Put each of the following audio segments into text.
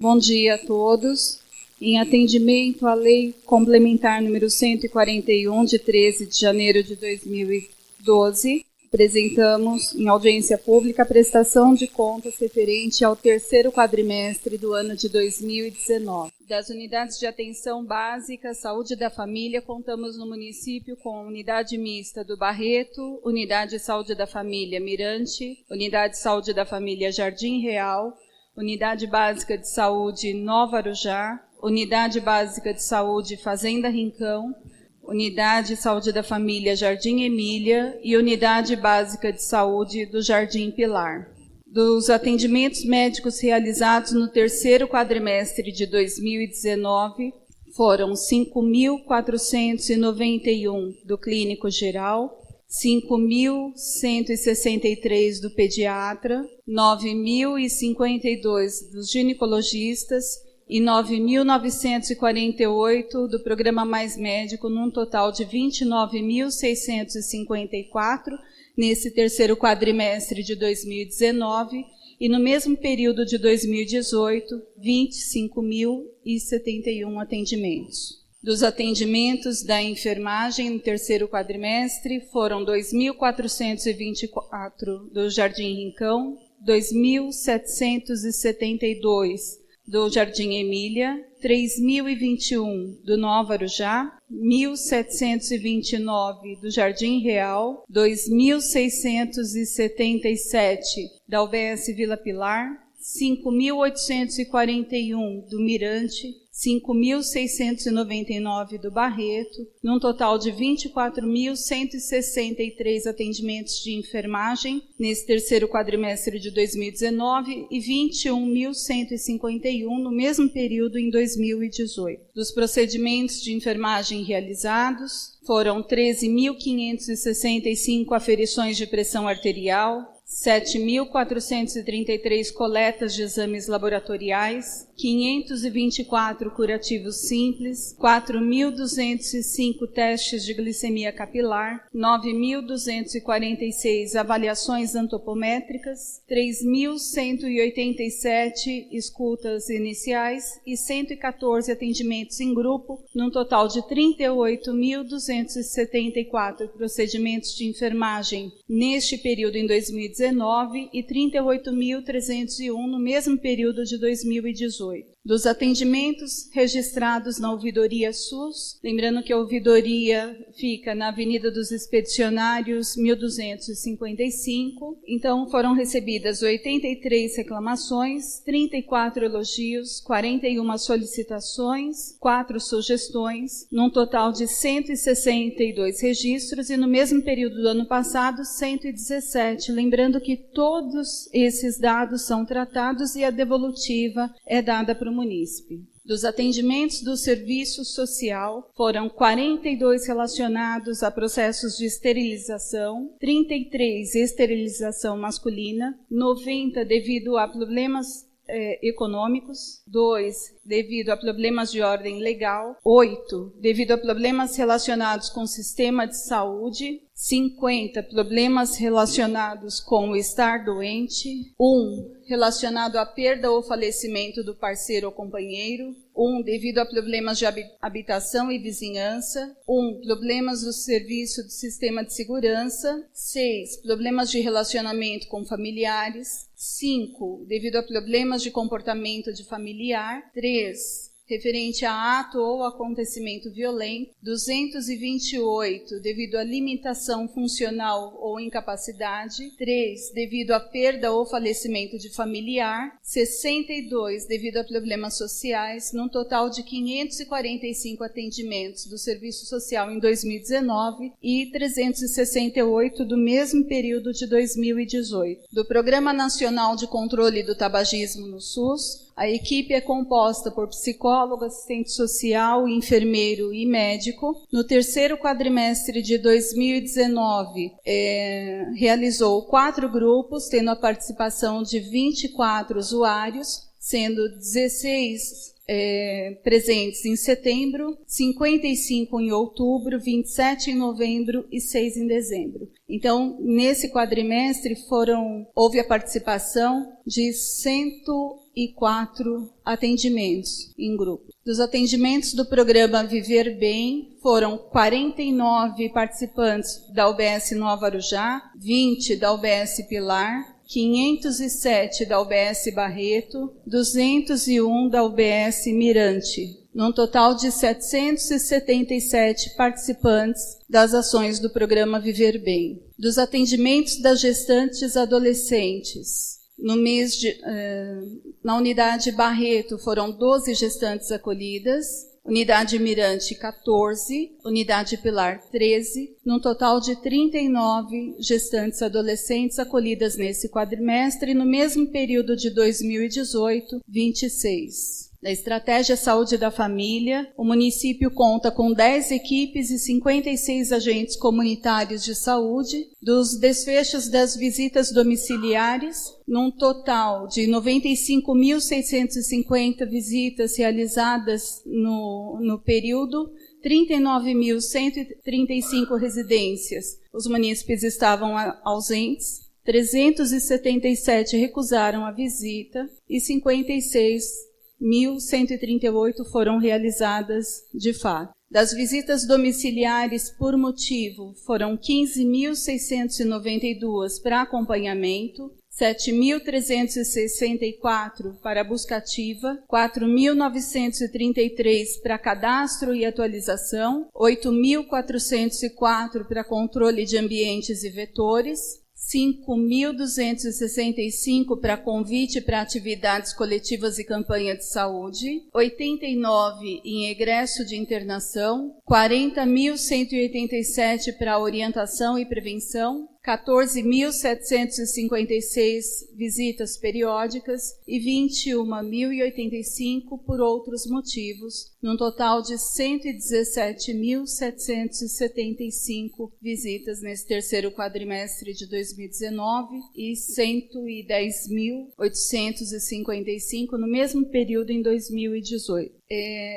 Bom dia a todos. Em atendimento à Lei Complementar número 141, de 13 de janeiro de 2012, apresentamos em audiência pública a prestação de contas referente ao terceiro quadrimestre do ano de 2019. Das unidades de atenção básica, saúde da família, contamos no município com a unidade mista do Barreto, unidade de saúde da família Mirante, unidade de saúde da família Jardim Real, unidade básica de saúde Nova Arujá, unidade básica de saúde Fazenda Rincão, unidade de saúde da família Jardim Emília e unidade básica de saúde do Jardim Pilar. Dos atendimentos médicos realizados no terceiro quadrimestre de 2019, foram 5.491 do clínico geral, 5.163 do pediatra, 9.052 dos ginecologistas e 9.948 do programa Mais Médico, num total de 29.654 nesse terceiro quadrimestre de 2019 e no mesmo período de 2018, 25.071 atendimentos. Dos atendimentos da enfermagem no terceiro quadrimestre, foram 2.424 do Jardim Rincão, 2.772 do Jardim Emília, 3.021 do Nova Arujá, 1.729 do Jardim Real, 2.677 da UBS Vila Pilar, 5.841 do Mirante, 5.699 do Barreto, num total de 24.163 atendimentos de enfermagem nesse terceiro quadrimestre de 2019 e 21.151 no mesmo período em 2018. Dos procedimentos de enfermagem realizados, foram 13.565 aferições de pressão arterial, 7.433 coletas de exames laboratoriais, 524 curativos simples, 4.205 testes de glicemia capilar, 9.246 avaliações antropométricas, 3.187 escutas iniciais e 114 atendimentos em grupo, num total de 38.274 procedimentos de enfermagem neste período em 2019 e 38.301 no mesmo período de 2018. Dos atendimentos registrados na ouvidoria SUS, lembrando que a ouvidoria fica na Avenida dos Expedicionários, 1255, então foram recebidas 83 reclamações, 34 elogios, 41 solicitações, 4 sugestões, num total de 162 registros e no mesmo período do ano passado, 117, lembrando que todos esses dados são tratados e a devolutiva é dada para o munícipe. Dos atendimentos do serviço social, foram 42 relacionados a processos de esterilização, 33 esterilização masculina, 90 devido a problemas econômicos, 2 devido a problemas de ordem legal, 8 devido a problemas relacionados com o sistema de saúde, 50 problemas relacionados com o estar doente, 1 relacionado à perda ou falecimento do parceiro ou companheiro, 1 devido a problemas de habitação e vizinhança, 1 problemas do serviço do sistema de segurança, 6 problemas de relacionamento com familiares, 5 devido a problemas de comportamento de familiar, 3 referente a ato ou acontecimento violento, 228 devido a limitação funcional ou incapacidade, 3 devido a perda ou falecimento de familiar, 62 devido a problemas sociais, num total de 545 atendimentos do Serviço Social em 2019 e 368 do mesmo período de 2018. Do Programa Nacional de Controle do Tabagismo no SUS, a equipe é composta por psicólogo, assistente social, enfermeiro e médico. No terceiro quadrimestre de 2019, realizou 4 grupos, tendo a participação de 24 usuários, sendo 16 presentes em setembro, 55 em outubro, 27 em novembro e 6 em dezembro. Então, nesse quadrimestre houve a participação de 104 atendimentos em grupo. Dos atendimentos do programa Viver Bem, foram 49 participantes da UBS Nova Arujá, 20 da UBS Pilar, 507 da UBS Barreto, 201 da UBS Mirante, num total de 777 participantes das ações do programa Viver Bem. Dos atendimentos das gestantes adolescentes, na unidade Barreto foram 12 gestantes acolhidas, unidade Mirante 14, unidade Pilar 13, num total de 39 gestantes adolescentes acolhidas nesse quadrimestre, e no mesmo período de 2018, 26. Na estratégia Saúde da Família, o município conta com 10 equipes e 56 agentes comunitários de saúde. Dos desfechos das visitas domiciliares, num total de 95.650 visitas realizadas no período, 39.135 residências. Os munícipes estavam ausentes, 377 recusaram a visita e 56.138 foram realizadas de fato. Das visitas domiciliares por motivo, foram 15.692 para acompanhamento, 7.364 para busca ativa, 4.933 para cadastro e atualização, 8.404 para controle de ambientes e vetores, 5.265 para convite para atividades coletivas e campanha de saúde, 89 em egresso de internação, 40.187 para orientação e prevenção, 14.756 visitas periódicas e 21.085 por outros motivos, num total de 117.775 visitas nesse terceiro quadrimestre de 2019 e 110.855 no mesmo período em 2018.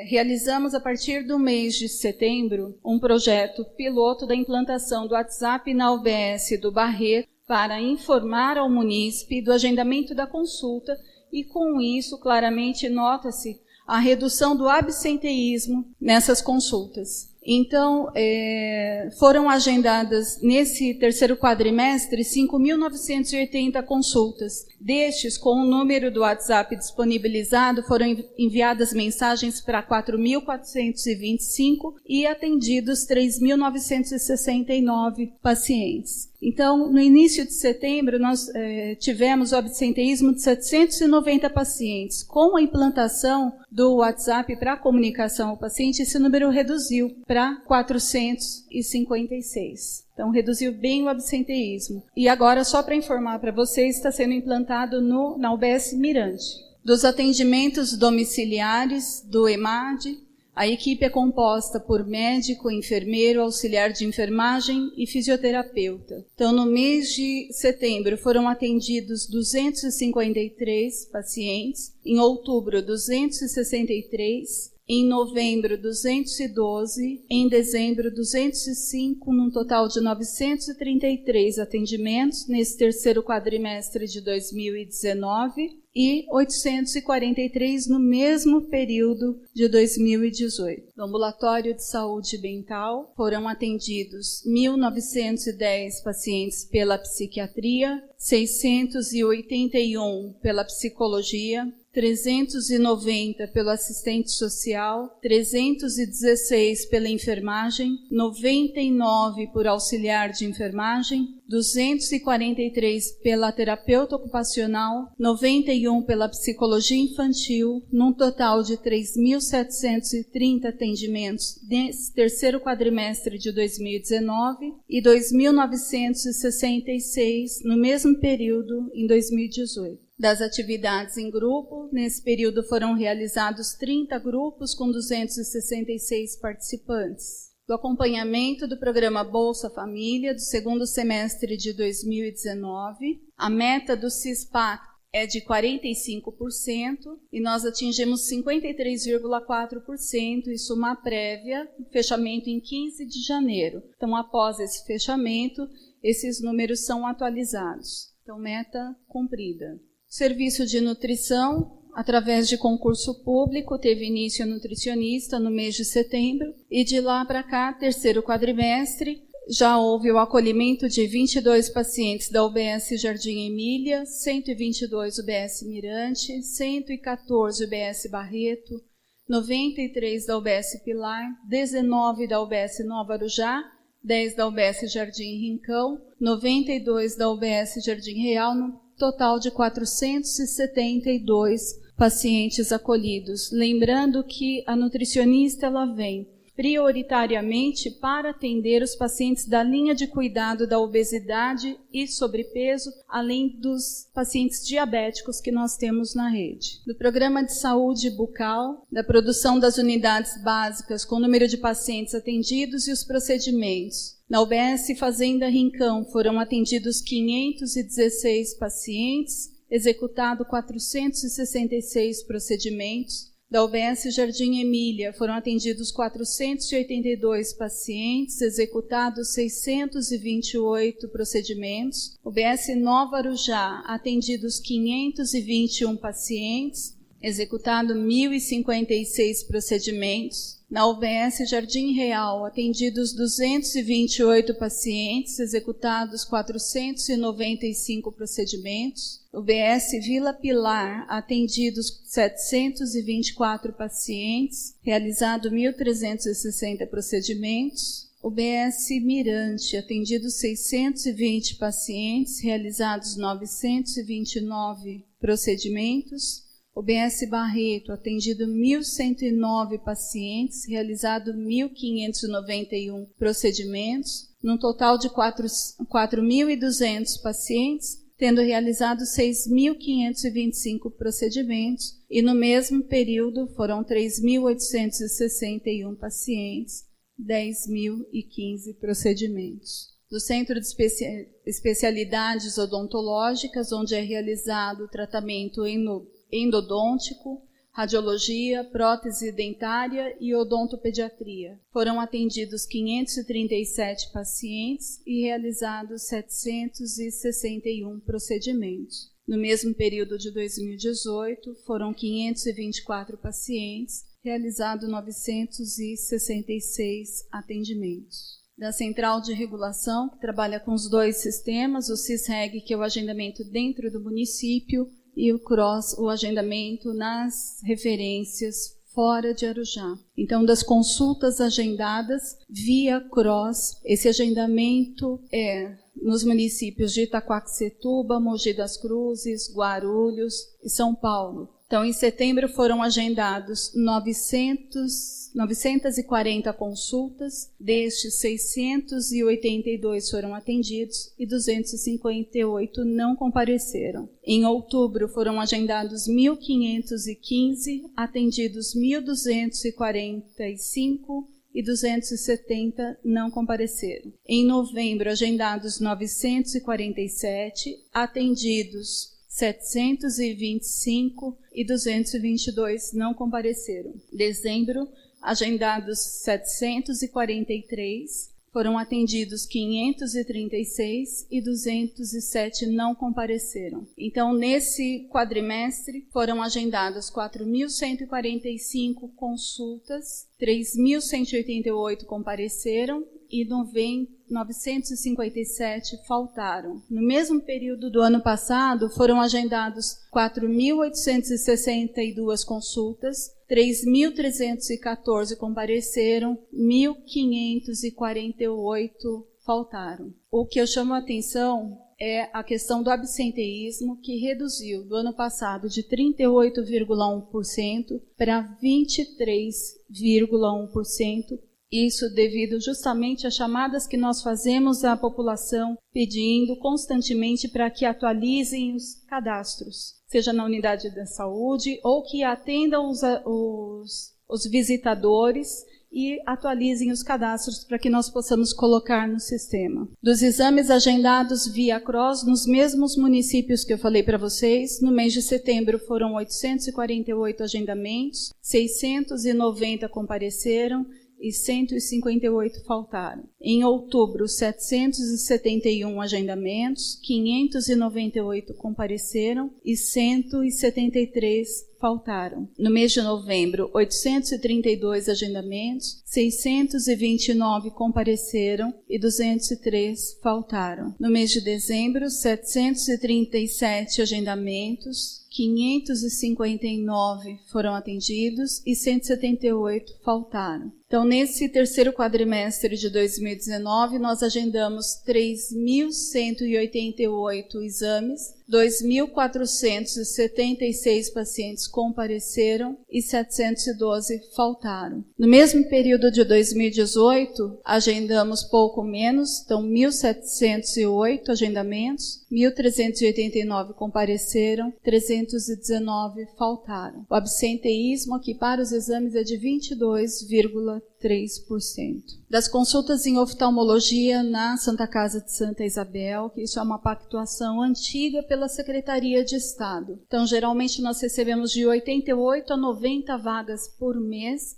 Realizamos, a partir do mês de setembro, um projeto piloto da implantação do WhatsApp na UBS do Barreto para informar ao munícipe do agendamento da consulta e, com isso, claramente nota-se a redução do absenteísmo nessas consultas. Então, foram agendadas nesse terceiro quadrimestre 5.980 consultas. Destes, com o número do WhatsApp disponibilizado, foram enviadas mensagens para 4.425 e atendidos 3.969 pacientes. Então, no início de setembro, nós tivemos o absenteísmo de 790 pacientes. Com a implantação do WhatsApp para a comunicação ao paciente, esse número reduziu para 456. Então, reduziu bem o absenteísmo. E agora, só para informar para vocês, está sendo implantado na UBS Mirante. Dos atendimentos domiciliares do EMAD, a equipe é composta por médico, enfermeiro, auxiliar de enfermagem e fisioterapeuta. Então, no mês de setembro, foram atendidos 253 pacientes, em outubro, 263, em novembro, 212, em dezembro, 205, num total de 933 atendimentos nesse terceiro quadrimestre de 2019 e 843 no mesmo período de 2018. No ambulatório de saúde mental, foram atendidos 1.910 pacientes pela psiquiatria, 681 pela psicologia, 390 pelo assistente social, 316 pela enfermagem, 99 por auxiliar de enfermagem, 243 pela terapeuta ocupacional, 91 pela psicologia infantil, num total de 3.730 atendimentos nesse terceiro quadrimestre de 2019 e 2.966 no mesmo período em 2018. Das atividades em grupo, nesse período foram realizados 30 grupos com 266 participantes. Do acompanhamento do programa Bolsa Família do segundo semestre de 2019, a meta do CISPAC é de 45% e nós atingimos 53,4%, isso uma prévia, fechamento em 15 de janeiro. Então, após esse fechamento, esses números são atualizados. Então, meta cumprida. Serviço de nutrição, através de concurso público, teve início nutricionista no mês de setembro e de lá para cá, terceiro quadrimestre, já houve o acolhimento de 22 pacientes da UBS Jardim Emília, 122 UBS Mirante, 114 UBS Barreto, 93 da UBS Pilar, 19 da UBS Nova Arujá, 10 da UBS Jardim Rincão, 92 da UBS Jardim Real, no total de 472 pacientes acolhidos. Lembrando que a nutricionista ela vem prioritariamente para atender os pacientes da linha de cuidado da obesidade e sobrepeso, além dos pacientes diabéticos que nós temos na rede. Do programa de saúde bucal, da produção das unidades básicas com o número de pacientes atendidos e os procedimentos. Na UBS Fazenda Rincão foram atendidos 516 pacientes, executado 466 procedimentos. Da UBS Jardim Emília foram atendidos 482 pacientes, executados 628 procedimentos. UBS Nova Arujá, atendidos 521 pacientes, executado 1.056 procedimentos. Na UBS Jardim Real, atendidos 228 pacientes, executados 495 procedimentos. UBS Vila Pilar, atendidos 724 pacientes, realizado 1.360 procedimentos. UBS Mirante, atendidos 620 pacientes, realizados 929 procedimentos. UBS Barreto, atendido 1.109 pacientes, realizado 1.591 procedimentos, num total de 4.200 pacientes, tendo realizado 6.525 procedimentos, e no mesmo período foram 3.861 pacientes, 10.015 procedimentos. Do Centro de Especialidades Odontológicas, onde é realizado o tratamento endodôntico, radiologia, prótese dentária e odontopediatria. Foram atendidos 537 pacientes e realizados 761 procedimentos. No mesmo período de 2018, foram 524 pacientes, realizados 966 atendimentos. Da Central de Regulação, que trabalha com os dois sistemas, o CISREG, que é o agendamento dentro do município, e o CROSS, o agendamento nas referências fora de Arujá. Então, das consultas agendadas via CROSS, esse agendamento é nos municípios de Itaquaquecetuba, Mogi das Cruzes, Guarulhos e São Paulo. Então, em setembro foram agendados 940 consultas, destes 682 foram atendidos e 258 não compareceram. Em outubro foram agendados 1.515, atendidos 1.245 e 270 não compareceram. Em novembro, agendados 947, atendidos 725 e 222 não compareceram. Dezembro, agendados 743, foram atendidos 536 e 207 não compareceram. Então, nesse quadrimestre, foram agendadas 4.145 consultas, 3.188 compareceram e 957 faltaram. No mesmo período do ano passado, foram agendados 4.862 consultas, 3.314 compareceram, 1.548 faltaram. O que eu chamo a atenção é a questão do absenteísmo, que reduziu do ano passado de 38,1% para 23,1%. Isso devido justamente às chamadas que nós fazemos à população, pedindo constantemente para que atualizem os cadastros, seja na unidade da saúde ou que atendam os visitadores e atualizem os cadastros para que nós possamos colocar no sistema. Dos exames agendados via CROSS nos mesmos municípios que eu falei para vocês, no mês de setembro foram 848 agendamentos, 690 compareceram e 158 faltaram. Em outubro, 771 agendamentos, 598 compareceram e 173 faltaram. No mês de novembro, 832 agendamentos, 629 compareceram e 203 faltaram. No mês de dezembro, 737 agendamentos, 559 foram atendidos e 178 faltaram. Então, nesse terceiro quadrimestre de 2019, nós agendamos 3.188 exames, 2.476 pacientes compareceram e 712 faltaram. No mesmo período de 2018, agendamos pouco menos, então 1.708 agendamentos, 1.389 compareceram, 319 faltaram. O absenteísmo aqui para os exames é de 22,3%. Das consultas em oftalmologia na Santa Casa de Santa Isabel, que isso é uma pactuação antiga pela Secretaria de Estado. Então, geralmente nós recebemos de 88 a 90 vagas por mês.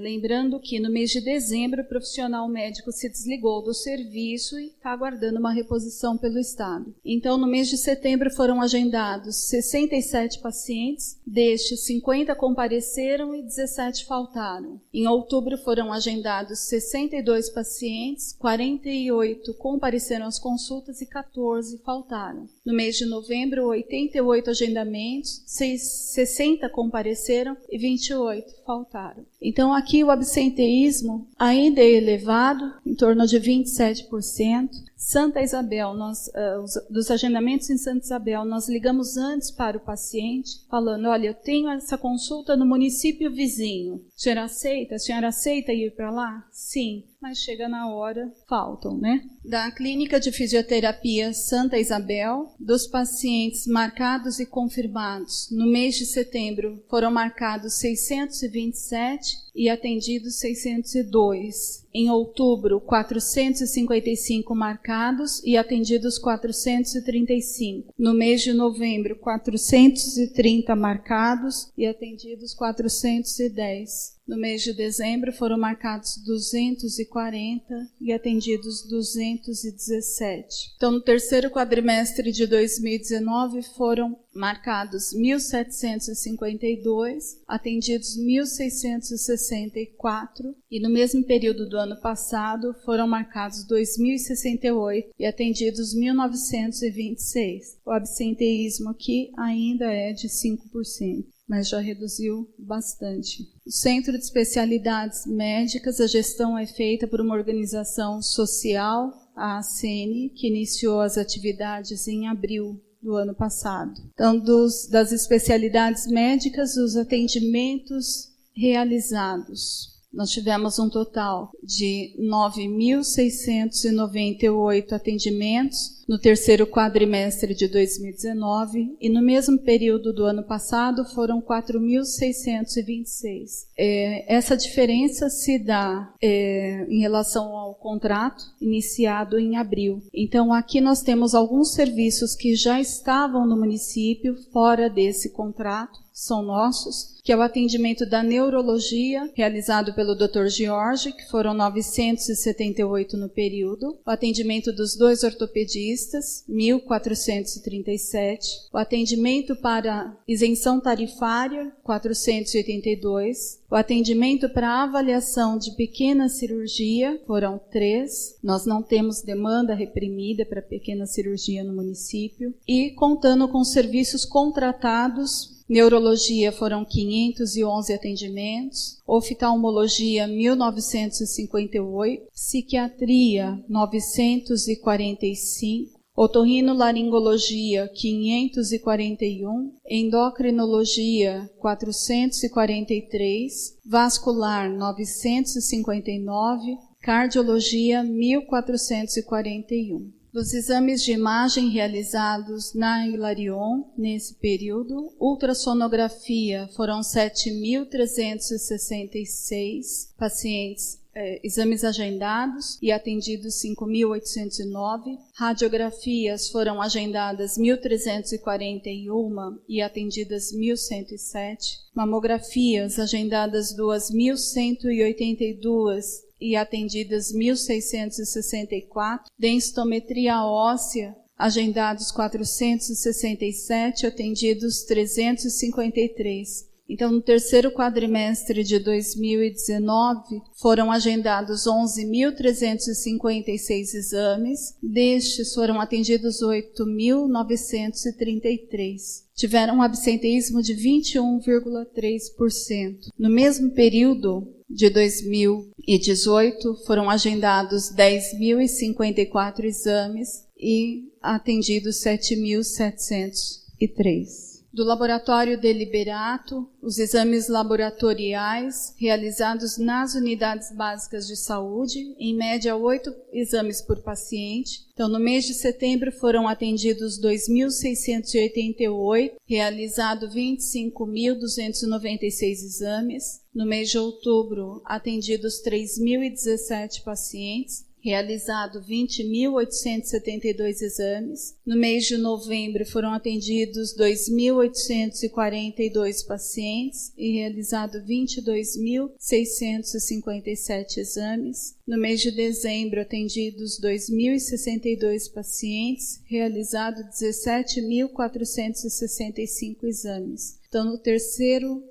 Lembrando que no mês de dezembro o profissional médico se desligou do serviço e está aguardando uma reposição pelo Estado. Então, no mês de setembro foram agendados 67 pacientes, destes 50 compareceram e 17 faltaram. Em outubro foram agendados 62 pacientes, 48 compareceram às consultas e 14 faltaram. No mês de novembro, 88 agendamentos, 60 compareceram e 28 faltaram. Então, aqui o absenteísmo ainda é elevado, em torno de 27%. Santa Isabel, dos agendamentos em Santa Isabel, nós ligamos antes para o paciente, falando, olha, eu tenho essa consulta no município vizinho. A senhora aceita ir para lá? Sim, mas chega na hora, faltam, né? Da Clínica de Fisioterapia Santa Isabel, dos pacientes marcados e confirmados, no mês de setembro foram marcados 627 e atendidos 602. Em outubro, 455 marcados e atendidos 435. No mês de novembro, 430 marcados e atendidos 410. No mês de dezembro, foram marcados 240 e atendidos 217. Então, no terceiro quadrimestre de 2019, foram marcados 1.752, atendidos 1.664, e no mesmo período do ano passado, foram marcados 2.068 e atendidos 1.926. O absenteísmo aqui ainda é de 5%. Mas já reduziu bastante. O Centro de Especialidades Médicas, a gestão é feita por uma organização social, a ACN, que iniciou as atividades em abril do ano passado. Então, das especialidades médicas, os atendimentos realizados. Nós tivemos um total de 9.698 atendimentos no terceiro quadrimestre de 2019 e no mesmo período do ano passado foram 4.626. Essa diferença se dá em relação ao contrato iniciado em abril. Então, aqui nós temos alguns serviços que já estavam no município fora desse contrato, são nossos, que é o atendimento da neurologia, realizado pelo Dr. Jorge, que foram 978 no período, o atendimento dos 2 ortopedistas, 1.437, o atendimento para isenção tarifária, 482, o atendimento para avaliação de pequena cirurgia, foram 3, nós não temos demanda reprimida para pequena cirurgia no município, e contando com serviços contratados, neurologia foram 511 atendimentos, oftalmologia 1.958, psiquiatria 945, otorrinolaringologia 541, endocrinologia 443, vascular 959, cardiologia 1.441. Dos exames de imagem realizados na Hilarion, nesse período, ultrassonografia foram 7.366 pacientes, exames agendados e atendidos 5.809. Radiografias foram agendadas 1.341 e atendidas 1.107. Mamografias agendadas 2.182 e atendidas 1.664, densitometria óssea, agendados 467, atendidos 353. Então, no terceiro quadrimestre de 2019, foram agendados 11.356 exames, destes foram atendidos 8.933. Tiveram um absenteísmo de 21,3%. No mesmo período de 2018, foram agendados 10.054 exames e atendidos 7.703. Do Laboratório Deliberato, os exames laboratoriais realizados nas unidades básicas de saúde, em média 8 exames por paciente. Então, no mês de setembro foram atendidos 2.688, realizado 25.296 exames. No mês de outubro, atendidos 3.017 pacientes, realizado 20.872 exames. No mês de novembro foram atendidos 2.842 pacientes e realizado 22.657 exames. No mês de dezembro, atendidos 2.062 pacientes, realizado 17.465 exames. Então, no terceiro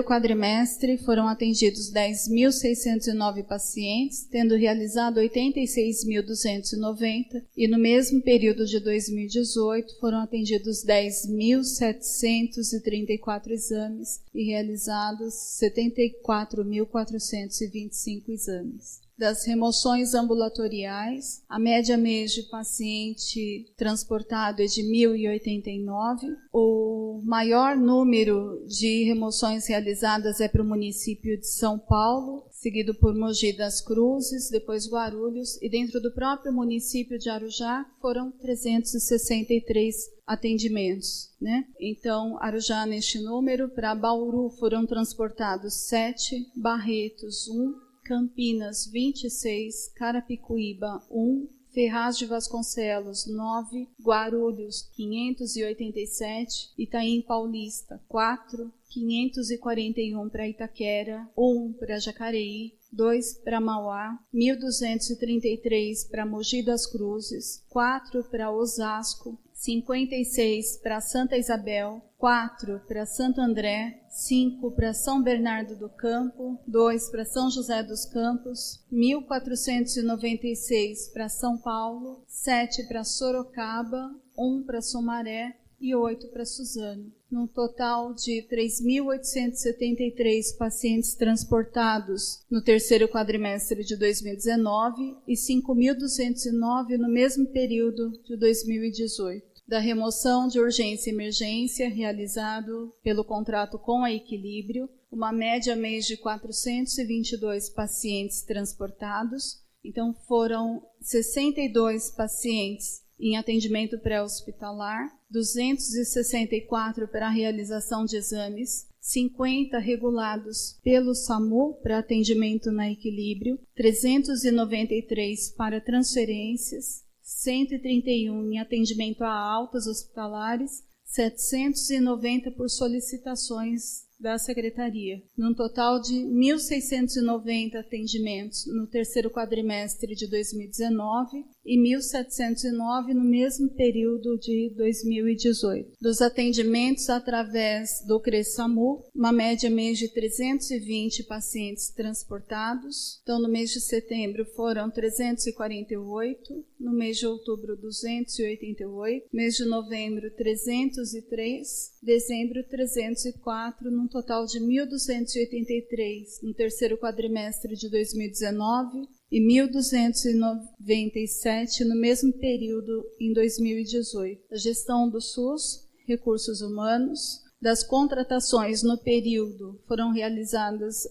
quadrimestre, foram atendidos 10.609 pacientes, tendo realizado 86.290, e no mesmo período de 2018, foram atendidos 10.734 exames e realizados 74.425 exames. Das remoções ambulatoriais, a média mês de paciente transportado é de 1.089. O maior número de remoções realizadas é para o município de São Paulo, seguido por Mogi das Cruzes, depois Guarulhos, e dentro do próprio município de Arujá foram 363 atendimentos, né? Então, Arujá neste número, para Bauru foram transportados 7, Barretos 1, Campinas 26, Carapicuíba 1, Ferraz de Vasconcelos 9, Guarulhos 587, Itaim Paulista 4, 541 para Itaquera, 1 para Jacareí, 2 para Mauá, 1.233 para Mogi das Cruzes, 4 para Osasco, 56 para Santa Isabel, 4 para Santo André, 5 para São Bernardo do Campo, 2 para São José dos Campos, 1.496 para São Paulo, 7 para Sorocaba, 1 para Sumaré e 8 para Suzano. Num total de 3.873 pacientes transportados no terceiro quadrimestre de 2019 e 5.209 no mesmo período de 2018. Da remoção de urgência e emergência realizado pelo contrato com a Equilíbrio, uma média mês de 422 pacientes transportados. Então, foram 62 pacientes em atendimento pré-hospitalar, 264 para a realização de exames, 50 regulados pelo SAMU para atendimento na Equilíbrio, 393 para transferências, 131 em atendimento a altas hospitalares, 790 por solicitações da Secretaria, num total de 1.690 atendimentos no terceiro quadrimestre de 2019 e 1.709 no mesmo período de 2018. Dos atendimentos através do CRESAMU, uma média mês de 320 pacientes transportados. Então, no mês de setembro foram 348, no mês de outubro 288, mês de novembro 303, dezembro 304, num total de 1.283 no terceiro quadrimestre de 2019 e 1.297 no mesmo período em 2018. A gestão do SUS, recursos humanos, Das contratações no período, foram realizadas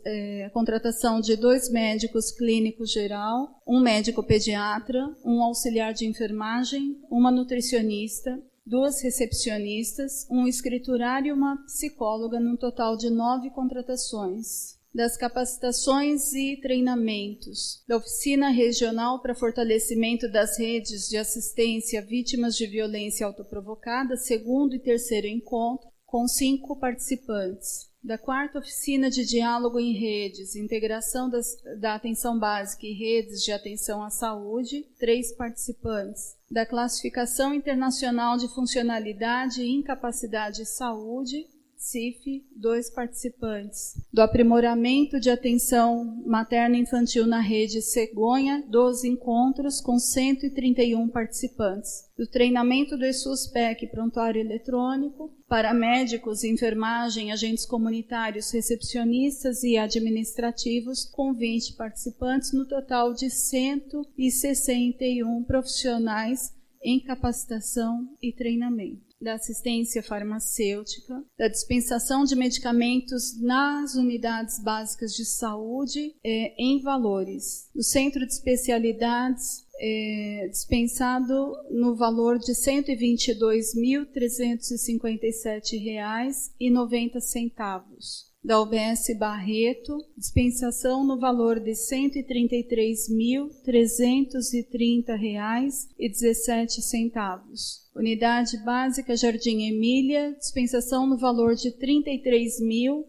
a contratação de 2 médicos clínicos geral, 1 médico pediatra, 1 auxiliar de enfermagem, 1 nutricionista, 2 recepcionistas, 1 escriturário e 1 psicóloga, num total de 9 contratações. Das capacitações e treinamentos, da Oficina Regional para Fortalecimento das Redes de Assistência a Vítimas de Violência Autoprovocada, 2º e 3º encontro, com 5 participantes. Da 4ª Oficina de Diálogo em Redes, Integração da Atenção Básica e Redes de Atenção à Saúde, 3 participantes. Da Classificação Internacional de Funcionalidade e Incapacidade de Saúde, CIF, 2 participantes. Do aprimoramento de atenção materno-infantil na rede Cegonha, 12 encontros com 131 participantes. Do treinamento do ESUS-PEC Prontuário Eletrônico, para médicos, enfermagem, agentes comunitários, recepcionistas e administrativos, com 20 participantes, no total de 161 profissionais em capacitação e treinamento. Da assistência farmacêutica, da dispensação de medicamentos nas unidades básicas de saúde em valores. Do centro de especialidades, dispensado no valor de R$ 122.357,90. Da UBS Barreto, dispensação no valor de R$ 133.330,17. Unidade Básica Jardim Emília, dispensação no valor de R$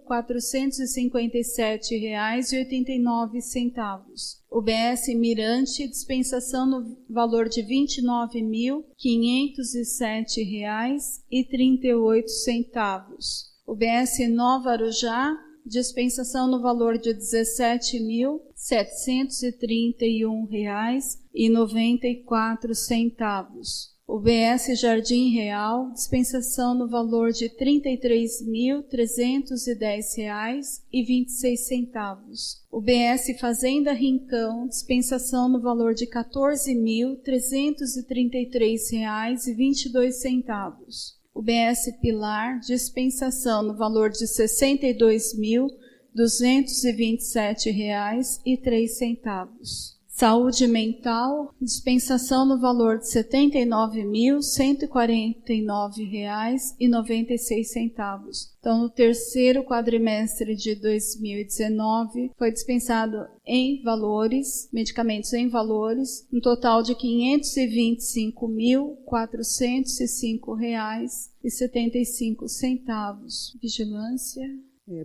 33.457,89. UBS Mirante, dispensação no valor de R$ 29.507,38. UBS Nova Arujá, dispensação no valor de R$ 17.731,94. UBS Jardim Real, dispensação no valor de R$ 33.310,26. UBS Fazenda Rincão, dispensação no valor de R$ 14.333,22. UBS Pilar, dispensação no valor de R$ 62.227,03. Saúde Mental, dispensação no valor de R$ 79.149,96. Então, no 3º quadrimestre de 2019, foi dispensado em valores, medicamentos em valores, um total de R$ 525.405,75. Vigilância.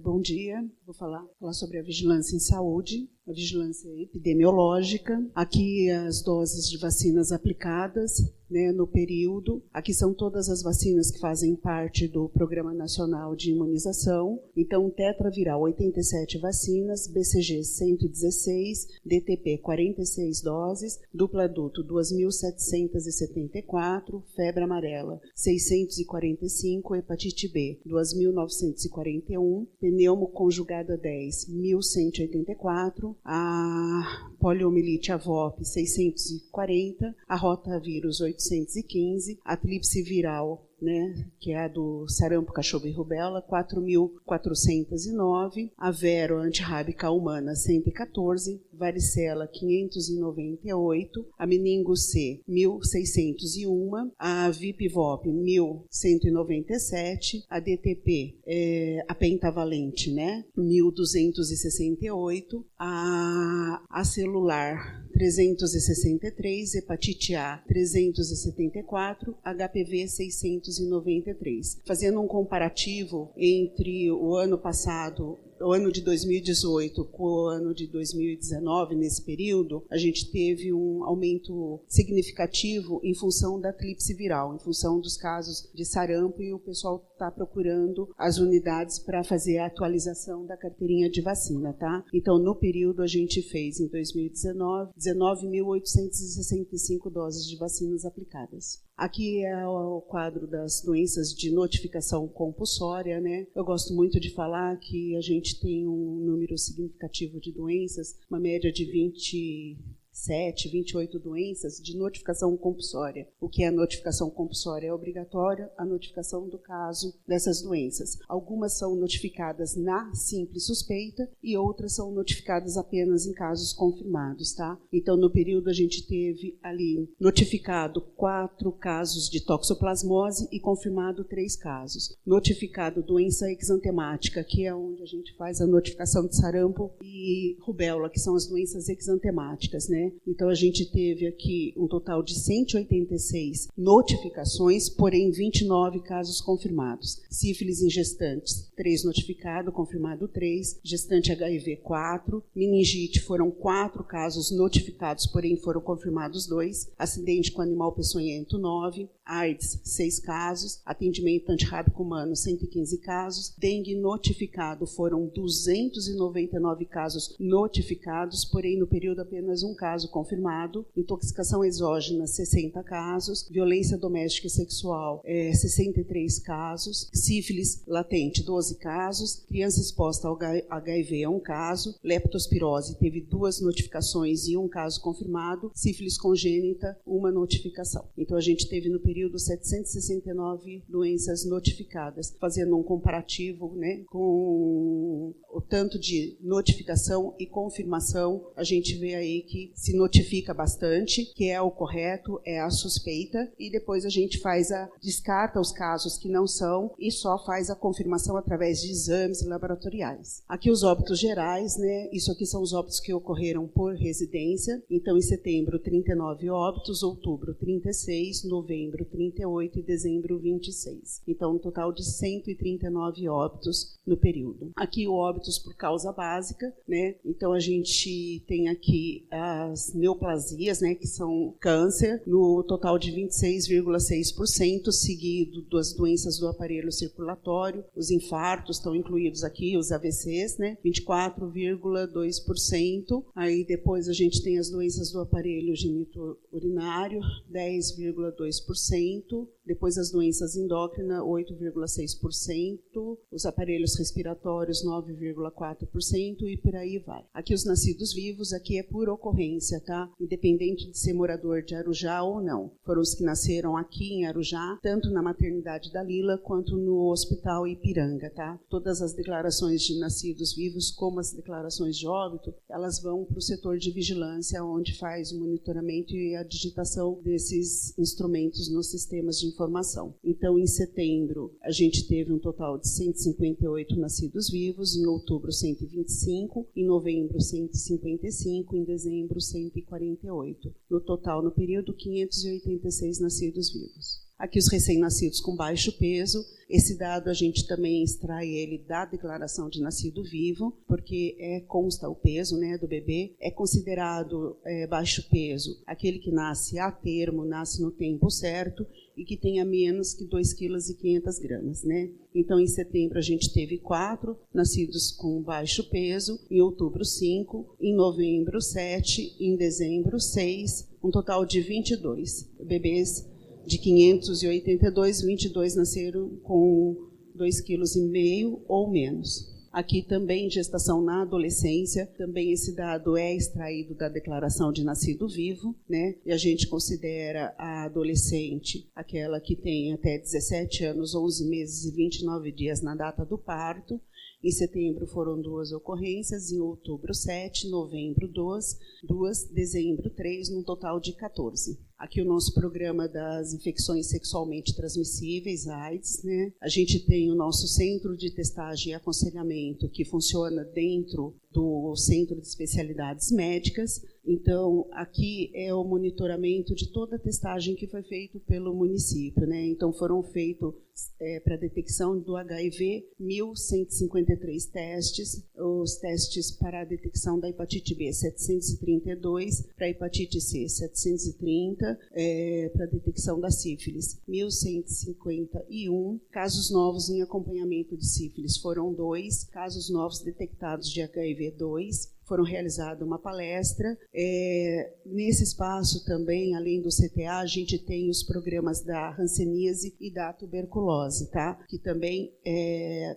Bom dia, vou falar sobre a vigilância em saúde, a vigilância epidemiológica. Aqui as doses de vacinas aplicadas, no período. Aqui são todas as vacinas que fazem parte do Programa Nacional de Imunização. Então, tetraviral, 87 vacinas, BCG 116, DTP 46 doses, dupla adulto 2.774, febre amarela 645, hepatite B 2.941, pneumo conjugada 10, 1.184, a poliomielite AVOP 640, a rotavírus 815, a tríplice viral, que é a do sarampo, cachorro e rubéola, 4.409, a vero antirrábica humana 114, varicela 598, a meningo C 1.601, a VIP-VOP 1.197, a DTP, a pentavalente, 1.268, a celular 363, hepatite A 374, HPV 693. Fazendo um comparativo entre o ano passado, o ano de 2018 com o ano de 2019, nesse período, a gente teve um aumento significativo em função da tríplice viral, em função dos casos de sarampo, e o pessoal está procurando as unidades para fazer a atualização da carteirinha de vacina, tá? Então, no período, a gente fez, em 2019, 19.865 doses de vacinas aplicadas. Aqui é o quadro das doenças de notificação compulsória, Eu gosto muito de falar que a gente tem um número significativo de doenças, uma média de 26 28 doenças de notificação compulsória. O que é a notificação compulsória? É obrigatória a notificação do caso dessas doenças. Algumas são notificadas na simples suspeita e outras são notificadas apenas em casos confirmados, tá? Então, no período, a gente teve ali notificado 4 casos de toxoplasmose e confirmado 3 casos. Notificado doença exantemática, que é onde a gente faz a notificação de sarampo e rubéola, que são as doenças exantemáticas, né? Então, a gente teve aqui um total de 186 notificações, porém 29 casos confirmados. Sífilis em gestantes, 3 notificados, confirmado 3. Gestante HIV, 4. Meningite, foram 4 casos notificados, porém foram confirmados 2. Acidente com animal peçonhento, 9. AIDS, 6 casos. Atendimento antirrábico humano, 115 casos. Dengue notificado, foram 299 casos notificados, porém no período apenas 1 caso confirmado. Intoxicação exógena, 60 casos. Violência doméstica e sexual, 63 casos. Sífilis latente, 12 casos. Criança exposta ao HIV, 1 caso. Leptospirose, teve 2 notificações e 1 caso confirmado. Sífilis congênita, 1 notificação. Então, a gente teve no período 769 doenças notificadas, fazendo um comparativo, né, com o tanto de notificação e confirmação. A gente vê aí que se notifica bastante, que é o correto, é a suspeita, e depois a gente descarta os casos que não são e só faz a confirmação através de exames laboratoriais. Aqui os óbitos gerais, né? Isso aqui são os óbitos que ocorreram por residência. Então, em setembro, 39 óbitos, outubro, 36, novembro, 38 e dezembro, 26. Então, um total de 139 óbitos no período. Aqui o óbitos por causa básica, né? Então, a gente tem aqui as neoplasias, né, que são câncer, no total de 26,6%, seguido das doenças do aparelho circulatório. Os infartos estão incluídos aqui, os AVCs, né, 24,2%. Aí depois a gente tem as doenças do aparelho genito-urinário, 10,2%. Depois as doenças endócrinas, 8,6%. Os aparelhos respiratórios, 9,4%, e por aí vai. Aqui os nascidos vivos, aqui é por ocorrência, tá? Independente de ser morador de Arujá ou não. Foram os que nasceram aqui em Arujá, tanto na maternidade da Lila, quanto no Hospital Ipiranga, tá? Todas as declarações de nascidos vivos, como as declarações de óbito, elas vão para o setor de vigilância, onde faz o monitoramento e a digitação desses instrumentos nos sistemas de informação. Então, em setembro, a gente teve um total de 158 nascidos vivos, em outubro 125, em novembro 155, em dezembro 148. No total, no período, 586 nascidos vivos. Aqui os recém-nascidos com baixo peso. Esse dado a gente também extrai ele da declaração de nascido vivo, porque consta o peso, né, do bebê. É considerado baixo peso aquele que nasce a termo, nasce no tempo certo e que tenha menos que 2,5 kg, né? Então, em setembro, a gente teve 4 nascidos com baixo peso, em outubro 5, em novembro 7, em dezembro 6, um total de 22 bebês. De 582, 22 nasceram com 2,5 kg ou menos. Aqui também gestação na adolescência, também esse dado é extraído da declaração de nascido vivo, né? E a gente considera a adolescente aquela que tem até 17 anos, 11 meses e 29 dias na data do parto. Em setembro foram 2 ocorrências, em outubro 7, novembro 2, dezembro 3, num total de 14. Aqui o nosso programa das infecções sexualmente transmissíveis, AIDS, né? A gente tem o nosso centro de testagem e aconselhamento que funciona dentro do Centro de Especialidades Médicas. Então, aqui é o monitoramento de toda a testagem que foi feito pelo município, né? Então, foram feitos para a detecção do HIV 1.153 testes, os testes para a detecção da hepatite B 732, para a hepatite C 730, para a detecção da sífilis 1.151, casos novos em acompanhamento de sífilis foram 2, casos novos detectados de HIV 2, foram realizada uma palestra. Nesse espaço também, além do CTA, a gente tem os programas da hanseníase e da tuberculose, tá? Que também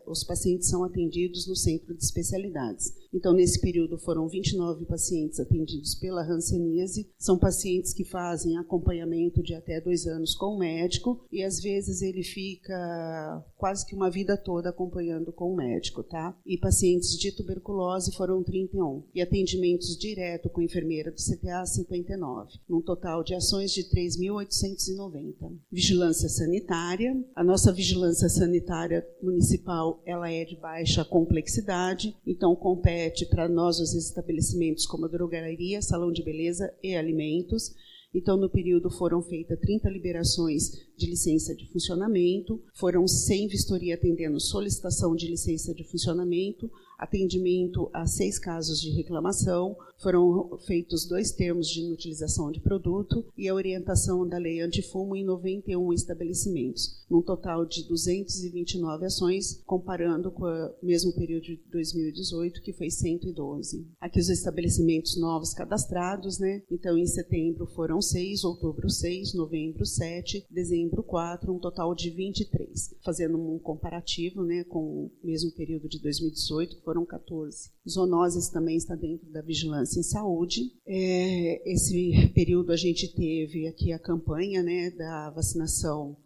os pacientes são atendidos no Centro de Especialidades. Então, nesse período, foram 29 pacientes atendidos pela hanseníase. São pacientes que fazem acompanhamento de até 2 anos com o médico e, às vezes, ele fica quase que uma vida toda acompanhando com o médico, tá? E pacientes de tuberculose foram 31. E atendimentos direto com enfermeira do CTA, 59. Num total de ações de 3.890. Vigilância sanitária. A nossa vigilância sanitária municipal, ela é de baixa complexidade, então compete para nós os estabelecimentos como a drogaria, salão de beleza e alimentos. Então, no período foram feitas 30 liberações de licença de funcionamento, foram 100 vistoria atendendo solicitação de licença de funcionamento, atendimento a 6 casos de reclamação, foram feitos 2 termos de inutilização de produto e a orientação da lei antifumo em 91 estabelecimentos, num total de 229 ações, comparando com o mesmo período de 2018, que foi 112. Aqui os estabelecimentos novos cadastrados, né? Então, em setembro foram 6, outubro 6, novembro 7, dezembro 4, um total de 23, fazendo um comparativo, né, com o mesmo período de 2018, que foram 14. Zoonoses também está dentro da vigilância em saúde. Esse período a gente teve aqui a campanha, né, da vacinação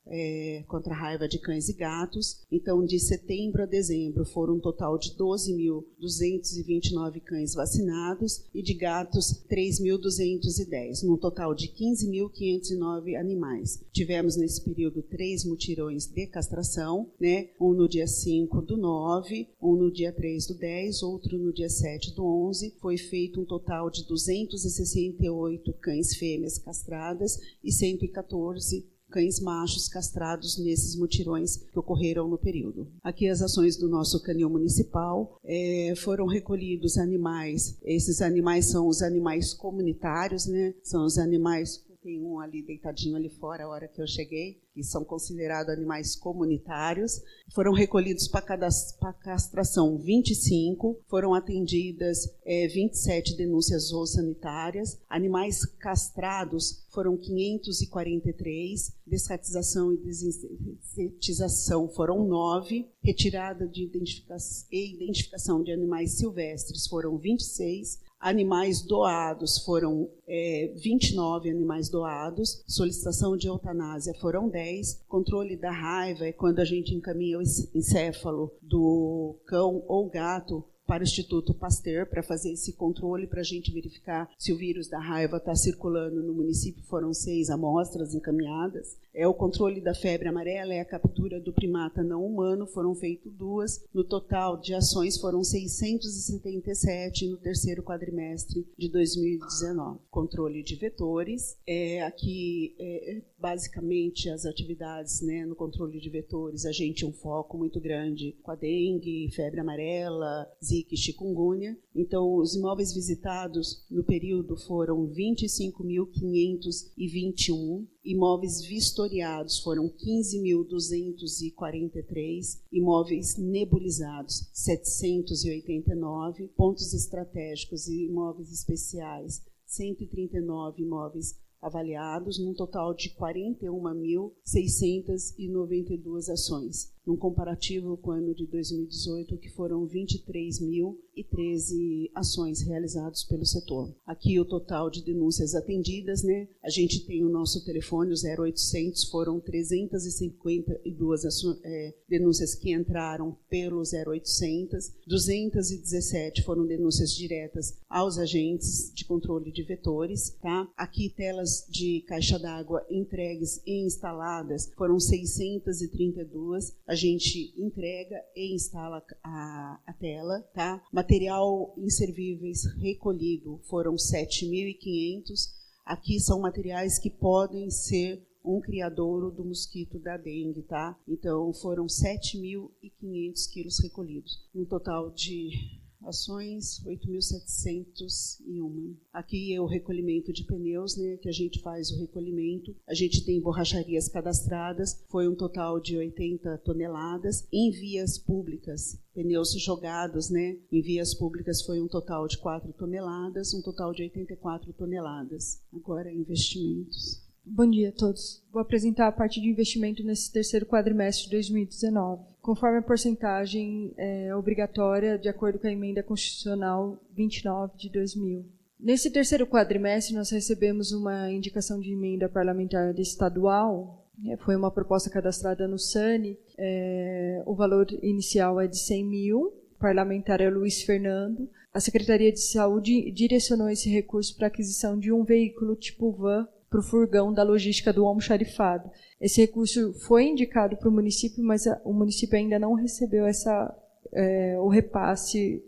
contra a raiva de cães e gatos. Então, de setembro a dezembro, foram um total de 12.229 cães vacinados e de gatos 3.210, num total de 15.509 animais. Tivemos nesse período 3 mutirões de castração, né? Um no dia 5/9, um no dia 3/10, outro no dia 7/11. Foi feito um total de 268 cães fêmeas castradas e 114 cães machos castrados nesses mutirões que ocorreram no período. Aqui as ações do nosso canil municipal, foram recolhidos animais. Esses animais são os animais comunitários, né? São os animais, tem um ali deitadinho ali fora a hora que eu cheguei, que são considerados animais comunitários. Foram recolhidos para castração 25, foram atendidas 27 denúncias zoossanitárias. Animais castrados foram 543, desratização e desensetização foram 9, retirada de identificação de animais silvestres foram 26, animais doados foram 29 animais doados, solicitação de eutanásia foram 10, controle da raiva é quando a gente encaminha o encéfalo do cão ou gato para o Instituto Pasteur para fazer esse controle, para a gente verificar se o vírus da raiva está circulando no município. Foram 6 amostras encaminhadas. O controle da febre amarela, a captura do primata não humano, foram feitas 2. No total de ações foram 677 no terceiro quadrimestre de 2019. Controle de vetores. Aqui, basicamente, as atividades, né, no controle de vetores, a gente tem um foco muito grande com a dengue, febre amarela, zika e chikungunya. Então, os imóveis visitados no período foram 25.521, imóveis vistoriados foram 15.243, imóveis nebulizados 789, pontos estratégicos e imóveis especiais 139 imóveis avaliados, num total de 41.692 ações, num comparativo com o ano de 2018, que foram 23.013 ações realizadas pelo setor. Aqui o total de denúncias atendidas, né? A gente tem o nosso telefone, o 0800, foram 352 denúncias que entraram pelo 0800, 217 foram denúncias diretas aos agentes de controle de vetores, tá? Aqui telas de caixa d'água entregues e instaladas foram 632, a gente entrega e instala a tela, tá? Material inservíveis recolhido foram 7.500, aqui são materiais que podem ser um criadouro do mosquito da dengue, tá? Então, foram 7.500 quilos recolhidos, um total de ações 8.701. Aqui é o recolhimento de pneus, né, que a gente faz o recolhimento. A gente tem borracharias cadastradas, foi um total de 80 toneladas. Em vias públicas, pneus jogados, né, em vias públicas foi um total de 4 toneladas, um total de 84 toneladas. Agora, investimentos. Bom dia a todos. Vou apresentar a parte de investimento nesse terceiro quadrimestre de 2019. Conforme a porcentagem obrigatória, de acordo com a Emenda Constitucional 29 de 2000. Nesse terceiro quadrimestre, nós recebemos uma indicação de emenda parlamentar estadual. Foi uma proposta cadastrada no SANI. O valor inicial é de 100 mil. O parlamentar é Luiz Fernando. A Secretaria de Saúde direcionou esse recurso para a aquisição de um veículo tipo van para o furgão da logística do almoxarifado. Esse recurso foi indicado para o município, mas o município ainda não recebeu o repasse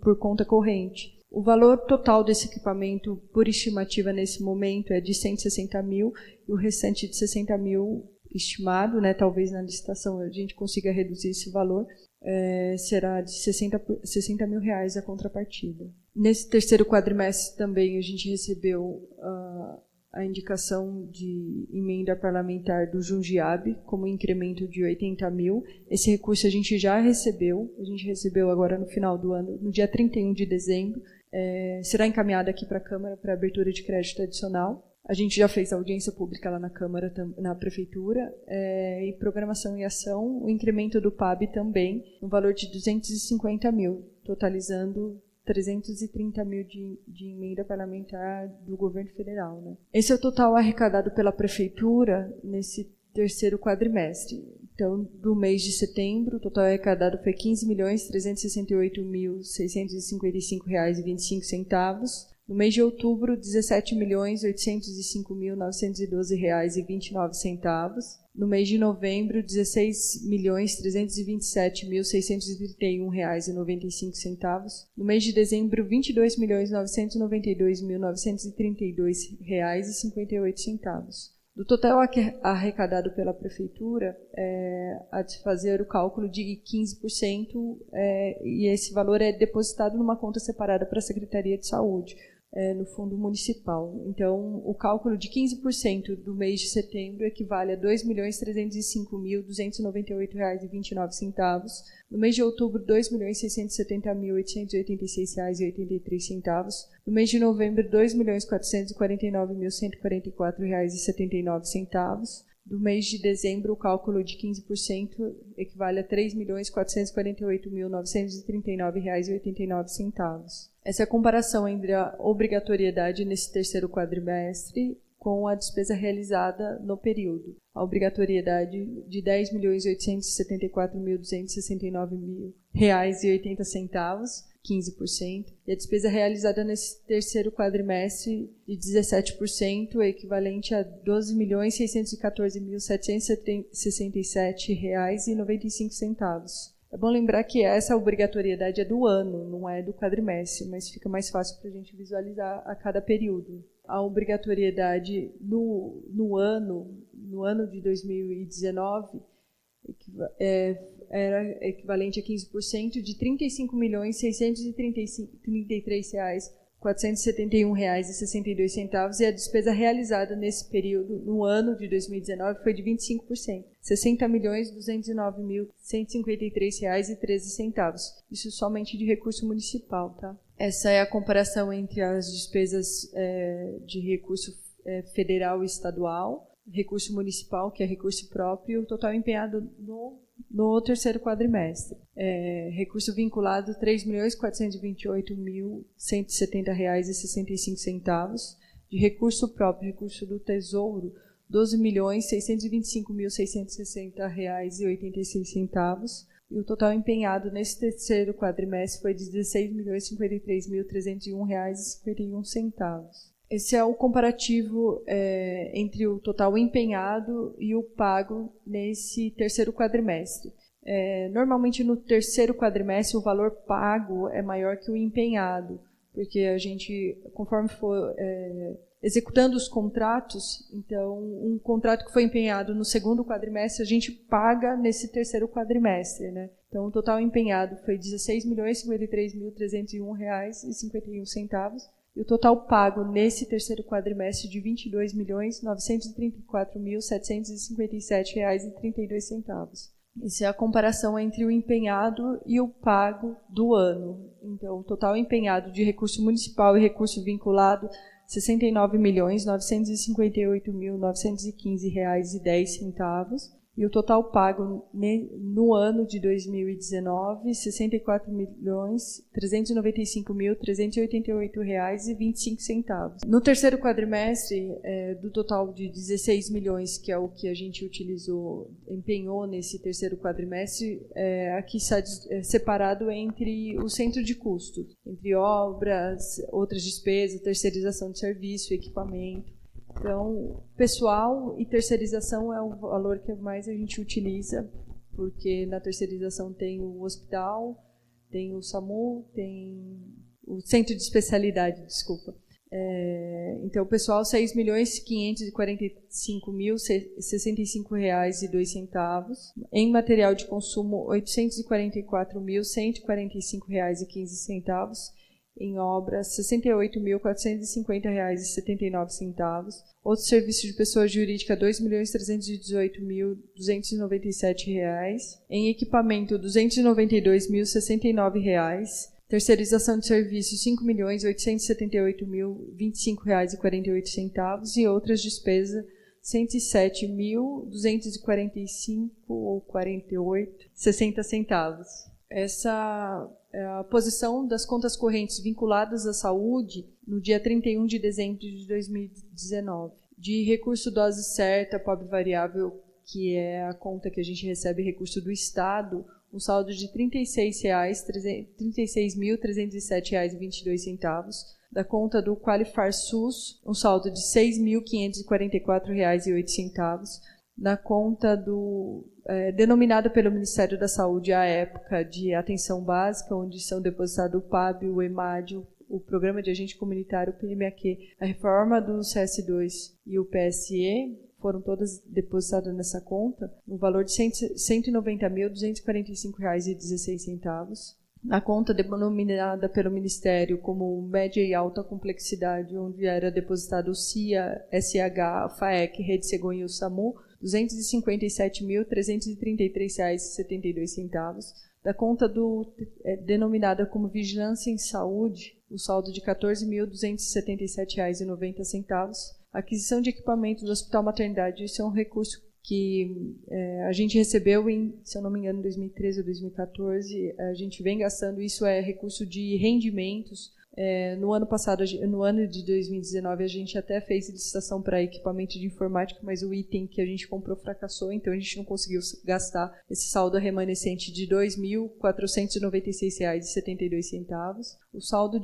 por conta corrente. O valor total desse equipamento, por estimativa nesse momento, é de 160 mil, e o restante de 60 mil estimado, né, talvez na licitação a gente consiga reduzir esse valor, será de 60 mil reais a contrapartida. Nesse terceiro quadrimestre também a gente recebeu a indicação de emenda parlamentar do Jundiabe, como incremento de 80 mil. Esse recurso a gente já recebeu, agora no final do ano, no dia 31 de dezembro. Será encaminhado aqui para a Câmara para abertura de crédito adicional. A gente já fez audiência pública lá na Câmara, na Prefeitura, e programação e ação, o incremento do PAB também, no valor de 250 mil, totalizando 330 mil de emenda parlamentar do governo federal. Né? Esse é o total arrecadado pela Prefeitura nesse terceiro quadrimestre. Então, do mês de setembro, o total arrecadado foi R$ 15.368.655,25. No mês de outubro, R$ 17.805.912,29. No mês de novembro, R$ 16.327.631,95. No mês de dezembro, R$ 22.992.932,58. Do total arrecadado pela Prefeitura, há de fazer o cálculo de 15%, e esse valor é depositado numa conta separada para a Secretaria de Saúde, no Fundo Municipal. Então, o cálculo de 15% do mês de setembro equivale a R$ 2.305.298,29. No mês de outubro, R$ 2.670.886,83. No mês de novembro, R$ 2.449.144,79. Do mês de dezembro, o cálculo de 15% equivale a R$ 3.448.939,89. Essa é a comparação entre a obrigatoriedade nesse terceiro quadrimestre com a despesa realizada no período. A obrigatoriedade de R$ 10.874.269,80, 15%, e a despesa realizada nesse terceiro quadrimestre de 17%, equivalente a R$ 12.614.767,95. É bom lembrar que essa obrigatoriedade é do ano, não é do quadrimestre, mas fica mais fácil para a gente visualizar a cada período. A obrigatoriedade no ano de 2019 era equivalente a 15% de R$ 35.633.471,62, e a despesa realizada nesse período, no ano de 2019, foi de 25%, R$ 60.209.153,13. Isso somente de recurso municipal, tá? Essa é a comparação entre as despesas de recurso federal e estadual, recurso municipal, que é recurso próprio, o total empenhado no terceiro quadrimestre. Recurso vinculado, R$ 3.048.170,65. De recurso próprio, recurso do Tesouro, R$ 12.625.660,86. E o total empenhado nesse terceiro quadrimestre foi de R$ 16.053.301,51. Esse é o comparativo entre o total empenhado e o pago nesse terceiro quadrimestre. Normalmente, no terceiro quadrimestre, o valor pago é maior que o empenhado, porque a gente, conforme for executando os contratos, então, um contrato que foi empenhado no segundo quadrimestre, a gente paga nesse terceiro quadrimestre, né? Então, o total empenhado foi R$ 16.053.301,51, e o total pago nesse terceiro quadrimestre de R$ 22.934.757,32. Essa é a comparação entre o empenhado e o pago do ano. Então, o total empenhado de recurso municipal e recurso vinculado R$69.958.915,10. E o total pago no ano de 2019, R$64.395.388,25. No terceiro quadrimestre, do total de 16 milhões, que é o que a gente empenhou nesse terceiro quadrimestre, aqui está separado entre o centro de custo, entre obras, outras despesas, terceirização de serviço, equipamento. Então, pessoal e terceirização é o valor que mais a gente utiliza, porque na terceirização tem o hospital, tem o SAMU, tem o centro de especialidade, desculpa. Então, pessoal, R$6.545.065,02. Em material de consumo, R$844.145,15. Em obras, R$68.450,79. Outros serviços de pessoa jurídica, R$2.318.297. Em equipamento, R$292.069. Terceirização de serviços, R$5.878.025,48. E outras despesas, R$107.245,60. Essa é a posição das contas correntes vinculadas à saúde no dia 31 de dezembro de 2019. De recurso dose certa, pobre variável, que é a conta que a gente recebe recurso do Estado, um saldo de R$36.307,22. Da conta do Qualifar SUS, um saldo de R$6.544,08. Na conta denominada pelo Ministério da Saúde à época de atenção básica, onde são depositados o PAB, o EMAD, o Programa de Agente Comunitário, o PMAQ, a reforma do CS2 e o PSE, foram todas depositadas nessa conta, no valor de R$190.245,16. Na conta denominada pelo Ministério como média e alta complexidade, onde era depositado o CIA, SH, FAEC, Rede Cegonha e o SAMU, R$257.333,72. Da conta denominada como Vigilância em Saúde, o saldo de R$14.277,90. Aquisição de equipamento do Hospital Maternidade, isso é um recurso que a gente recebeu se eu não me engano, em 2013 ou 2014. A gente vem gastando, isso é recurso de rendimentos. No ano passado, no ano de 2019, a gente até fez licitação para equipamento de informática, mas o item que a gente comprou fracassou, então a gente não conseguiu gastar esse saldo remanescente de R$2.496,72. O saldo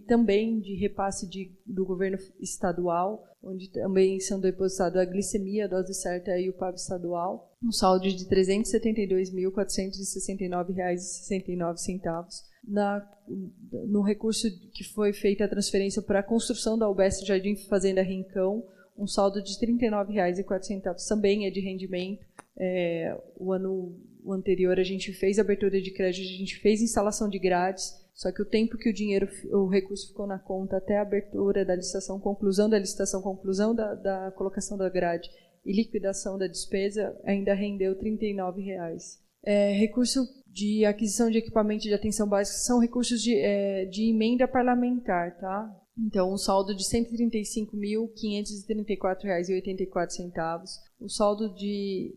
também de repasse do governo estadual, onde também são depositados a glicemia, a dose certa e o PAB estadual, um saldo de R$372.469,69. No recurso que foi feita a transferência para a construção da UBS Jardim Fazenda Rincão, um saldo de R$39,04, também é de rendimento. O ano anterior a gente fez abertura de crédito, a gente fez instalação de grades, só que o tempo que o recurso ficou na conta até a abertura da licitação, conclusão da colocação da grade e liquidação da despesa, ainda rendeu R$39. Recurso de aquisição de equipamento de atenção básica são recursos de emenda parlamentar, tá? Então, um saldo de R$135.534,84. O saldo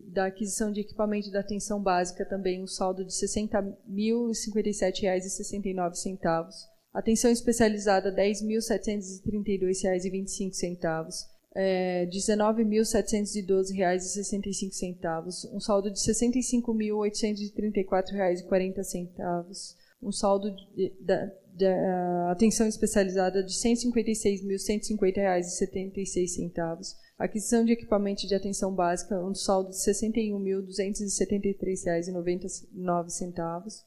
da aquisição de equipamento da atenção básica também, um saldo de R$60.057,69. Atenção especializada, R$10.732,25. R$19.712,65. Um saldo de R$65.834,40. Um saldo da atenção especializada de R$156.150,76. Aquisição de equipamento de atenção básica, um saldo de R$61.273,99.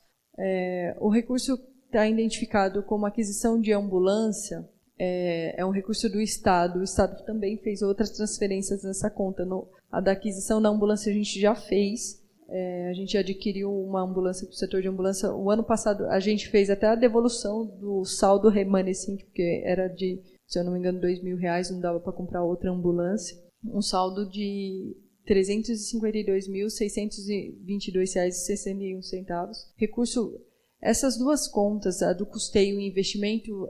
O recurso está identificado como aquisição de ambulância. É um recurso do Estado. O Estado também fez outras transferências nessa conta. A da aquisição da ambulância a gente já fez. A gente adquiriu uma ambulância para o setor de ambulância. O ano passado a gente fez até a devolução do saldo remanescente, porque era de, se eu não me engano, R$2.000, não dava para comprar outra ambulância. Um saldo de R$352.622,61. Recurso Essas duas contas, a do custeio e investimento,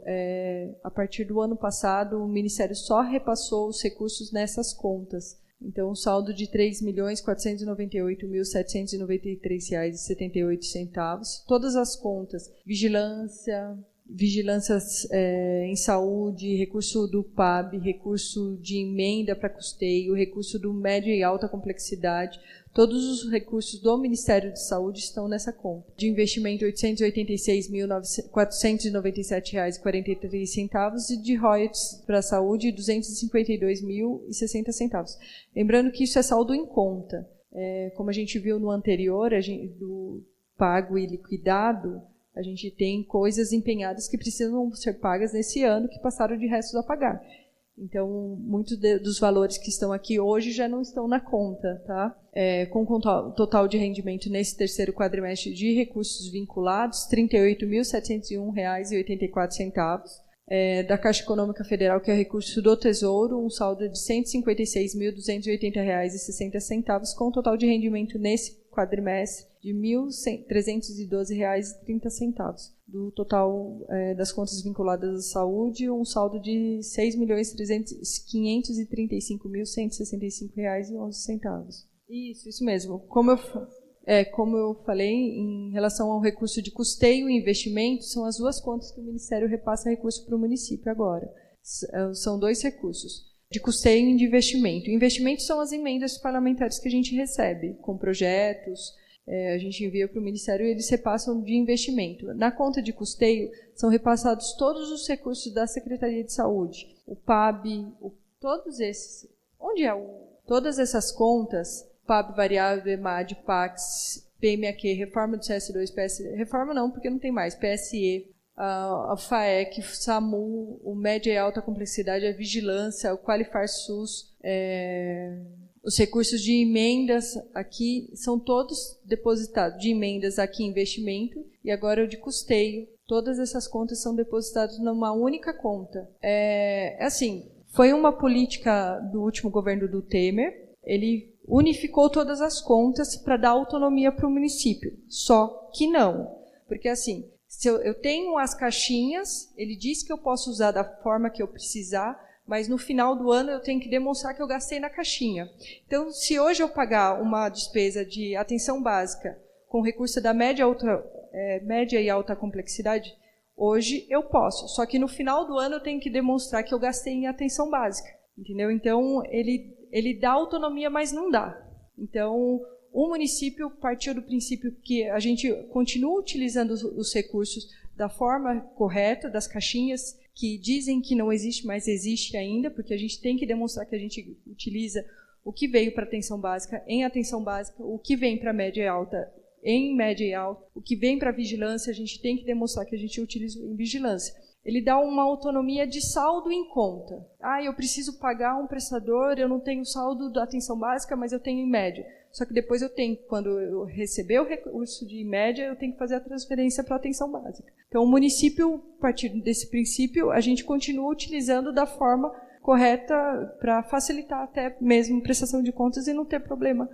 a partir do ano passado, o Ministério só repassou os recursos nessas contas. Então, o saldo de R$ 3.498.793,78. Todas as contas, vigilâncias em saúde, recurso do PAB, recurso de emenda para custeio, recurso do média e alta complexidade, todos os recursos do Ministério de Saúde estão nessa conta. De investimento, R$ 886.497,43 e de royalties para a saúde, R$ 252.060. Lembrando que isso é saldo em conta. Como a gente viu no anterior, do pago e liquidado, a gente tem coisas empenhadas que precisam ser pagas nesse ano, que passaram de restos a pagar. Então, muitos dos valores que estão aqui hoje já não estão na conta, tá? Com total de rendimento nesse terceiro quadrimestre de recursos vinculados, R$ 38.701,84. Da Caixa Econômica Federal, que é recurso do Tesouro, um saldo de R$ 156.280,60, com total de rendimento nesse quadrimestre de R$ 1.312,30. Do total das contas vinculadas à saúde, um saldo de R$ 6.535.165,11. Isso mesmo. Como eu falei, em relação ao recurso de custeio e investimento, são as duas contas que o Ministério repassa recurso para o município agora. São dois recursos, de custeio e de investimento. Investimentos são as emendas parlamentares que a gente recebe, com projetos, a gente envia para o Ministério e eles repassam de investimento. Na conta de custeio, são repassados todos os recursos da Secretaria de Saúde, o PAB, todos esses. Todas essas contas, PAB variável, EMAD, PAX, PMAQ, reforma do CS2, reforma não, porque não tem mais, PSE, a FAEC, SAMU, o média e alta complexidade, a vigilância, o Qualifar SUS, os recursos de emendas aqui são todos depositados, de emendas aqui investimento, e agora o de custeio. Todas essas contas são depositadas numa única conta. Foi uma política do último governo do Temer, ele unificou todas as contas para dar autonomia para o município. Só que não, porque se eu tenho as caixinhas, ele diz que eu posso usar da forma que eu precisar, mas no final do ano eu tenho que demonstrar que eu gastei na caixinha. Então, se hoje eu pagar uma despesa de atenção básica com recurso da média e alta complexidade, hoje eu posso. Só que no final do ano eu tenho que demonstrar que eu gastei em atenção básica. Entendeu? Então, ele dá autonomia, mas não dá. Então, o município partiu do princípio que a gente continua utilizando os recursos da forma correta, das caixinhas, que dizem que não existe, mas existe ainda, porque a gente tem que demonstrar que a gente utiliza o que veio para atenção básica em atenção básica, o que vem para média e alta em média e alta, o que vem para vigilância, a gente tem que demonstrar que a gente utiliza em vigilância. Ele dá uma autonomia de saldo em conta. Eu preciso pagar um prestador, eu não tenho saldo da atenção básica, mas eu tenho em média. Só que depois quando eu receber o recurso de média, eu tenho que fazer a transferência para a atenção básica. Então, o município, a partir desse princípio, a gente continua utilizando da forma correta para facilitar até mesmo prestação de contas e não ter problema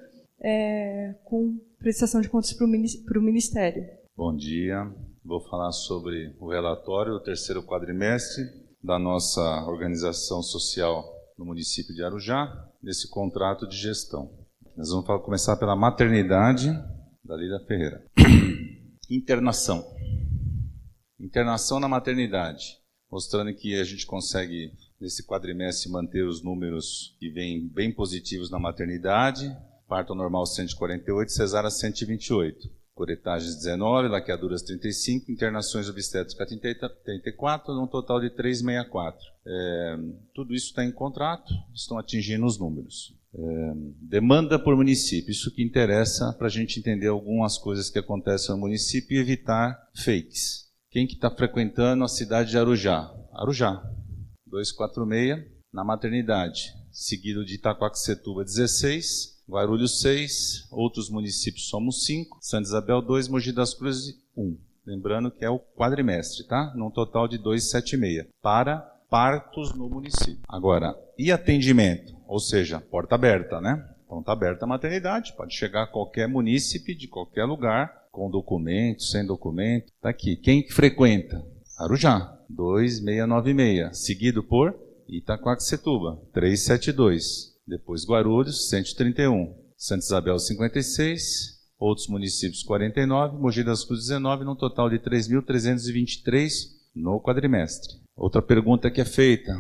com prestação de contas para o Ministério. Bom dia. Vou falar sobre o relatório do terceiro quadrimestre da nossa organização social no município de Arujá, desse contrato de gestão. Nós vamos começar pela maternidade da Lília Ferreira. Internação. Internação na maternidade, mostrando que a gente consegue, nesse quadrimestre, manter os números que vêm bem positivos na maternidade. Parto normal 148, cesárea 128. Curetagens 19, laqueaduras 35, internações obstétricas 34, num total de 364. Tudo isso está em contrato, estão atingindo os números. Demanda por município, isso que interessa para a gente entender algumas coisas que acontecem no município e evitar fakes. Quem que está frequentando a cidade de Arujá? Arujá, 246, na maternidade, seguido de Itaquaquecetuba 16, Guarulhos 6, outros municípios somos 5, Santa Isabel 2, Mogi das Cruzes 1. Lembrando que é o quadrimestre, tá? Num total de 276, para partos no município. Agora, e atendimento? Ou seja, porta aberta, né? Então está aberta a maternidade, pode chegar qualquer munícipe de qualquer lugar, com documento, sem documento. Está aqui. Quem frequenta? Arujá, 2696, seguido por Itaquaquecetuba, 372. Depois Guarulhos, 131. Santa Isabel, 56. Outros municípios, 49. Mogi das Cruzes, 19, num total de 3.323 no quadrimestre. Outra pergunta que é feita: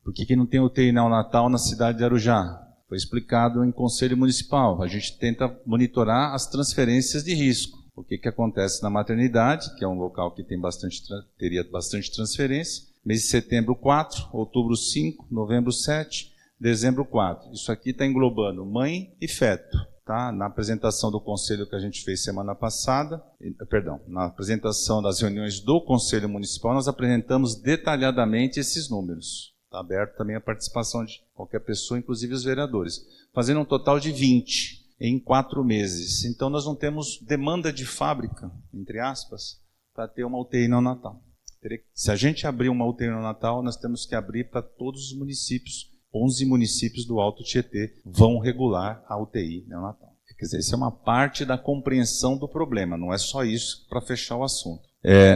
por que não tem UTI neonatal na cidade de Arujá? Foi explicado em Conselho Municipal. A gente tenta monitorar as transferências de risco. O que acontece na maternidade, que é um local que teria bastante transferência. Mês de setembro, 4. Outubro, 5. Novembro, 7. Dezembro, 4. Isso aqui está englobando mãe e feto. Tá? Na apresentação do Conselho que a gente fez semana passada, na apresentação das reuniões do Conselho Municipal, nós apresentamos detalhadamente esses números. Está aberto também a participação de qualquer pessoa, inclusive os vereadores, fazendo um total de 20 em 4 meses. Então, nós não temos demanda de fábrica, entre aspas, para ter uma UTI neonatal. Se a gente abrir uma UTI neonatal, nós temos que abrir para todos os municípios. 11 municípios do Alto Tietê vão regular a UTI neonatal. Quer dizer, isso é uma parte da compreensão do problema, não é só isso para fechar o assunto.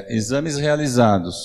Exames realizados,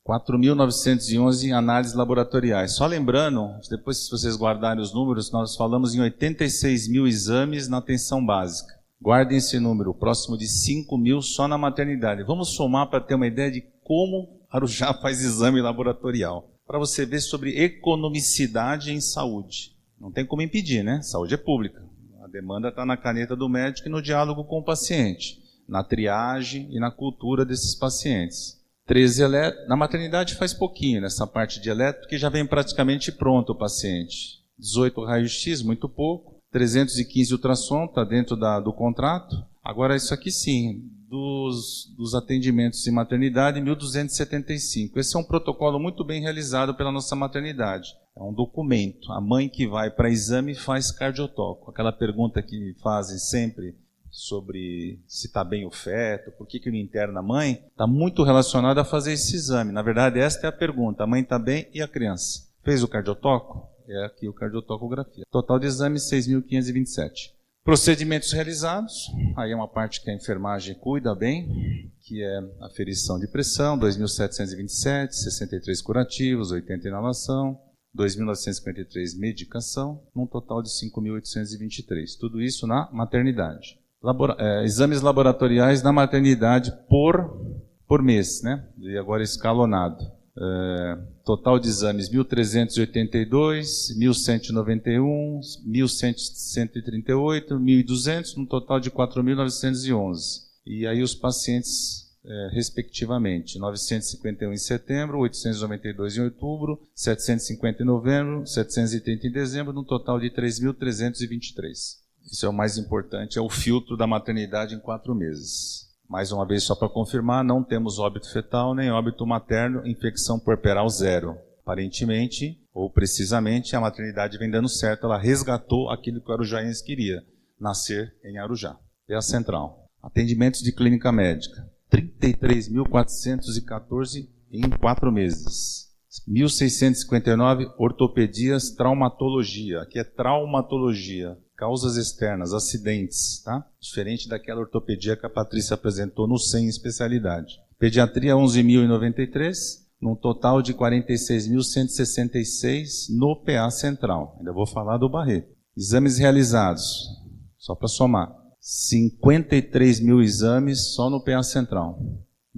4.911 análises laboratoriais. Só lembrando, depois se vocês guardarem os números, nós falamos em 86 mil exames na atenção básica. Guardem esse número, próximo de 5 mil só na maternidade. Vamos somar para ter uma ideia de como Arujá faz exame laboratorial. Para você ver sobre economicidade em saúde. Não tem como impedir, né? Saúde é pública. A demanda está na caneta do médico e no diálogo com o paciente, na triagem e na cultura desses pacientes. 13 eletro. Na maternidade faz pouquinho nessa parte de eletro, porque já vem praticamente pronto o paciente. 18 raio-x, muito pouco. 315 ultrassom, está dentro do contrato. Agora isso aqui sim, dos atendimentos em maternidade, 1.275. Esse é um protocolo muito bem realizado pela nossa maternidade. É um documento. A mãe que vai para exame faz cardiotoco. Aquela pergunta que fazem sempre sobre se está bem o feto, por que não interna a mãe, está muito relacionado a fazer esse exame. Na verdade, esta é a pergunta. A mãe está bem e a criança? Fez o cardiotoco? É aqui o cardiotocografia. Total de exames, 6.527. Procedimentos realizados, aí é uma parte que a enfermagem cuida bem, que é aferição de pressão, 2.727, 63 curativos, 80 inalação, 2.953 medicação, num total de 5.823. Tudo isso na maternidade. Exames laboratoriais na maternidade por mês, né? E agora escalonado. Total de exames 1.382, 1.191, 1.138, 1.200, num total de 4.911. E aí os pacientes, respectivamente, 951 em setembro, 892 em outubro, 750 em novembro, 730 em dezembro, num total de 3.323. Isso é o mais importante, é o filtro da maternidade em 4 meses. Mais uma vez, só para confirmar, não temos óbito fetal nem óbito materno, infecção puerperal 0. Aparentemente, ou precisamente, a maternidade vem dando certo, ela resgatou aquilo que o arujaense queria, nascer em Arujá. É a central. Atendimentos de clínica médica, 33.414 em 4 meses. 1.659 ortopedias, traumatologia, aqui é traumatologia. Causas externas, acidentes, tá? Diferente daquela ortopedia que a Patrícia apresentou no SEM especialidade. Pediatria, 11.093, num total de 46.166 no PA Central. Ainda vou falar do Barreto. Exames realizados, só para somar, 53 mil exames só no PA Central.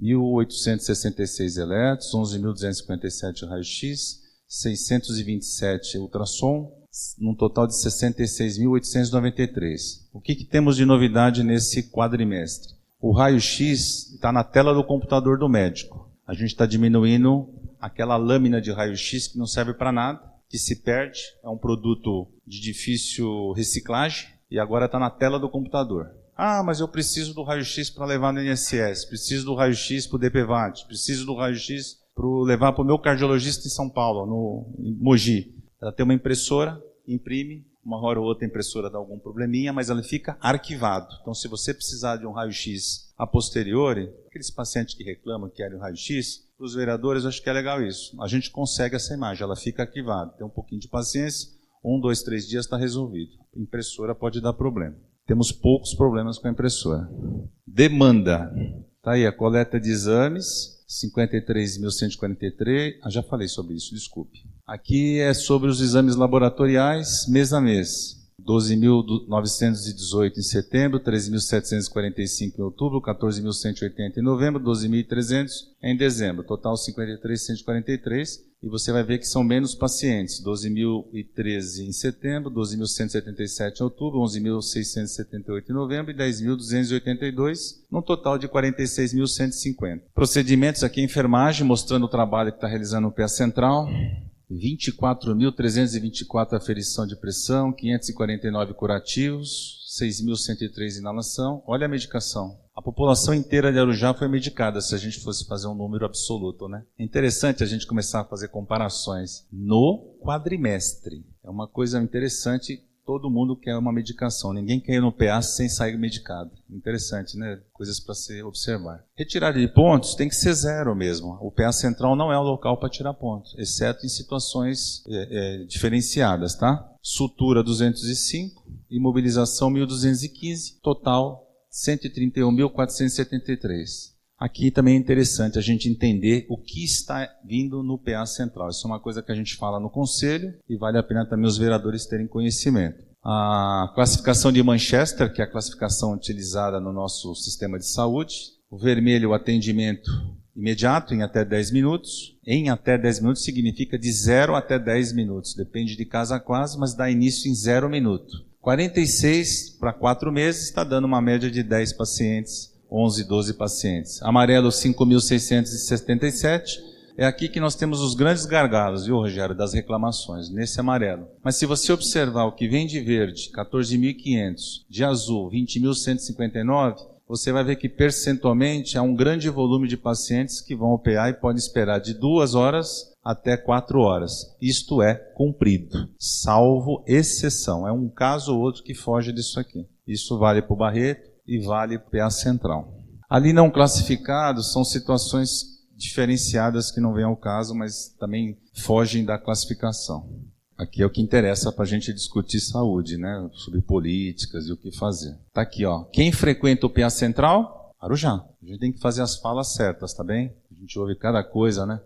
1.866 eletros, 11.257 raio-x, 627 ultrassom, num total de 66.893. O que temos de novidade nesse quadrimestre? O raio-x está na tela do computador do médico. A gente está diminuindo aquela lâmina de raio-x que não serve para nada, que se perde, é um produto de difícil reciclagem, e agora está na tela do computador. Ah, mas eu preciso do raio-x para levar no INSS, preciso do raio-x para o DPVAT, preciso do raio-x para levar para o meu cardiologista em São Paulo, em Mogi. Ela tem uma impressora, imprime, uma hora ou outra a impressora dá algum probleminha, mas ela fica arquivado. Então, se você precisar de um raio-x a posteriori, aqueles pacientes que reclamam que querem um raio-x, para os vereadores eu acho que é legal isso. A gente consegue essa imagem, ela fica arquivada. Tem um pouquinho de paciência, 1, 2, 3 dias está resolvido. A impressora pode dar problema. temos poucos problemas com a impressora. Demanda. Está aí a coleta de exames, 53.143. Já falei sobre isso, desculpe. Aqui é sobre os exames laboratoriais, mês a mês. 12.918 em setembro, 13.745 em outubro, 14.180 em novembro, 12.300 em dezembro. Total 53.143. E você vai ver que são menos pacientes. 12.013 em setembro, 12.177 em outubro, 11.678 em novembro e 10.282, num total de 46.150. Procedimentos aqui, enfermagem, mostrando o trabalho que está realizando o PA Central. 24.324 aferição de pressão, 549 curativos, 6.103 inalação. Olha a medicação. A população inteira de Arujá foi medicada, se a gente fosse fazer um número absoluto, né? É interessante a gente começar a fazer comparações no quadrimestre. É uma coisa interessante, todo mundo quer uma medicação. Ninguém quer ir no PA sem sair medicado. Interessante, né? Coisas para se observar. Retirada de pontos tem que ser zero mesmo. O PA Central não é o local para tirar pontos, exceto em situações diferenciadas, tá? Sutura 205, imobilização 1.215, total 131.473. Aqui também é interessante a gente entender o que está vindo no PA Central. Isso é uma coisa que a gente fala no Conselho e vale a pena também os vereadores terem conhecimento. A classificação de Manchester, que é a classificação utilizada no nosso sistema de saúde. O vermelho, o atendimento imediato, em até 10 minutos. Em até 10 minutos significa de 0 até 10 minutos. Depende de caso a caso, mas dá início em 0 minuto. 46 para 4 meses está dando uma média de 10 pacientes, 11, 12 pacientes. Amarelo, 5.677. É aqui que nós temos os grandes gargalos, viu, Rogério, das reclamações, nesse amarelo. Mas se você observar o que vem de verde, 14.500, de azul, 20.159, você vai ver que percentualmente há um grande volume de pacientes que vão ao PA e podem esperar de 2 horas até 4 horas. Isto é cumprido, salvo exceção. É um caso ou outro que foge disso aqui. Isso vale para o Barreto e vale para o PA Central. Ali não classificados são situações diferenciadas que não vêm ao caso, mas também fogem da classificação. Aqui é o que interessa para a gente discutir saúde, né? Sobre políticas e o que fazer. Está aqui, ó. Quem frequenta o PA Central? Arujá. A gente tem que fazer as falas certas, tá bem? A gente ouve cada coisa, né?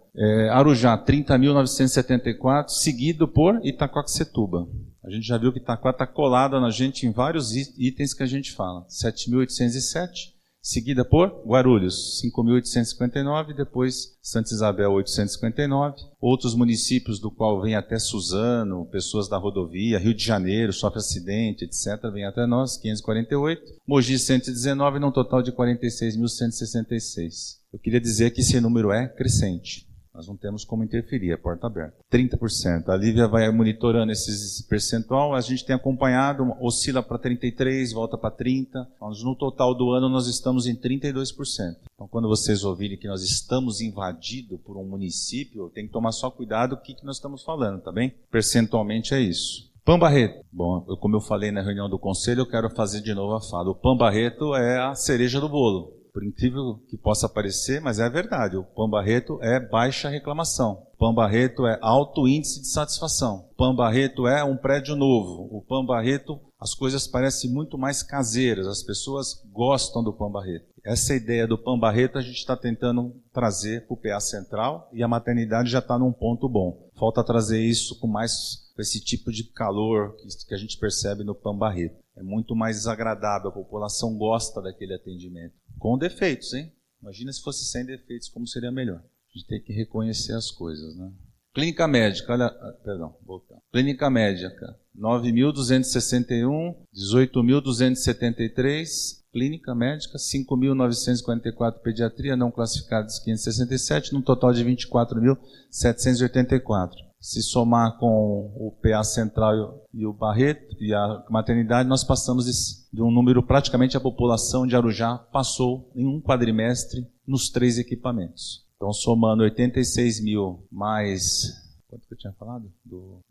Arujá, 30.974, seguido por Itaquaquecetuba. A gente já viu que Itaquá está colada na gente em vários itens que a gente fala. 7.807, seguida por Guarulhos, 5.859, depois Santa Isabel, 859. Outros municípios do qual vem até Suzano, pessoas da rodovia, Rio de Janeiro, sofre acidente, etc., vem até nós, 548. Mogi, 119, num total de 46.166. Eu queria dizer que esse número é crescente. Nós não temos como interferir, é porta aberta. 30%. A Lívia vai monitorando esse percentual, a gente tem acompanhado, oscila para 33%, volta para 30%. Mas no total do ano nós estamos em 32%. Então quando vocês ouvirem que nós estamos invadidos por um município, tem que tomar só cuidado com o que nós estamos falando, tá bem? Percentualmente é isso. Pão Barreto. Bom, como eu falei na reunião do Conselho, eu quero fazer de novo a fala. O Pão Barreto é a cereja do bolo. Por incrível que possa parecer, mas é a verdade. O Pão Barreto é baixa reclamação. O Pão Barreto é alto índice de satisfação. O Pão Barreto é um prédio novo. O Pão Barreto, as coisas parecem muito mais caseiras. As pessoas gostam do Pão Barreto. Essa ideia do Pão Barreto a gente está tentando trazer para o PA Central e a maternidade já está num ponto bom. Falta trazer isso com esse tipo de calor que a gente percebe no Pão Barreto. É muito mais desagradável, a população gosta daquele atendimento. Com defeitos, hein? Imagina se fosse sem defeitos, como seria melhor. A gente tem que reconhecer as coisas, né? Clínica médica, olha, perdão, voltar. Clínica médica, 9.261, 18.273, clínica médica, 5.944 pediatria, não classificados 567, num total de 24.784. Se somar com o PA Central e o Barreto e a maternidade, nós passamos de um número, praticamente a população de Arujá passou em um quadrimestre nos 3 equipamentos. Então, somando 86 mil mais... Quanto que eu tinha falado? Do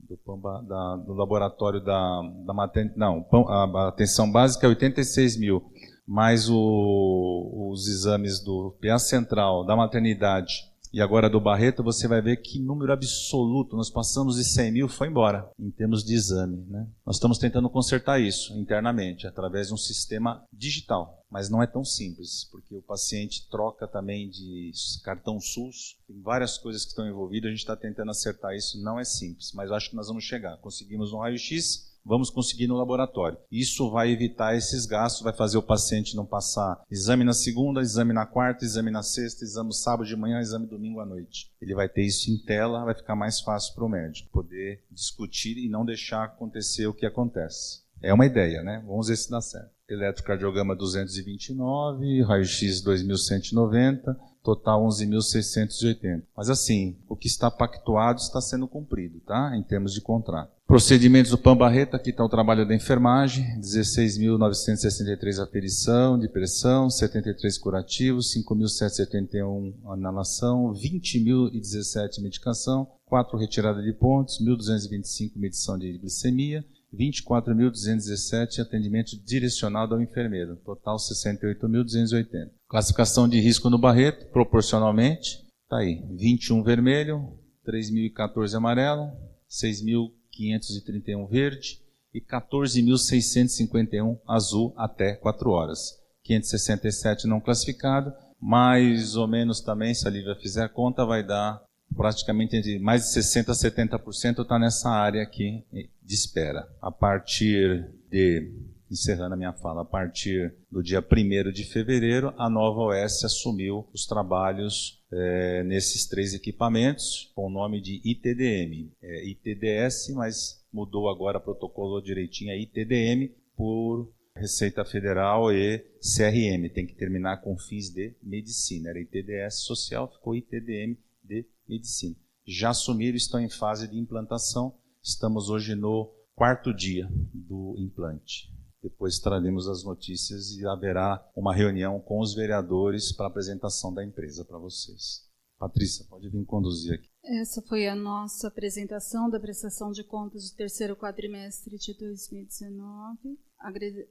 laboratório da maternidade... Não, a atenção básica é 86 mil, mais os exames do PA Central, da maternidade E agora do Barreto você vai ver que número absoluto, nós passamos de 100 mil, foi embora, em termos de exame, né? Nós estamos tentando consertar isso internamente, através de um sistema digital, mas não é tão simples, porque o paciente troca também de cartão SUS, tem várias coisas que estão envolvidas, a gente está tentando acertar isso, não é simples, mas acho que nós vamos chegar. Conseguimos um raio-x, vamos conseguir no laboratório. Isso vai evitar esses gastos, vai fazer o paciente não passar exame na segunda, exame na quarta, exame na sexta, exame sábado de manhã, exame domingo à noite. Ele vai ter isso em tela, vai ficar mais fácil para o médico poder discutir e não deixar acontecer o que acontece. É uma ideia, né? Vamos ver se dá certo. Eletrocardiograma 229, raio-x 2.190, total 11.680. Mas assim, o que está pactuado está sendo cumprido, tá? Em termos de contrato. Procedimentos do PAN-Barreto, aqui está o trabalho da enfermagem, 16.963 aferição de pressão, 73 curativos, 5.771 analação, 20.017 medicação, 4 retirada de pontos, 1.225 medição de glicemia, 24.217 atendimento direcionado ao enfermeiro, total 68.280. Classificação de risco no Barreto, proporcionalmente, está aí, 21 vermelho, 3.014 amarelo, 6.531 verde e 14.651 azul até 4 horas. 567 não classificado, mais ou menos também, se a Lívia fizer a conta, vai dar praticamente entre mais de 60% a 70% está nessa área aqui de espera. A partir de, encerrando a minha fala, a partir do dia 1º de fevereiro, a Nova OS assumiu os trabalhos nesses 3 equipamentos, com o nome de ITDM. ITDS, mas mudou agora o protocolo direitinho, é ITDM por Receita Federal e CRM, tem que terminar com fins de medicina. Era ITDS social, ficou ITDM de medicina. Já assumiram, estão em fase de implantação. Estamos hoje no 4º dia do implante. Depois traremos as notícias e haverá uma reunião com os vereadores para a apresentação da empresa para vocês. Patrícia, pode vir conduzir aqui. Essa foi a nossa apresentação da prestação de contas do 3º quadrimestre de 2019.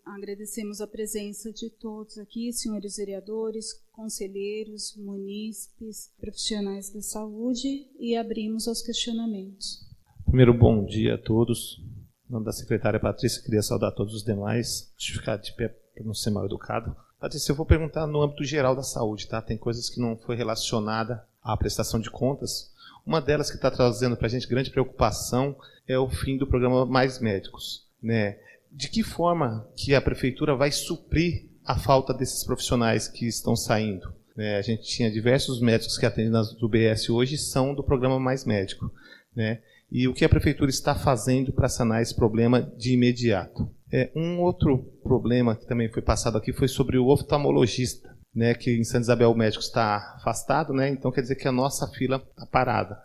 Agradecemos a presença de todos aqui, senhores vereadores, conselheiros, munícipes, profissionais da saúde, e abrimos aos questionamentos. Primeiro, bom dia a todos. Em nome da secretária Patrícia, queria saudar todos os demais. Deixa eu ficar de pé para não ser mal educado. Patrícia, eu vou perguntar no âmbito geral da saúde, tá? Tem coisas que não foi relacionada à prestação de contas. Uma delas que está trazendo para a gente grande preocupação é o fim do programa Mais Médicos, né? De que forma que a prefeitura vai suprir a falta desses profissionais que estão saindo? A gente tinha diversos médicos que atendem nas UBS hoje são do programa Mais Médico, né? E o que a prefeitura está fazendo para sanar esse problema de imediato? Um outro problema que também foi passado aqui foi sobre o oftalmologista, né, que em Santa Isabel o médico está afastado, né, então quer dizer que a nossa fila está parada.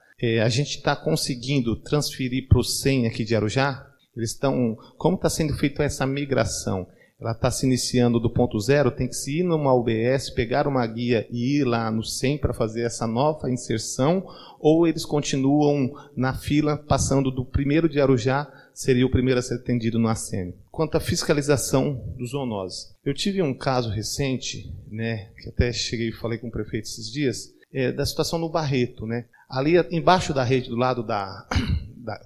A gente está conseguindo transferir para o SEM aqui de Arujá. Eles estão, como está sendo feita essa migração? Ela está se iniciando do ponto zero, tem que se ir numa UBS, pegar uma guia e ir lá no SEM para fazer essa nova inserção, ou eles continuam na fila, passando do 1º de Arujá, seria o primeiro a ser atendido no ACM. Quanto à fiscalização dos zoonoses, eu tive um caso recente, né, que até cheguei e falei com o prefeito esses dias, da situação no Barreto, né? Ali embaixo da rede, do lado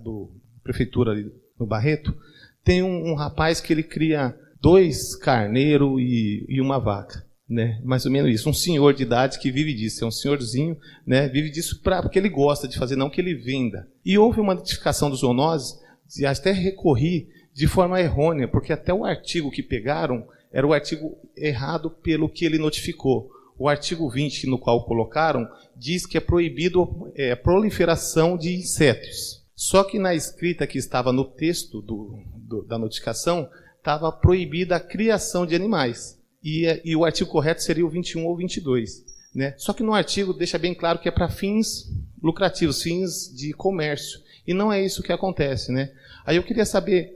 do prefeitura ali no Barreto, tem um rapaz que ele cria 2 carneiros e uma vaca, né? Mais ou menos isso. Um senhor de idade que vive disso, é um senhorzinho, né? Vive disso porque ele gosta de fazer, não que ele venda. E houve uma notificação dos zoonoses, e até recorri de forma errônea, porque até o artigo que pegaram era o artigo errado pelo que ele notificou. O artigo 20, no qual colocaram, diz que é proibido a proliferação de insetos. Só que na escrita que estava no texto da notificação, estava proibida a criação de animais. E o artigo correto seria o 21 ou 22. Né? Só que no artigo deixa bem claro que é para fins lucrativos, fins de comércio. E não é isso que acontece. Né? Aí eu queria saber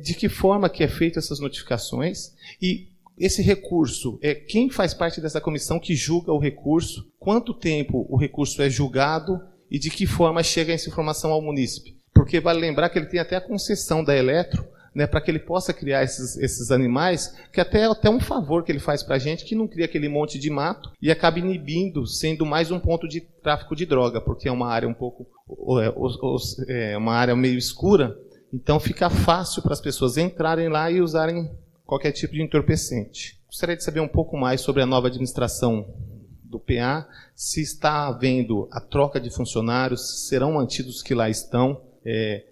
de que forma que é feita essas notificações e esse recurso, quem faz parte dessa comissão que julga o recurso, quanto tempo o recurso é julgado e de que forma chega essa informação ao munícipe. Porque vale lembrar que ele tem até a concessão da Eletro, né, para que ele possa criar esses animais, que até um favor que ele faz para a gente, que não cria aquele monte de mato e acaba inibindo, sendo mais um ponto de tráfico de droga, porque é uma área uma área meio escura, então fica fácil para as pessoas entrarem lá e usarem qualquer tipo de entorpecente. Gostaria de saber um pouco mais sobre a nova administração do PA, se está havendo a troca de funcionários, se serão mantidos os que lá estão,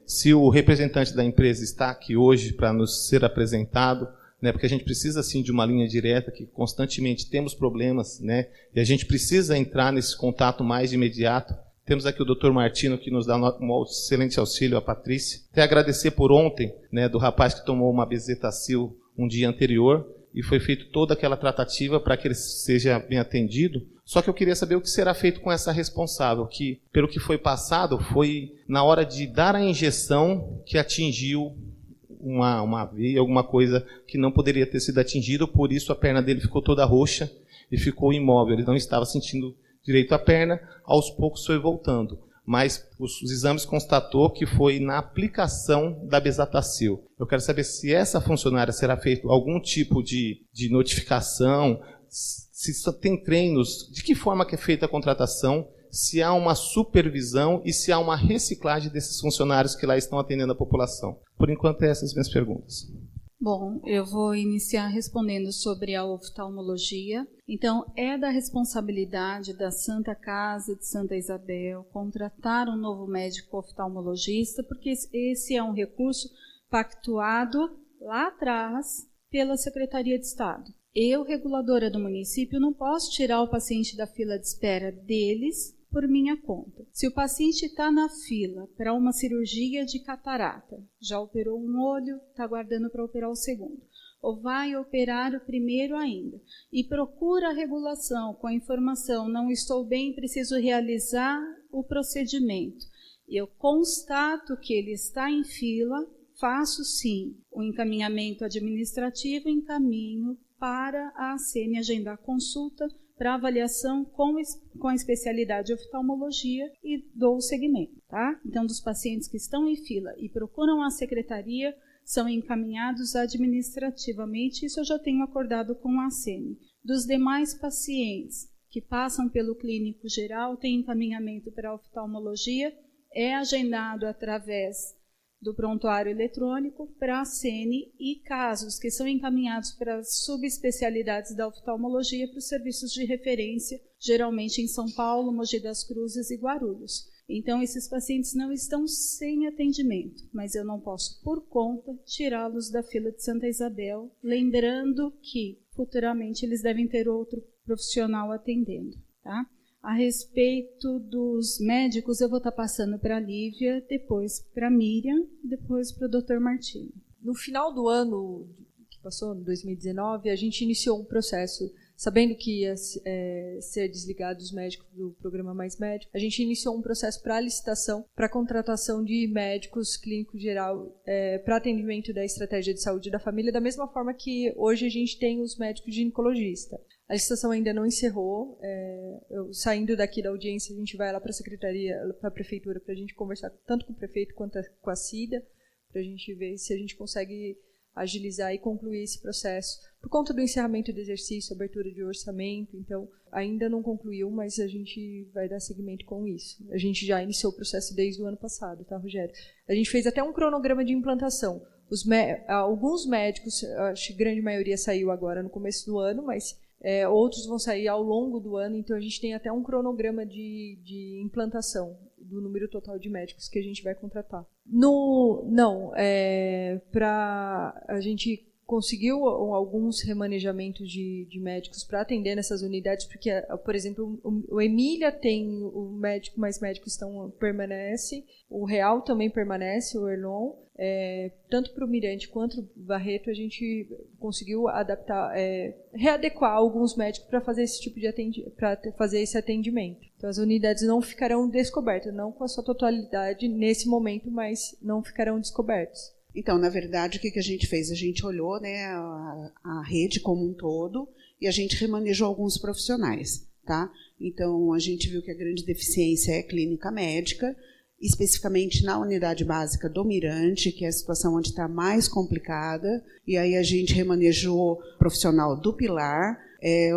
se o representante da empresa está aqui hoje para nos ser apresentado, né, porque a gente precisa sim de uma linha direta, que constantemente temos problemas, né, e a gente precisa entrar nesse contato mais imediato. Temos aqui o Dr. Martino, que nos dá um excelente auxílio, a Patrícia. Até agradecer por ontem, né, do rapaz que tomou uma bezetacil um dia anterior, e foi feita toda aquela tratativa para que ele seja bem atendido. Só que eu queria saber o que será feito com essa responsável, que, pelo que foi passado, foi na hora de dar a injeção que atingiu uma veia, alguma coisa que não poderia ter sido atingido, por isso a perna dele ficou toda roxa e ficou imóvel. Ele não estava sentindo direito a perna, aos poucos foi voltando. Mas os exames constatou que foi na aplicação da bezetacil. Eu quero saber se essa funcionária será feito algum tipo de notificação, se só tem treinos, de que forma que é feita a contratação, se há uma supervisão e se há uma reciclagem desses funcionários que lá estão atendendo a população. Por enquanto, essas minhas perguntas. Bom, eu vou iniciar respondendo sobre a oftalmologia. Então, é da responsabilidade da Santa Casa de Santa Isabel contratar um novo médico oftalmologista, porque esse é um recurso pactuado lá atrás pela Secretaria de Estado. Eu, reguladora do município, não posso tirar o paciente da fila de espera deles por minha conta. Se o paciente está na fila para uma cirurgia de catarata, já operou um olho, está aguardando para operar o segundo, ou vai operar o primeiro ainda, e procura a regulação com a informação, não estou bem, preciso realizar o procedimento. Eu constato que ele está em fila, faço sim o encaminhamento administrativo, encaminho para a ACENE agendar consulta para avaliação com a especialidade de oftalmologia e dou o segmento, tá? Então, dos pacientes que estão em fila e procuram a secretaria, são encaminhados administrativamente, isso eu já tenho acordado com a ACENE. Dos demais pacientes que passam pelo clínico geral, tem encaminhamento para a oftalmologia, é agendado através do prontuário eletrônico para a ACENE e casos que são encaminhados para as subespecialidades da oftalmologia para os serviços de referência, geralmente em São Paulo, Mogi das Cruzes e Guarulhos. Então, esses pacientes não estão sem atendimento, mas eu não posso, por conta, tirá-los da fila de Santa Isabel, lembrando que, futuramente, eles devem ter outro profissional atendendo, tá? A respeito dos médicos, eu vou estar passando para a Lívia, depois para a Miriam, depois para o Dr. Martino. No final do ano que passou, em 2019, a gente iniciou um processo, sabendo que ia ser desligados os médicos do programa Mais Médico, a gente iniciou um processo para licitação, para contratação de médicos clínico geral para atendimento da estratégia de saúde da família, da mesma forma que hoje a gente tem os médicos ginecologistas. A licitação ainda não encerrou. Saindo daqui da audiência, a gente vai lá para a secretaria, para a prefeitura, para a gente conversar tanto com o prefeito quanto com a CIDA, para a gente ver se a gente consegue agilizar e concluir esse processo. Por conta do encerramento do exercício, abertura de orçamento, então ainda não concluiu, mas a gente vai dar seguimento com isso. A gente já iniciou o processo desde o ano passado, tá, Rogério? A gente fez até um cronograma de implantação. Alguns médicos, acho que a grande maioria saiu agora no começo do ano, mas outros vão sair ao longo do ano, então a gente tem até um cronograma de implantação do número total de médicos que a gente vai contratar. A gente conseguiu alguns remanejamentos de médicos para atender nessas unidades, porque, por exemplo, o Emília tem o médico, mais médicos permanece, o Real também permanece, o Erlon, tanto para o Mirante quanto o Barreto, a gente conseguiu readequar alguns médicos para fazer esse tipo para fazer esse atendimento. Então, as unidades não ficarão descobertas, não com a sua totalidade nesse momento, mas não ficarão descobertas. Então, na verdade, o que a gente fez? A gente olhou, né, a rede como um todo e a gente remanejou alguns profissionais, tá? Então, a gente viu que a grande deficiência é clínica médica especificamente na unidade básica do Mirante, que é a situação onde está mais complicada, e aí a gente remanejou o profissional do Pilar,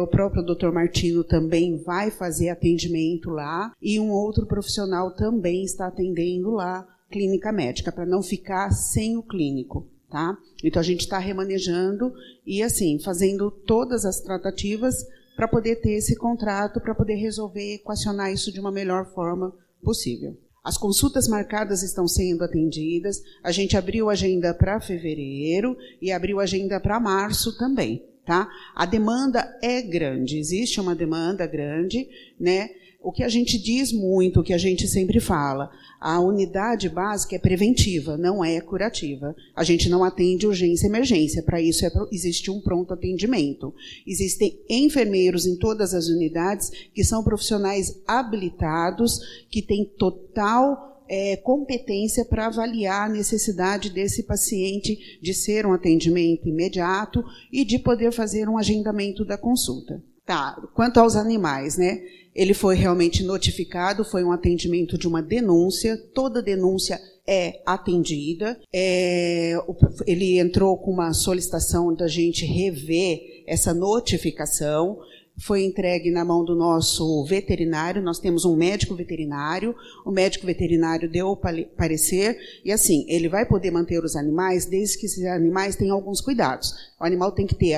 o próprio Dr. Martino também vai fazer atendimento lá, e um outro profissional também está atendendo lá, clínica médica, para não ficar sem o clínico. Tá? Então, a gente está remanejando e, assim, fazendo todas as tratativas para poder ter esse contrato, para poder resolver, equacionar isso de uma melhor forma possível. As consultas marcadas estão sendo atendidas, a gente abriu agenda para fevereiro e abriu agenda para março também. Tá? A demanda é grande, existe uma demanda grande, né? O que a gente diz muito, o que a gente sempre fala, a unidade básica é preventiva, não é curativa. A gente não atende urgência e emergência, para isso existe um pronto atendimento. Existem enfermeiros em todas as unidades que são profissionais habilitados, que têm total competência para avaliar a necessidade desse paciente de ser um atendimento imediato e de poder fazer um agendamento da consulta. Tá, quanto aos animais, né? Ele foi realmente notificado, foi um atendimento de uma denúncia, toda denúncia é atendida. Ele entrou com uma solicitação da gente rever essa notificação, foi entregue na mão do nosso veterinário, nós temos um médico veterinário, o médico veterinário deu o parecer, e assim, ele vai poder manter os animais, desde que esses animais tenham alguns cuidados. O animal tem que ter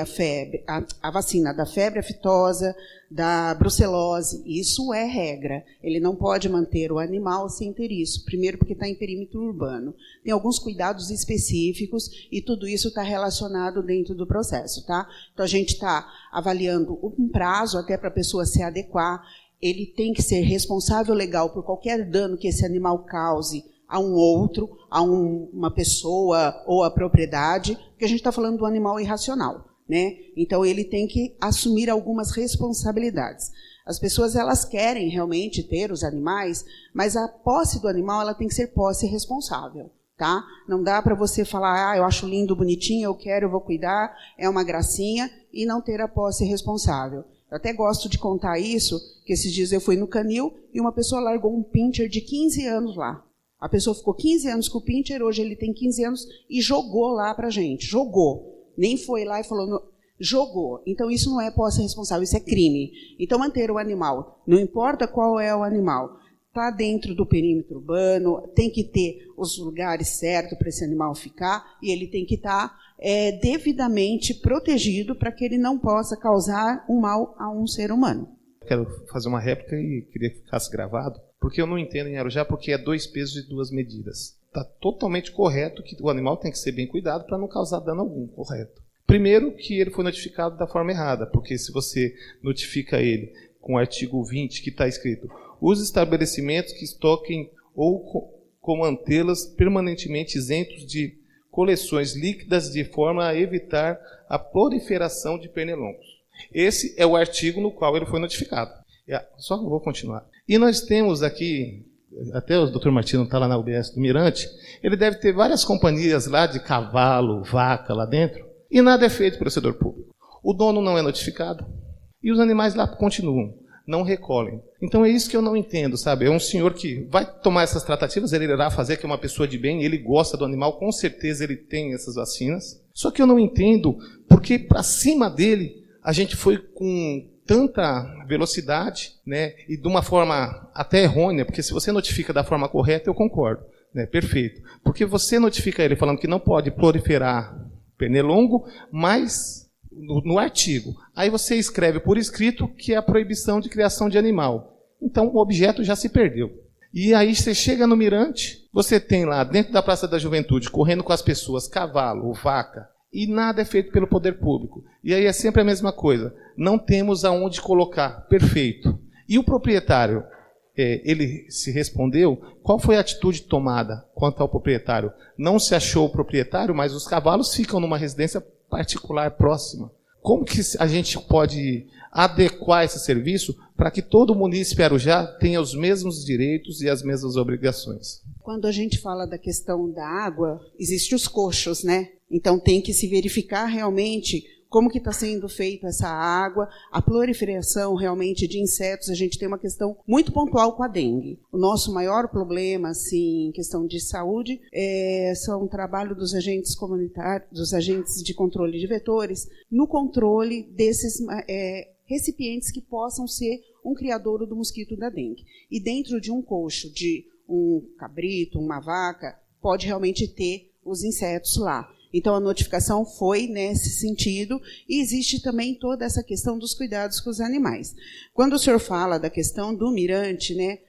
a vacina da febre aftosa, da brucelose, isso é regra. Ele não pode manter o animal sem ter isso. Primeiro, porque está em perímetro urbano. Tem alguns cuidados específicos e tudo isso está relacionado dentro do processo. Tá? Então, a gente está avaliando um prazo até para a pessoa se adequar. Ele tem que ser responsável legal por qualquer dano que esse animal cause a um outro, a uma pessoa ou a propriedade, porque a gente está falando do animal irracional. Né? Então, ele tem que assumir algumas responsabilidades. As pessoas elas querem realmente ter os animais, mas a posse do animal ela tem que ser posse responsável. Tá? Não dá para você falar, eu acho lindo, bonitinho, eu quero, eu vou cuidar, é uma gracinha, e não ter a posse responsável. Eu até gosto de contar isso, que esses dias eu fui no canil e uma pessoa largou um pincher de 15 anos lá. A pessoa ficou 15 anos com o pincher, hoje ele tem 15 anos, e jogou lá para a gente, jogou. Nem foi lá e falou, jogou. Então, isso não é posse responsável, isso é crime. Então, manter o animal, não importa qual é o animal, está dentro do perímetro urbano, tem que ter os lugares certos para esse animal ficar, e ele tem que estar devidamente protegido para que ele não possa causar um mal a um ser humano. Quero fazer uma réplica e queria que ficasse gravado, porque eu não entendo em Arujá porque é 2 pesos e 2 medidas. Está totalmente correto que o animal tem que ser bem cuidado para não causar dano algum, correto. Primeiro que ele foi notificado da forma errada, porque se você notifica ele com o artigo 20, que está escrito, os estabelecimentos que estoquem ou com mantê-las permanentemente isentos de coleções líquidas de forma a evitar a proliferação de pernilongos. Esse é o artigo no qual ele foi notificado. Só vou continuar. E nós temos aqui, até o Dr. Martino está lá na UBS do Mirante, ele deve ter várias companhias lá de cavalo, vaca lá dentro, e nada é feito pelo setor público. O dono não é notificado, e os animais lá continuam, não recolhem. Então é isso que eu não entendo, sabe? É um senhor que vai tomar essas tratativas, ele irá fazer, que é uma pessoa de bem, ele gosta do animal, com certeza ele tem essas vacinas. Só que eu não entendo porque para cima dele a gente foi com tanta velocidade, né, e de uma forma até errônea, porque se você notifica da forma correta, eu concordo, né, perfeito. Porque você notifica ele falando que não pode proliferar pernilongo, mas no artigo. Aí você escreve por escrito que é a proibição de criação de animal. Então o objeto já se perdeu. E aí você chega no Mirante, você tem lá dentro da Praça da Juventude, correndo com as pessoas, cavalo, vaca, e nada é feito pelo poder público. E aí é sempre a mesma coisa. Não temos aonde colocar. Perfeito. E o proprietário, ele se respondeu, qual foi a atitude tomada quanto ao proprietário? Não se achou o proprietário, mas os cavalos ficam numa residência particular próxima. Como que a gente pode adequar esse serviço para que todo munícipe Arujá tenha os mesmos direitos e as mesmas obrigações? Quando a gente fala da questão da água, existem os coxos, né? Então tem que se verificar realmente como que está sendo feita essa água, a proliferação realmente de insetos. A gente tem uma questão muito pontual com a dengue. O nosso maior problema, assim, em questão de saúde, são o trabalho dos agentes comunitários, dos agentes de controle de vetores, no controle desses recipientes que possam ser um criadouro do mosquito da dengue. E dentro de um coxo de um cabrito, uma vaca, pode realmente ter os insetos lá. Então, a notificação foi nesse sentido, e existe também toda essa questão dos cuidados com os animais. Quando o senhor fala da questão do mirante, né,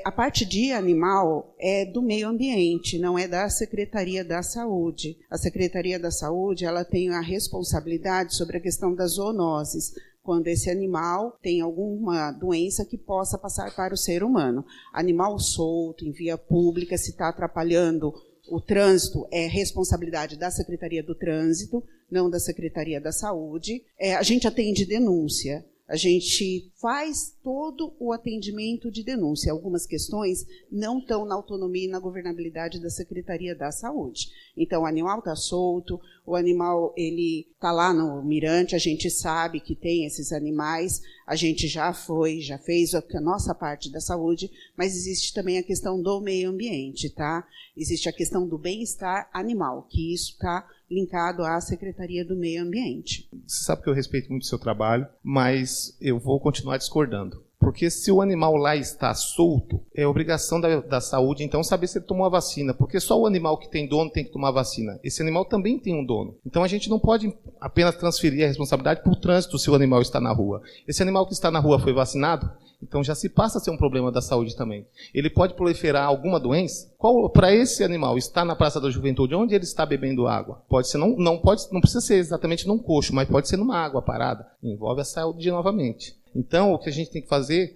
a parte de animal é do meio ambiente, não é da Secretaria da Saúde. A Secretaria da Saúde, ela tem a responsabilidade sobre a questão das zoonoses, quando esse animal tem alguma doença que possa passar para o ser humano. Animal solto, em via pública, se está atrapalhando o trânsito, é responsabilidade da Secretaria do Trânsito, não da Secretaria da Saúde. A gente atende denúncia, a gente faz todo o atendimento de denúncia. Algumas questões não estão na autonomia e na governabilidade da Secretaria da Saúde. Então, o animal está solto, o animal está lá no mirante, a gente sabe que tem esses animais, a gente já fez a nossa parte da saúde, mas existe também a questão do meio ambiente, tá? Existe a questão do bem-estar animal, que isso está linkado à Secretaria do Meio Ambiente. Você sabe que eu respeito muito o seu trabalho, mas eu vou continuar discordando. Porque se o animal lá está solto, é obrigação da saúde, então, saber se ele tomou a vacina. Porque só o animal que tem dono tem que tomar a vacina. Esse animal também tem um dono. Então, a gente não pode apenas transferir a responsabilidade para o trânsito se o animal está na rua. Esse animal que está na rua foi vacinado, então já se passa a ser um problema da saúde também. Ele pode proliferar alguma doença? Para esse animal estar na Praça da Juventude, onde ele está bebendo água? Pode ser, não precisa ser exatamente num coxo, mas pode ser numa água parada. Envolve a saúde novamente. Então, o que a gente tem que fazer,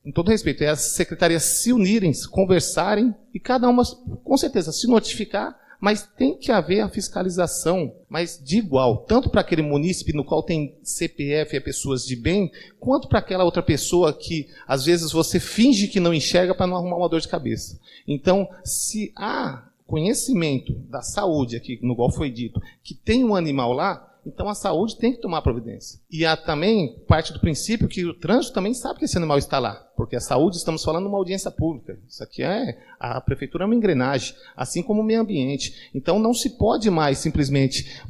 com todo respeito, é as secretarias se unirem, se conversarem e cada uma, com certeza, se notificar, mas tem que haver a fiscalização, mas de igual, tanto para aquele munícipe no qual tem CPF e pessoas de bem, quanto para aquela outra pessoa que, às vezes, você finge que não enxerga para não arrumar uma dor de cabeça. Então, se há conhecimento da saúde, aqui no qual foi dito, que tem um animal lá, então a saúde tem que tomar providência. E há também parte do princípio que o trânsito também sabe que esse animal está lá, porque a saúde, estamos falando de uma audiência pública. Isso aqui a prefeitura é uma engrenagem, assim como o meio ambiente. Então não se pode mais simplesmente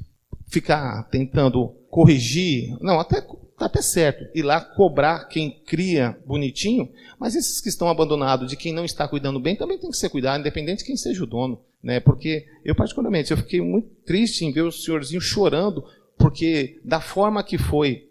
ficar tentando corrigir, não, até está até certo, ir lá cobrar quem cria bonitinho, mas esses que estão abandonados, de quem não está cuidando bem, também tem que ser cuidado, independente de quem seja o dono. Né? Porque eu, particularmente, eu fiquei muito triste em ver o senhorzinho chorando, porque da forma que foi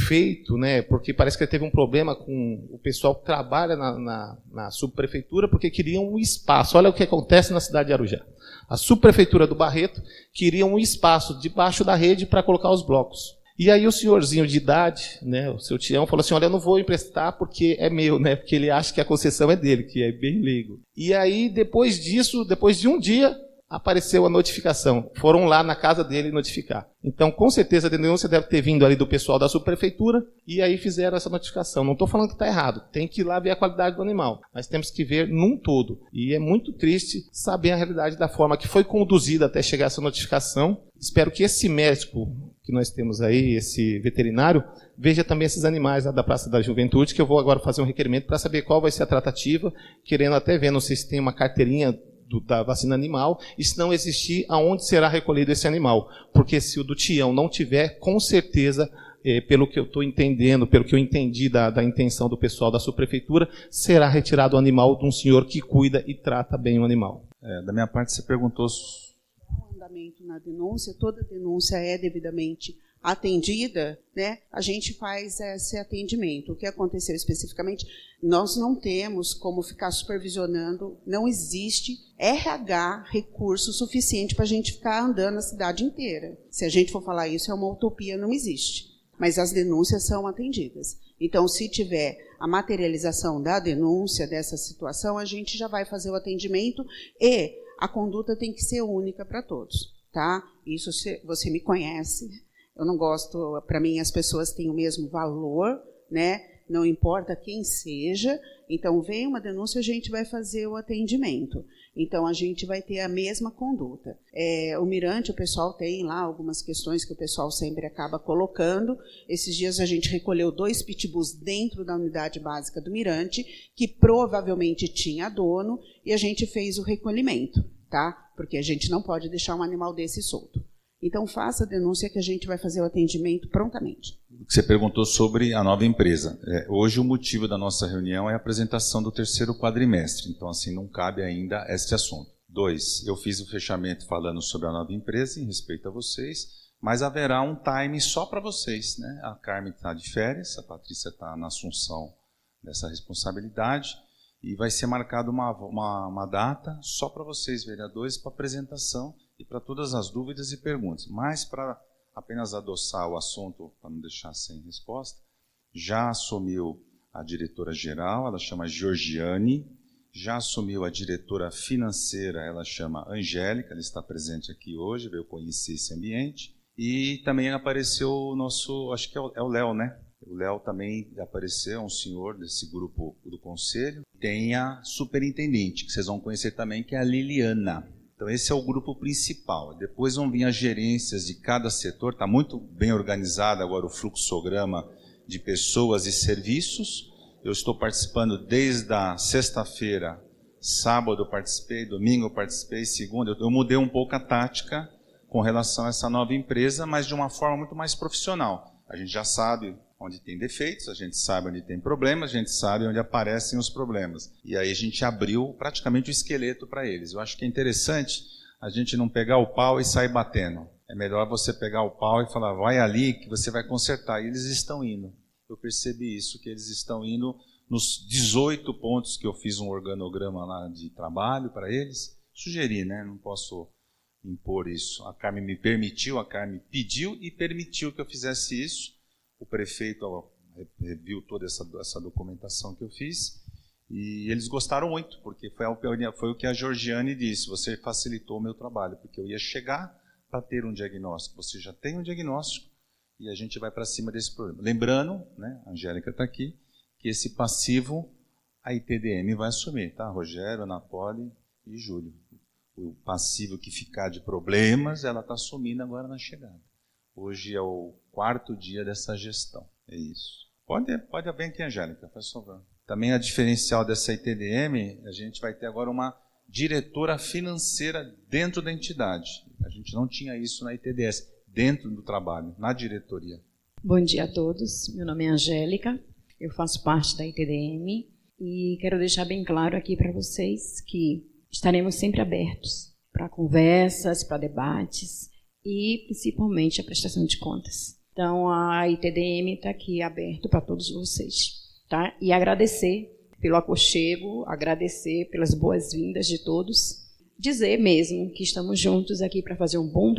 feito, né, porque parece que ele teve um problema com o pessoal que trabalha na subprefeitura, porque queriam um espaço. Olha o que acontece na cidade de Arujá. A subprefeitura do Barreto queria um espaço debaixo da rede para colocar os blocos. E aí o senhorzinho de idade, né, o seu Tião, falou assim, olha, eu não vou emprestar porque é meu, né, porque ele acha que a concessão é dele, que é bem leigo. E aí, depois disso, depois de um dia, apareceu a notificação. Foram lá na casa dele notificar. Então, com certeza, a denúncia deve ter vindo ali do pessoal da subprefeitura e aí fizeram essa notificação. Não estou falando que está errado. Tem que ir lá ver a qualidade do animal. Mas temos que ver num todo. E é muito triste saber a realidade da forma que foi conduzida até chegar essa notificação. Espero que esse médico que nós temos aí, esse veterinário, veja também esses animais lá da Praça da Juventude, que eu vou agora fazer um requerimento para saber qual vai ser a tratativa, querendo até ver, não sei se tem uma carteirinha da vacina animal, e se não existir, aonde será recolhido esse animal. Porque se o do Tião não tiver, com certeza, pelo que eu estou entendendo, pelo que eu entendi da intenção do pessoal da subprefeitura, será retirado o animal de um senhor que cuida e trata bem o animal. Da minha parte, você perguntou... O andamento na denúncia, toda denúncia é devidamente atendida, né? A gente faz esse atendimento. O que aconteceu especificamente, nós não temos como ficar supervisionando, não existe RH, recurso suficiente para a gente ficar andando a cidade inteira. Se a gente for falar isso, é uma utopia, não existe. Mas as denúncias são atendidas. Então, se tiver a materialização da denúncia, dessa situação, a gente já vai fazer o atendimento e a conduta tem que ser única para todos. Tá? Isso você me conhece. Eu não gosto, para mim as pessoas têm o mesmo valor, né? Não importa quem seja, Então, vem uma denúncia, a gente vai fazer o atendimento. Então, a gente vai ter a mesma conduta. O Mirante, o pessoal tem lá algumas questões que o pessoal sempre acaba colocando. Esses dias a gente recolheu 2 pitbulls dentro da unidade básica do Mirante, que provavelmente tinha dono, e a gente fez o recolhimento, tá? Porque a gente não pode deixar um animal desse solto. Então, faça a denúncia que a gente vai fazer o atendimento prontamente. Você perguntou sobre a nova empresa. Hoje o motivo da nossa reunião é a apresentação do terceiro quadrimestre, então assim não cabe ainda este assunto. 2, eu fiz o fechamento falando sobre a nova empresa em respeito a vocês, mas haverá um time só para vocês, né? A Carmen está de férias, a Patrícia está na assunção dessa responsabilidade e vai ser marcada uma data só para vocês, vereadores, para apresentação e para todas as dúvidas e perguntas. Mas para apenas adoçar o assunto, para não deixar sem resposta, já assumiu a diretora-geral, ela chama Georgiane, já assumiu a diretora financeira, ela chama Angélica, ela está presente aqui hoje, veio conhecer esse ambiente, e também apareceu o nosso, acho que é o Léo, né? O Léo também apareceu, um senhor desse grupo do conselho. Tem a superintendente, que vocês vão conhecer também, que é a Liliana. Então, esse é o grupo principal. Depois vão vir as gerências de cada setor. Está muito bem organizado agora o fluxograma de pessoas e serviços. Eu estou participando desde a sexta-feira, sábado eu participei, domingo eu participei, segunda. Eu mudei um pouco a tática com relação a essa nova empresa, mas de uma forma muito mais profissional. A gente já sabe onde tem defeitos, a gente sabe onde tem problemas, a gente sabe onde aparecem os problemas. E aí a gente abriu praticamente o esqueleto para eles. Eu acho que é interessante a gente não pegar o pau e sair batendo. É melhor você pegar o pau e falar, vai ali que você vai consertar. E eles estão indo. Eu percebi isso, que eles estão indo nos 18 pontos que eu fiz um organograma lá de trabalho para eles. Sugeri, né? Não posso impor isso. A Carmen me permitiu, a Carmen pediu e permitiu que eu fizesse isso. O prefeito reviu toda essa documentação que eu fiz e eles gostaram muito, porque foi o que a Georgiane disse, você facilitou o meu trabalho, porque eu ia chegar para ter um diagnóstico. Você já tem um diagnóstico e a gente vai para cima desse problema. Lembrando, né, a Angélica está aqui, que esse passivo a ITDM vai assumir, tá? Rogério, Ana Poli e Júlio. O passivo que ficar de problemas, ela está assumindo agora na chegada. Hoje é o 4º dia dessa gestão. É isso. Pode haver aqui, Angélica, faz favor. Também a diferencial dessa ITDM, a gente vai ter agora uma diretora financeira dentro da entidade. A gente não tinha isso na ITDS, dentro do trabalho, na diretoria. Bom dia a todos. Meu nome é Angélica, eu faço parte da ITDM e quero deixar bem claro aqui para vocês que estaremos sempre abertos para conversas, para debates, e principalmente a prestação de contas. Então, a ITDM está aqui aberto para todos vocês, tá? E agradecer pelo aconchego, agradecer pelas boas-vindas de todos, dizer mesmo que estamos juntos aqui para fazer um bom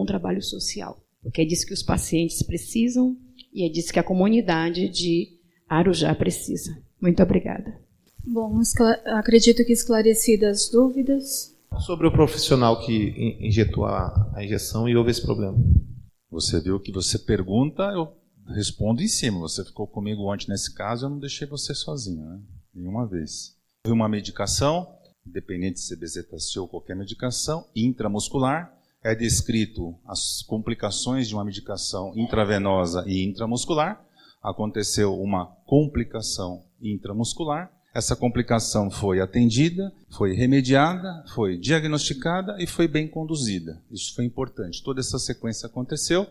trabalho social, porque é disso que os pacientes precisam e é disso que a comunidade de Arujá precisa. Muito obrigada. Bom, acredito que esclarecidas as dúvidas. Sobre o profissional que injetou a injeção e houve esse problema. Você viu que você pergunta, eu respondo em cima. Você ficou comigo ontem nesse caso, eu não deixei você sozinho, né? Nenhuma vez. Houve uma medicação, independente de ser bezetacil ou qualquer medicação, intramuscular. É descrito as complicações de uma medicação intravenosa e intramuscular. Aconteceu uma complicação intramuscular. Essa complicação foi atendida, foi remediada, foi diagnosticada e foi bem conduzida. Isso foi importante. Toda essa sequência aconteceu.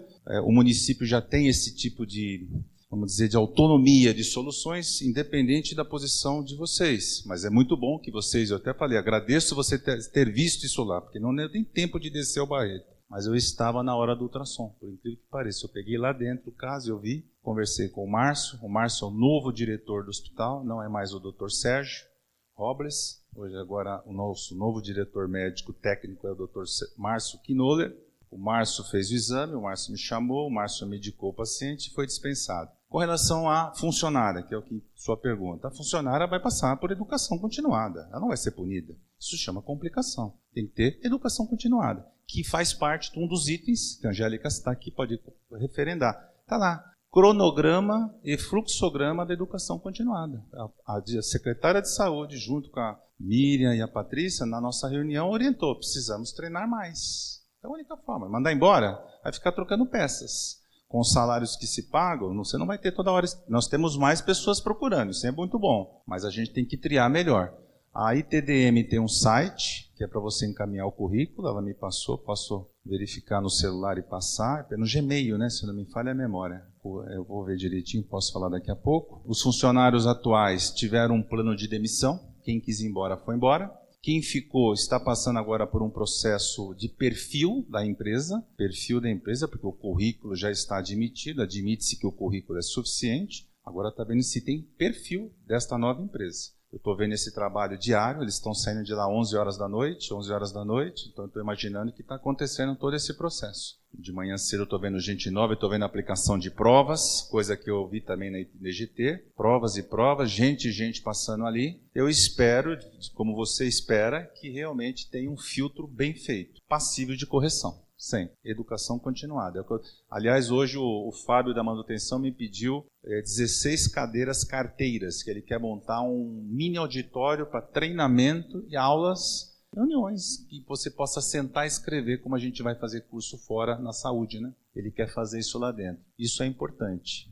O município já tem esse tipo de, vamos dizer, de autonomia de soluções, independente da posição de vocês. Mas é muito bom que vocês, eu até falei, agradeço você ter visto isso lá, porque não tem tempo de descer o Barreto. Mas eu estava na hora do ultrassom, por incrível que pareça. Eu peguei lá dentro o caso, eu vi, conversei com o Márcio. O Márcio é o novo diretor do hospital, não é mais o Dr. Sérgio Robles. Hoje agora o nosso novo diretor médico técnico é o Dr. Márcio Quinoller. O Márcio fez o exame, o Márcio me chamou, o Márcio medicou o paciente e foi dispensado. Com relação à funcionária, que é o que sua pergunta, a funcionária vai passar por educação continuada, ela não vai ser punida. Isso chama complicação. Tem que ter educação continuada, que faz parte de um dos itens, que a Angélica está aqui, pode referendar. Está lá, cronograma e fluxograma da educação continuada. A secretária de saúde, junto com a Miriam e a Patrícia, na nossa reunião, orientou, precisamos treinar mais. É a única forma. Mandar embora, vai ficar trocando peças. Com os salários que se pagam, você não vai ter toda hora. Nós temos mais pessoas procurando, isso é muito bom, mas a gente tem que triar melhor. A ITDM tem um site, que é para você encaminhar o currículo, ela me passou, posso verificar no celular e passar, é no Gmail, né, se não me falha a memória. Eu vou ver direitinho, posso falar daqui a pouco. Os funcionários atuais tiveram um plano de demissão, quem quis ir embora foi embora. Quem ficou está passando agora por um processo de perfil da empresa, porque o currículo já está admitido, admite-se que o currículo é suficiente, agora está vendo se tem perfil desta nova empresa. Eu estou vendo esse trabalho diário, eles estão saindo de lá 11 horas da noite, então eu estou imaginando que está acontecendo todo esse processo. De manhã cedo eu estou vendo gente nova, eu estou vendo a aplicação de provas, coisa que eu vi também na IGT, provas e provas, gente passando ali. Eu espero, como você espera, que realmente tenha um filtro bem feito, passível de correção. Sempre. Educação continuada. Aliás, hoje o Fábio da manutenção me pediu 16 cadeiras carteiras, que ele quer montar um mini auditório para treinamento e aulas, reuniões, que você possa sentar e escrever como a gente vai fazer curso fora na saúde, né? Ele quer fazer isso lá dentro. Isso é importante.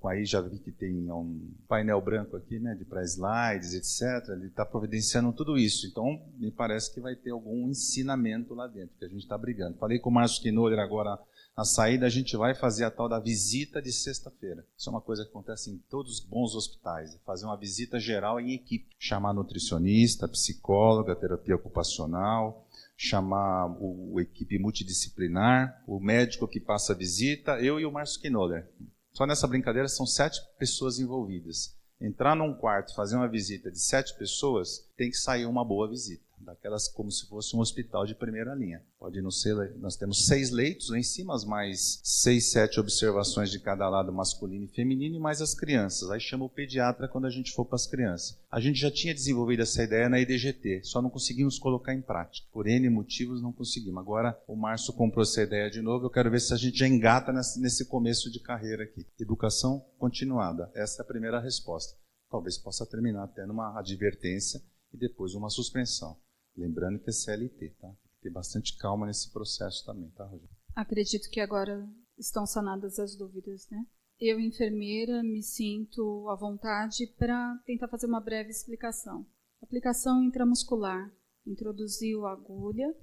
Aí já vi que tem um painel branco aqui, né, para slides, etc. Ele está providenciando tudo isso. Então, me parece que vai ter algum ensinamento lá dentro, que a gente está brigando. Falei com o Márcio Knoller agora na saída, a gente vai fazer a tal da visita de sexta-feira. Isso é uma coisa que acontece em todos os bons hospitais, fazer uma visita geral em equipe. Chamar nutricionista, psicóloga, terapia ocupacional, chamar a equipe multidisciplinar, o médico que passa a visita, eu e o Márcio Knoller. Só nessa brincadeira são 7 pessoas envolvidas. Entrar num quarto, fazer uma visita de 7 pessoas, tem que sair uma boa visita. Daquelas como se fosse um hospital de primeira linha. Pode não ser, nós temos 6 leitos lá em cima, mais 6, 7 observações de cada lado, masculino e feminino, e mais as crianças. Aí chama o pediatra quando a gente for para as crianças. A gente já tinha desenvolvido essa ideia na IDGT, só não conseguimos colocar em prática. Por N motivos não conseguimos. Agora o Márcio comprou essa ideia de novo, eu quero ver se a gente já engata nesse começo de carreira aqui. Educação continuada, essa é a primeira resposta. Talvez possa terminar até numa advertência e depois uma suspensão. Lembrando que é CLT, tá? Tem que ter bastante calma nesse processo também, tá, Rogério? Acredito que agora estão sanadas as dúvidas, né? Eu, enfermeira, me sinto à vontade para tentar fazer uma breve explicação. Aplicação intramuscular. Introduziu a agulha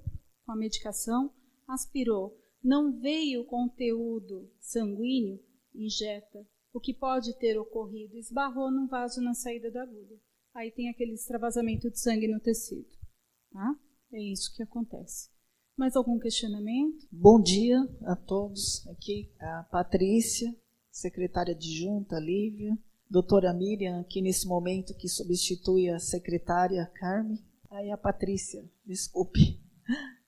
com a medicação, aspirou. Não veio conteúdo sanguíneo, injeta. O que pode ter ocorrido? Esbarrou num vaso na saída da agulha. Aí tem aquele extravasamento de sangue no tecido. Tá? É isso que acontece. Mais algum questionamento? Bom dia a todos. Aqui a Patrícia, secretária adjunta, Lívia, doutora Miriam, aqui nesse momento que substitui a secretária Carmen. Aí a Patrícia, desculpe.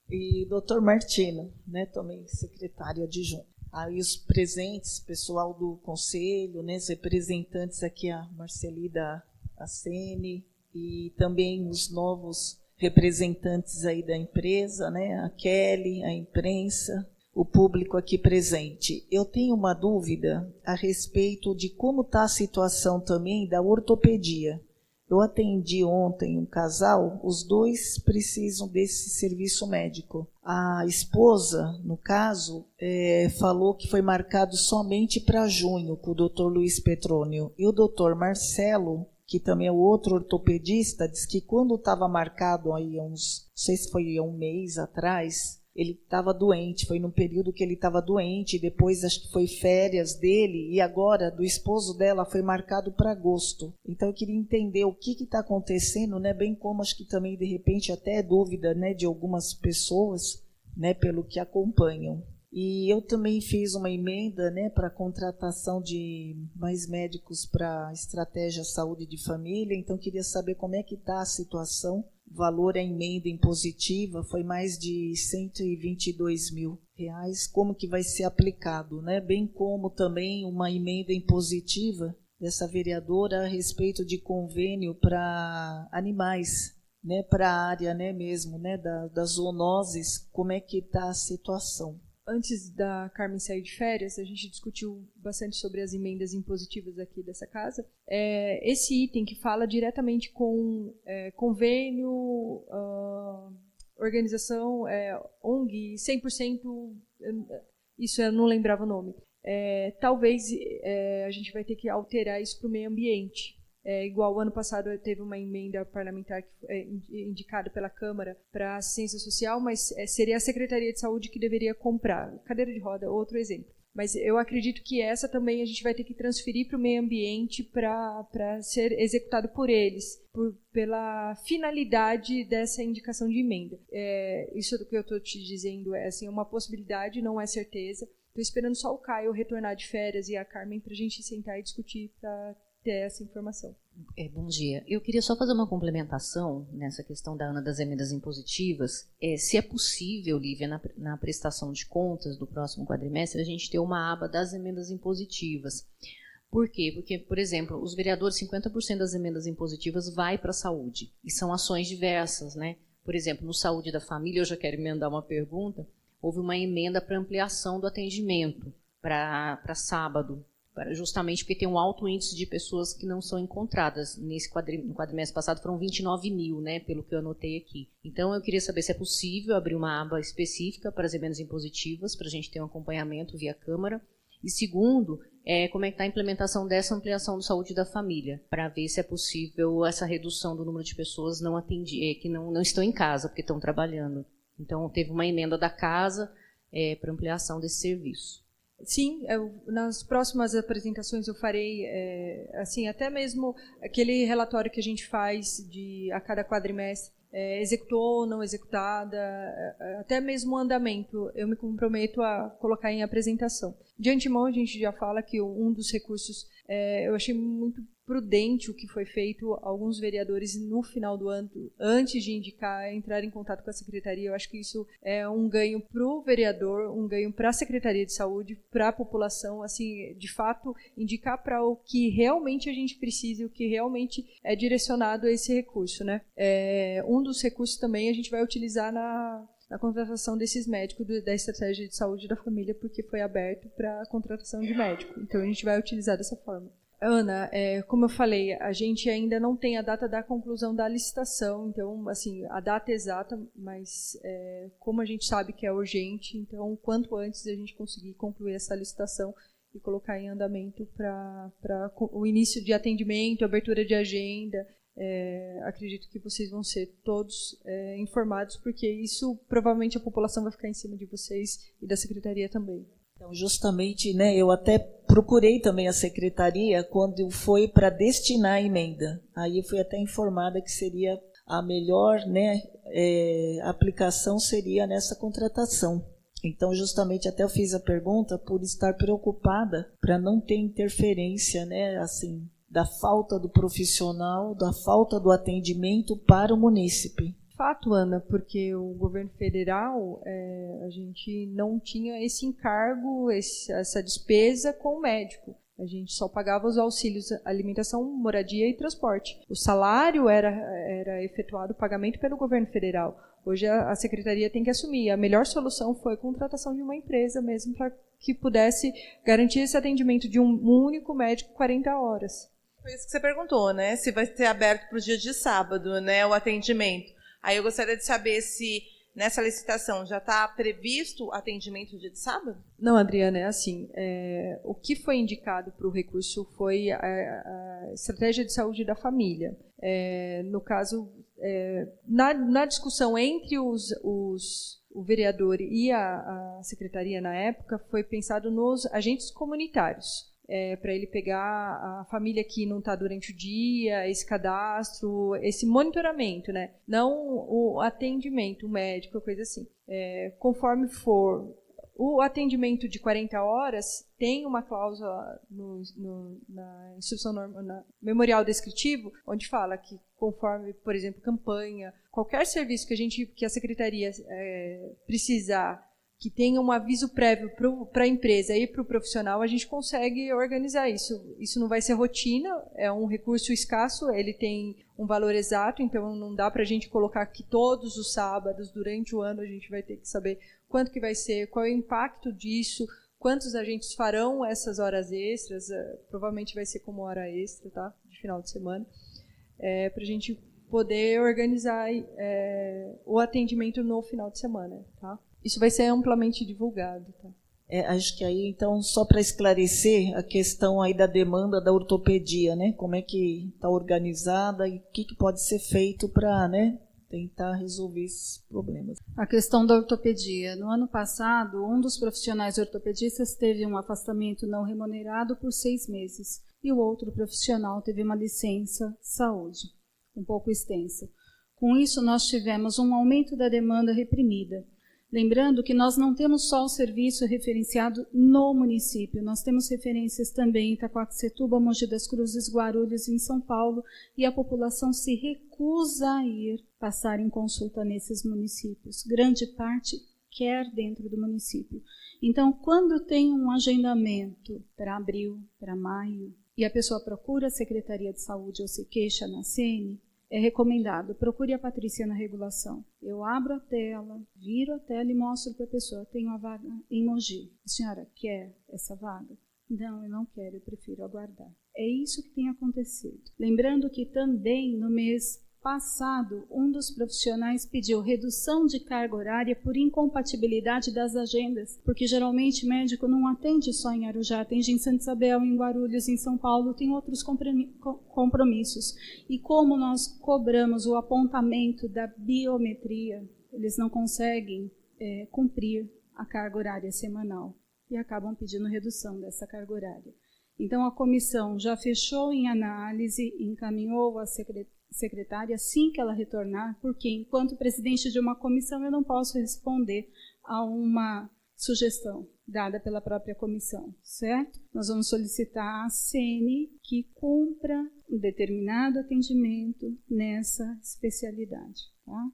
E doutor Martino, né, também secretária adjunta. Aí os presentes, pessoal do conselho, né, os representantes aqui, a Marceli da Acene, e também os novos representantes aí da empresa, né, a Kelly, a imprensa, o público aqui presente. Eu tenho uma dúvida a respeito de como está a situação também da ortopedia. Eu atendi ontem um casal, os dois precisam desse serviço médico. A esposa, no caso, falou que foi marcado somente para junho com o Dr. Luiz Petrônio. E o Dr. Marcelo, que também é o outro ortopedista, diz que quando estava marcado aí não sei se foi um mês atrás, ele estava doente, foi num período que ele estava doente, depois acho que foi férias dele, e agora do esposo dela foi marcado para agosto. Então eu queria entender o que está acontecendo, né? Bem como acho que também de repente até é dúvida, né, de algumas pessoas, né, pelo que acompanham. E eu também fiz uma emenda, né, para a contratação de mais médicos para a estratégia saúde de família, então queria saber como é que está a situação. O valor é emenda impositiva, foi mais de R$122 mil, como que vai ser aplicado, né? Bem como também uma emenda impositiva dessa vereadora a respeito de convênio para animais, né, para a área, né, mesmo, né, das zoonoses, como é que está a situação. Antes da Carmen sair de férias, a gente discutiu bastante sobre as emendas impositivas aqui dessa casa. Esse item que fala diretamente com convênio, organização, ONG, 100%, isso eu não lembrava o nome. Talvez a gente vai ter que alterar isso para o meio ambiente. Igual o ano passado teve uma emenda parlamentar que foi indicada pela Câmara para assistência social, mas seria a Secretaria de Saúde que deveria comprar. Cadeira de roda, outro exemplo. Mas eu acredito que essa também a gente vai ter que transferir para o meio ambiente para ser executado por eles, pela finalidade dessa indicação de emenda. Isso que eu estou te dizendo é assim, uma possibilidade, não é certeza. Estou esperando só o Caio retornar de férias e a Carmen para a gente sentar e discutir para ter essa informação. Bom dia. Eu queria só fazer uma complementação nessa questão da Ana das emendas impositivas. Se é possível, Lívia, na prestação de contas do próximo quadrimestre, a gente ter uma aba das emendas impositivas. Por quê? Porque, por exemplo, os vereadores, 50% das emendas impositivas vai para a saúde. E são ações diversas, né? Por exemplo, no Saúde da Família, eu já quero emendar uma pergunta, houve uma emenda para ampliação do atendimento para sábado, justamente porque tem um alto índice de pessoas que não são encontradas. No quadrimestre passado foram 29 mil, né, pelo que eu anotei aqui. Então, eu queria saber se é possível abrir uma aba específica para as emendas impositivas, para a gente ter um acompanhamento via Câmara. E segundo, como é que está a implementação dessa ampliação do Saúde da Família, para ver se é possível essa redução do número de pessoas que não estão em casa, porque estão trabalhando. Então, teve uma emenda da casa para ampliação desse serviço. Sim, nas próximas apresentações eu farei, assim, até mesmo aquele relatório que a gente faz a cada quadrimestre, executou ou não executada, até mesmo o andamento, eu me comprometo a colocar em apresentação. De antemão, a gente já fala que um dos recursos, eu achei muito prudente o que foi feito, alguns vereadores no final do ano, antes de indicar, entrar em contato com a Secretaria. Eu acho que isso é um ganho para o vereador, um ganho para a Secretaria de Saúde, para a população, assim, de fato, indicar para o que realmente a gente precisa, o que realmente é direcionado a esse recurso, né? Um dos recursos também a gente vai utilizar na contratação desses médicos da Estratégia de Saúde da Família, porque foi aberto para a contratação de médico. Então, a gente vai utilizar dessa forma. Ana, como eu falei, a gente ainda não tem a data da conclusão da licitação, então, assim, a data exata, mas como a gente sabe que é urgente, então, quanto antes a gente conseguir concluir essa licitação e colocar em andamento para o início de atendimento, abertura de agenda. Acredito que vocês vão ser todos informados, porque isso provavelmente a população vai ficar em cima de vocês e da Secretaria também. Então, justamente, né, eu até procurei também a Secretaria quando foi para destinar a emenda. Aí eu fui até informada que seria a melhor, né, aplicação seria nessa contratação. Então, justamente, até eu fiz a pergunta por estar preocupada para não ter interferência, né, assim, da falta do profissional, da falta do atendimento para o munícipe. Fato, Ana, porque o governo federal, a gente não tinha esse encargo, essa despesa com o médico. A gente só pagava os auxílios alimentação, moradia e transporte. O salário era efetuado o pagamento pelo governo federal. Hoje a Secretaria tem que assumir. A melhor solução foi a contratação de uma empresa mesmo para que pudesse garantir esse atendimento de um único médico 40 horas. Foi isso que você perguntou, né? Se vai ser aberto para o dia de sábado, né, o atendimento. Aí eu gostaria de saber se nessa licitação já está previsto atendimento dia de sábado? Não, Adriana, é assim. O que foi indicado para o recurso foi a Estratégia de Saúde da Família. No caso, na discussão entre o vereador e a Secretaria na época, foi pensado nos agentes comunitários. Para ele pegar a família que não está durante o dia, esse cadastro, esse monitoramento, né? Não o atendimento médico, coisa assim. Conforme for o atendimento de 40 horas, tem uma cláusula na instrução na memorial descritivo, onde fala que conforme, por exemplo, campanha, qualquer serviço que a Secretaria precisar que tenha um aviso prévio para a empresa e para o profissional, a gente consegue organizar isso. Isso não vai ser rotina, é um recurso escasso, ele tem um valor exato, então não dá para a gente colocar que todos os sábados, durante o ano, a gente vai ter que saber quanto que vai ser, qual é o impacto disso, quantos agentes farão essas horas extras, provavelmente vai ser como hora extra, tá? De final de semana, para a gente poder organizar o atendimento no final de semana, tá? Isso vai ser amplamente divulgado, tá? Acho que aí, então, só para esclarecer a questão aí da demanda da ortopedia, né? Como é que está organizada e o que pode ser feito para, né, tentar resolver esses problemas. A questão da ortopedia. No ano passado, um dos profissionais ortopedistas teve um afastamento não remunerado por 6 meses e o outro profissional teve uma licença saúde, um pouco extensa. Com isso, nós tivemos um aumento da demanda reprimida. Lembrando que nós não temos só o serviço referenciado no município, nós temos referências também em Itaquaquecetuba, Mogi das Cruzes, Guarulhos, em São Paulo, e a população se recusa a ir passar em consulta nesses municípios. Grande parte quer dentro do município. Então, quando tem um agendamento para abril, para maio, e a pessoa procura a Secretaria de Saúde ou se queixa na CN, é recomendado, procure a Patrícia na regulação. Eu abro a tela, viro a tela e mostro para a pessoa, tenho uma vaga em Mogi. A senhora quer essa vaga? Não, eu não quero, eu prefiro aguardar. É isso que tem acontecido. Lembrando que também no mês passado, um dos profissionais pediu redução de carga horária por incompatibilidade das agendas, porque geralmente médico não atende só em Arujá, atende em Santa Isabel, em Guarulhos, em São Paulo, tem outros compromissos. E como nós cobramos o apontamento da biometria, eles não conseguem cumprir a carga horária semanal e acabam pedindo redução dessa carga horária. Então, a comissão já fechou em análise, encaminhou a secretária assim que ela retornar, porque enquanto presidente de uma comissão eu não posso responder a uma sugestão dada pela própria comissão, certo? Nós vamos solicitar à CN que cumpra um determinado atendimento nessa especialidade, tá?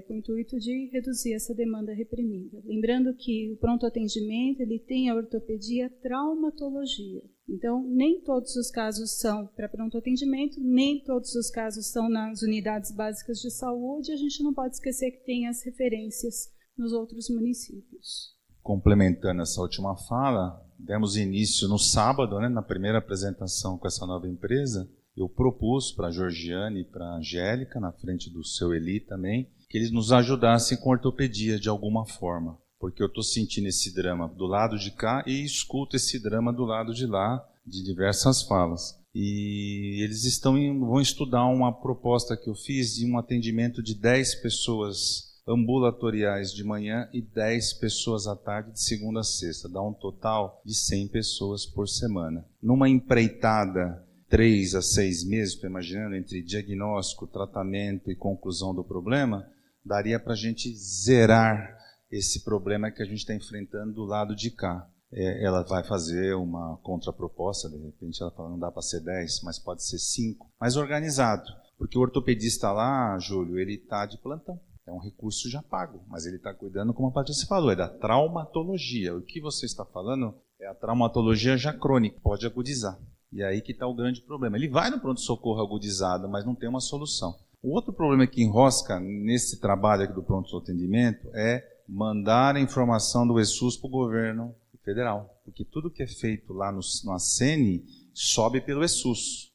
Com o intuito de reduzir essa demanda reprimida. Lembrando que o pronto atendimento ele tem a ortopedia traumatologia. Então, nem todos os casos são para pronto atendimento, nem todos os casos são nas unidades básicas de saúde. A gente não pode esquecer que tem as referências nos outros municípios. Complementando essa última fala, demos início no sábado, né, na primeira apresentação com essa nova empresa. Eu propus para a Georgiane e para a Angélica, na frente do seu Eli também, que eles nos ajudassem com ortopedia de alguma forma. Porque eu estou sentindo esse drama do lado de cá e escuto esse drama do lado de lá, de diversas falas. E eles vão estudar uma proposta que eu fiz de um atendimento de 10 pessoas ambulatoriais de manhã e 10 pessoas à tarde, de segunda a sexta. Dá um total de 100 pessoas por semana. Numa empreitada 3 a 6 meses, estou imaginando, entre diagnóstico, tratamento e conclusão do problema, daria para a gente zerar esse problema que a gente está enfrentando do lado de cá. Ela vai fazer uma contraproposta, de repente ela fala, não dá para ser 10, mas pode ser 5, mas organizado, porque o ortopedista lá, Júlio, ele está de plantão. É um recurso já pago, mas ele está cuidando, como a Patrícia falou, é da traumatologia. O que você está falando é a traumatologia já crônica, pode agudizar. E aí que está o grande problema. Ele vai no pronto-socorro agudizado, mas não tem uma solução. O outro problema que enrosca nesse trabalho aqui do pronto-atendimento é mandar a informação do ESUS para o governo federal. Porque tudo que é feito lá no ACN sobe pelo ESUS.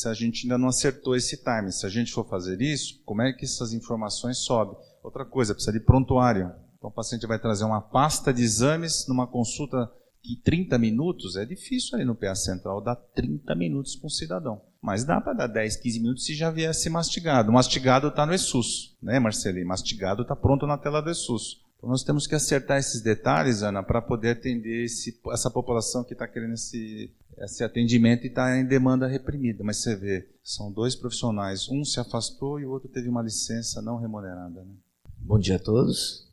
A gente ainda não acertou esse time. Se a gente for fazer isso, como é que essas informações sobem? Outra coisa, precisa de prontuário. Então o paciente vai trazer uma pasta de exames numa consulta que 30 minutos é difícil ali no PA Central, dá 30 minutos para um cidadão. Mas dá para dar 10, 15 minutos se já viesse mastigado. O mastigado está no ESUS, né, Marcelinho? Mastigado está pronto na tela do ESUS. Então nós temos que acertar esses detalhes, Ana, para poder atender essa população que está querendo esse atendimento e está em demanda reprimida. Mas você vê, são 2 profissionais, um se afastou e o outro teve uma licença não remunerada. Né? Bom dia a todos.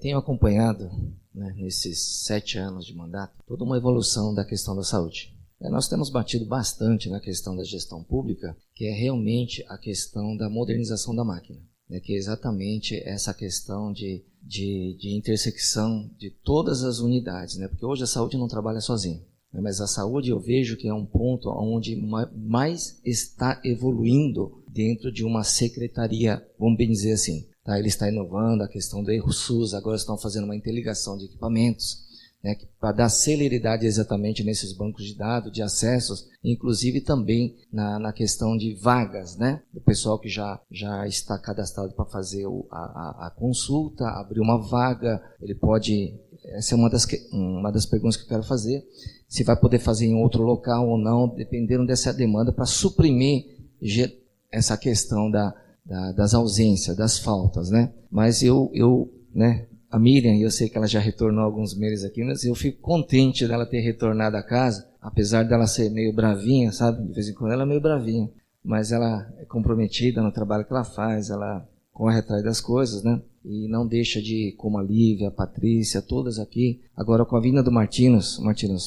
Tenho acompanhado, né, nesses 7 anos de mandato, toda uma evolução da questão da saúde. Nós temos batido bastante na questão da gestão pública, que é realmente a questão da modernização da máquina, né, que é exatamente essa questão de de intersecção de todas as unidades, né? Porque hoje a saúde não trabalha sozinha, né? Mas a saúde eu vejo que é um ponto onde mais está evoluindo dentro de uma secretaria, vamos bem dizer assim. Tá? Ele está inovando a questão do erro SUS, agora estão fazendo uma interligação de equipamentos, né, para dar celeridade exatamente nesses bancos de dados, de acessos, inclusive também na questão de vagas, né, do pessoal que já está cadastrado para fazer a consulta, abrir uma vaga, ele pode, essa é uma das perguntas que eu quero fazer, se vai poder fazer em outro local ou não, dependendo dessa demanda, para suprimir essa questão das ausências, das faltas, né, mas né, a Miriam, eu sei que ela já retornou alguns meses aqui, mas eu fico contente dela ter retornado a casa, apesar dela ser meio bravinha, sabe? De vez em quando ela é meio bravinha, mas ela é comprometida no trabalho que ela faz, ela corre atrás das coisas, né? E não deixa de, como a Lívia, a Patrícia, todas aqui. Agora com a vinda do Martinos,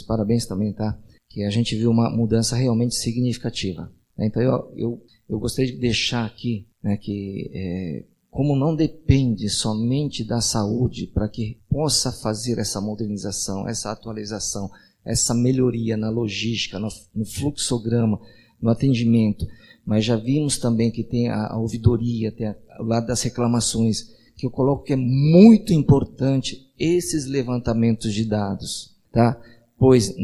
parabéns também, tá? Que a gente viu uma mudança realmente significativa. Então eu gostaria de deixar aqui, né, que como não depende somente da saúde para que possa fazer essa modernização, essa atualização, essa melhoria na logística, no fluxograma, no atendimento, mas já vimos também que tem a ouvidoria, tem o lado das reclamações, que eu coloco que é muito importante esses levantamentos de dados, tá? Pois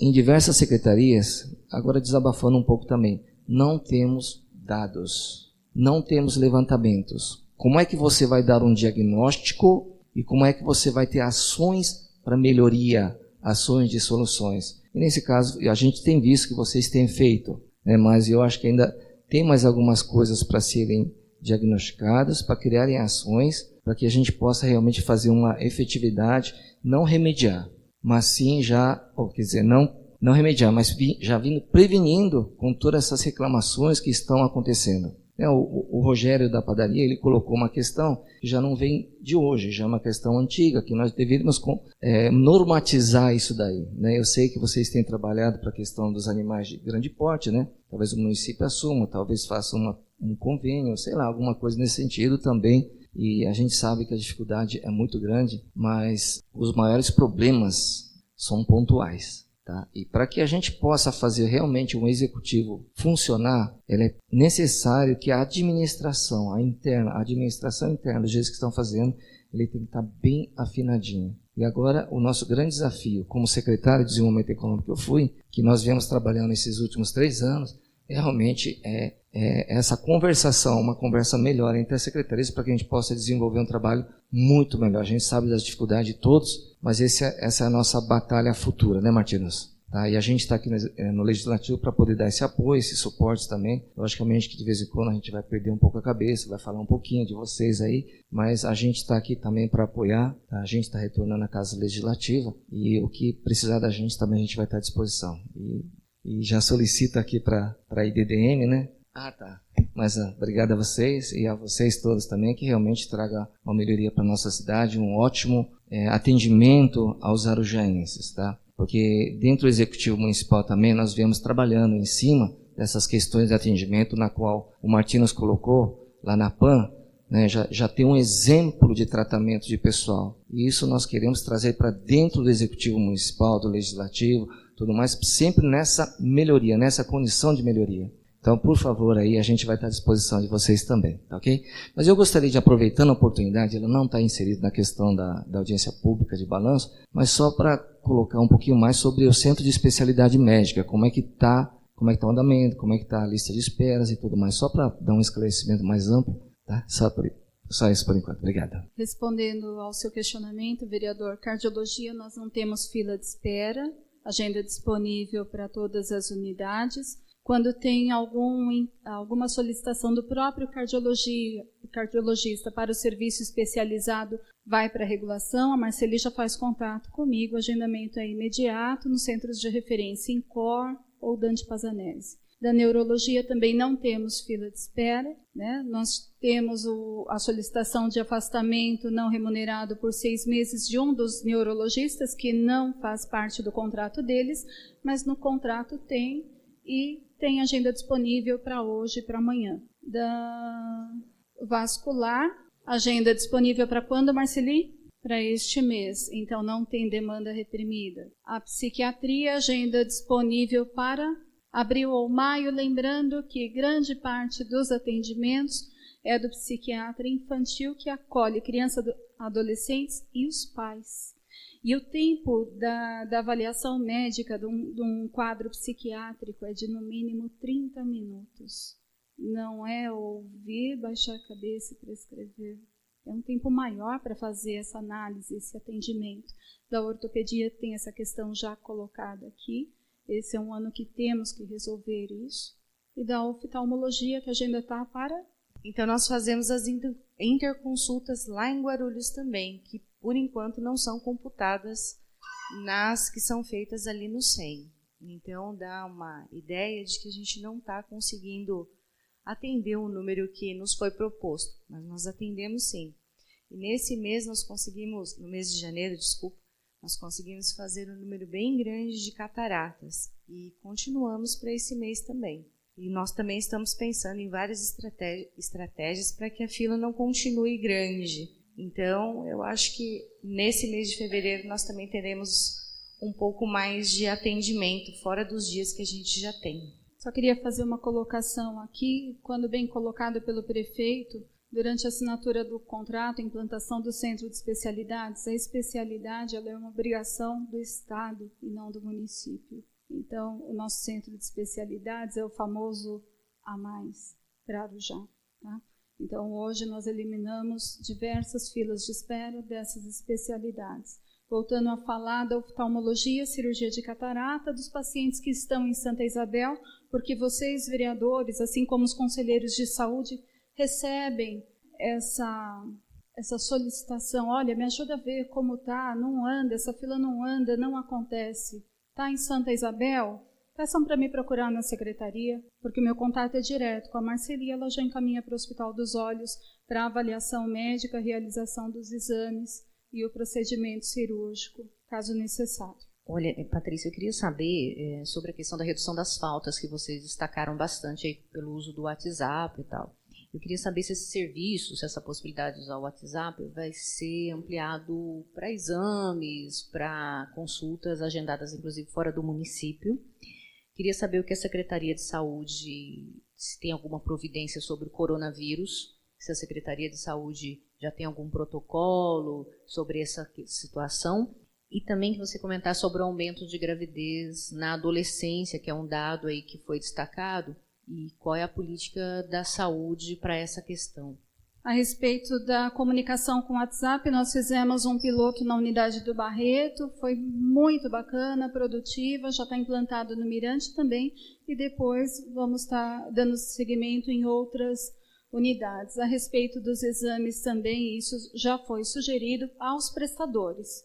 em diversas secretarias, agora desabafando um pouco também, não temos dados. Não temos levantamentos. Como é que você vai dar um diagnóstico e como é que você vai ter ações para melhoria, ações de soluções? E nesse caso, a gente tem visto que vocês têm feito, né? Mas eu acho que ainda tem mais algumas coisas para serem diagnosticadas, para criarem ações, para que a gente possa realmente fazer uma efetividade, não remediar, mas sim não remediar, mas já vindo prevenindo com todas essas reclamações que estão acontecendo. O Rogério da padaria, ele colocou uma questão que já não vem de hoje, já é uma questão antiga, que nós deveríamos normatizar isso daí, né? Eu sei que vocês têm trabalhado para a questão dos animais de grande porte, né? Talvez o município assuma, talvez faça um convênio, sei lá, alguma coisa nesse sentido também, e a gente sabe que a dificuldade é muito grande, mas os maiores problemas são pontuais. Tá? E para que a gente possa fazer realmente um executivo funcionar, é necessário que a administração interna do jeito que estão fazendo, ele tem que estar bem afinadinho. E agora, o nosso grande desafio, como secretário de Desenvolvimento Econômico que eu fui, que nós viemos trabalhando esses últimos 3 anos, realmente é essa conversação, uma conversa melhor entre as secretarias para que a gente possa desenvolver um trabalho muito melhor. A gente sabe das dificuldades de todos, mas essa é a nossa batalha futura, né, Martinos? Tá? E a gente está aqui no Legislativo para poder dar esse apoio, esse suporte também. Logicamente que de vez em quando a gente vai perder um pouco a cabeça, vai falar um pouquinho de vocês aí, mas a gente está aqui também para apoiar, tá? A gente está retornando à Casa Legislativa e o que precisar da gente também a gente vai estar à disposição. E já solicito aqui para a IDDM, né? Tá. Mas obrigado a vocês e a vocês todos também, que realmente traga uma melhoria para a nossa cidade, um ótimo atendimento aos arujaenses, tá? Porque dentro do Executivo Municipal também nós viemos trabalhando em cima dessas questões de atendimento, na qual o Martinos colocou lá na PAN, né, já tem um exemplo de tratamento de pessoal. E isso nós queremos trazer para dentro do Executivo Municipal, do Legislativo, tudo mais, sempre nessa melhoria, nessa condição de melhoria. Então, por favor, aí a gente vai estar à disposição de vocês também, tá ok? Mas eu gostaria de, aproveitando a oportunidade, ela não está inserida na questão da audiência pública de balanço, mas só para colocar um pouquinho mais sobre o Centro de Especialidade Médica, como é que está o andamento, como é que está a lista de esperas e tudo mais, só para dar um esclarecimento mais amplo, tá? Só isso por enquanto. Obrigado. Respondendo ao seu questionamento, vereador, cardiologia, nós não temos fila de espera, agenda disponível para todas as unidades. Quando tem alguma solicitação do próprio cardiologista para o serviço especializado, vai para a regulação, a Marceli já faz contato comigo, o agendamento é imediato nos centros de referência INCOR ou Dante Pazanese. Da neurologia também não temos fila de espera, né? Nós temos a solicitação de afastamento não remunerado por 6 meses de um dos neurologistas, que não faz parte do contrato deles, mas no contrato tem, e tem agenda disponível para hoje e para amanhã. Da vascular, Agenda disponível para quando, Marceli? Para este mês, então não tem demanda reprimida. A psiquiatria, agenda disponível para abril ou maio, lembrando que grande parte dos atendimentos é do psiquiatra infantil, que acolhe crianças, adolescentes e os pais. E o tempo da avaliação médica de um quadro psiquiátrico é de no mínimo 30 minutos. Não é ouvir, baixar a cabeça e prescrever. É um tempo maior para fazer essa análise, esse atendimento. Da ortopedia tem essa questão já colocada aqui. Esse é um ano que temos que resolver isso. E da oftalmologia, que a agenda está para... Então, nós fazemos as interconsultas lá em Guarulhos também, que por enquanto não são computadas nas que são feitas ali no SEM. Então, dá uma ideia de que a gente não está conseguindo atender o número que nos foi proposto, mas nós atendemos sim. E nesse mês nós conseguimos, no mês de janeiro, nós conseguimos fazer um número bem grande de cataratas e continuamos para esse mês também. E nós também estamos pensando em várias estratégias para que a fila não continue grande. Então, eu acho que nesse mês de fevereiro nós também teremos um pouco mais de atendimento, fora dos dias que a gente já tem. Só queria fazer uma colocação aqui, quando bem colocado pelo prefeito, durante a assinatura do contrato, a implantação do centro de especialidades, a especialidade ela é uma obrigação do Estado e não do município. Então, o nosso centro de especialidades é o famoso A+, para Arujá. Tá? Então, hoje nós eliminamos diversas filas de espera dessas especialidades. Voltando a falar da oftalmologia, cirurgia de catarata, dos pacientes que estão em Santa Isabel, porque vocês, vereadores, assim como os conselheiros de saúde, recebem essa solicitação. Olha, me ajuda a ver como está, não anda, essa fila não anda, não acontece. Está em Santa Isabel? Peçam para me procurar na secretaria, porque o meu contato é direto com a Marceli, ela já encaminha para o Hospital dos Olhos para avaliação médica, realização dos exames e o procedimento cirúrgico, caso necessário. Olha, Patrícia, eu queria saber sobre a questão da redução das faltas, que vocês destacaram bastante aí pelo uso do WhatsApp e tal. Eu queria saber se esse serviço, se essa possibilidade de usar o WhatsApp vai ser ampliado para exames, para consultas agendadas, inclusive, fora do município. Queria saber o que a Secretaria de Saúde, se tem alguma providência sobre o coronavírus, se a Secretaria de Saúde já tem algum protocolo sobre essa situação. E também que você comentasse sobre o aumento de gravidez na adolescência, que é um dado aí que foi destacado, e qual é a política da saúde para essa questão. A respeito da comunicação com o WhatsApp, nós fizemos um piloto na unidade do Barreto, foi muito bacana, produtiva, já está implantado no Mirante também, e depois vamos estar dando seguimento em outras unidades. A respeito dos exames também, isso já foi sugerido aos prestadores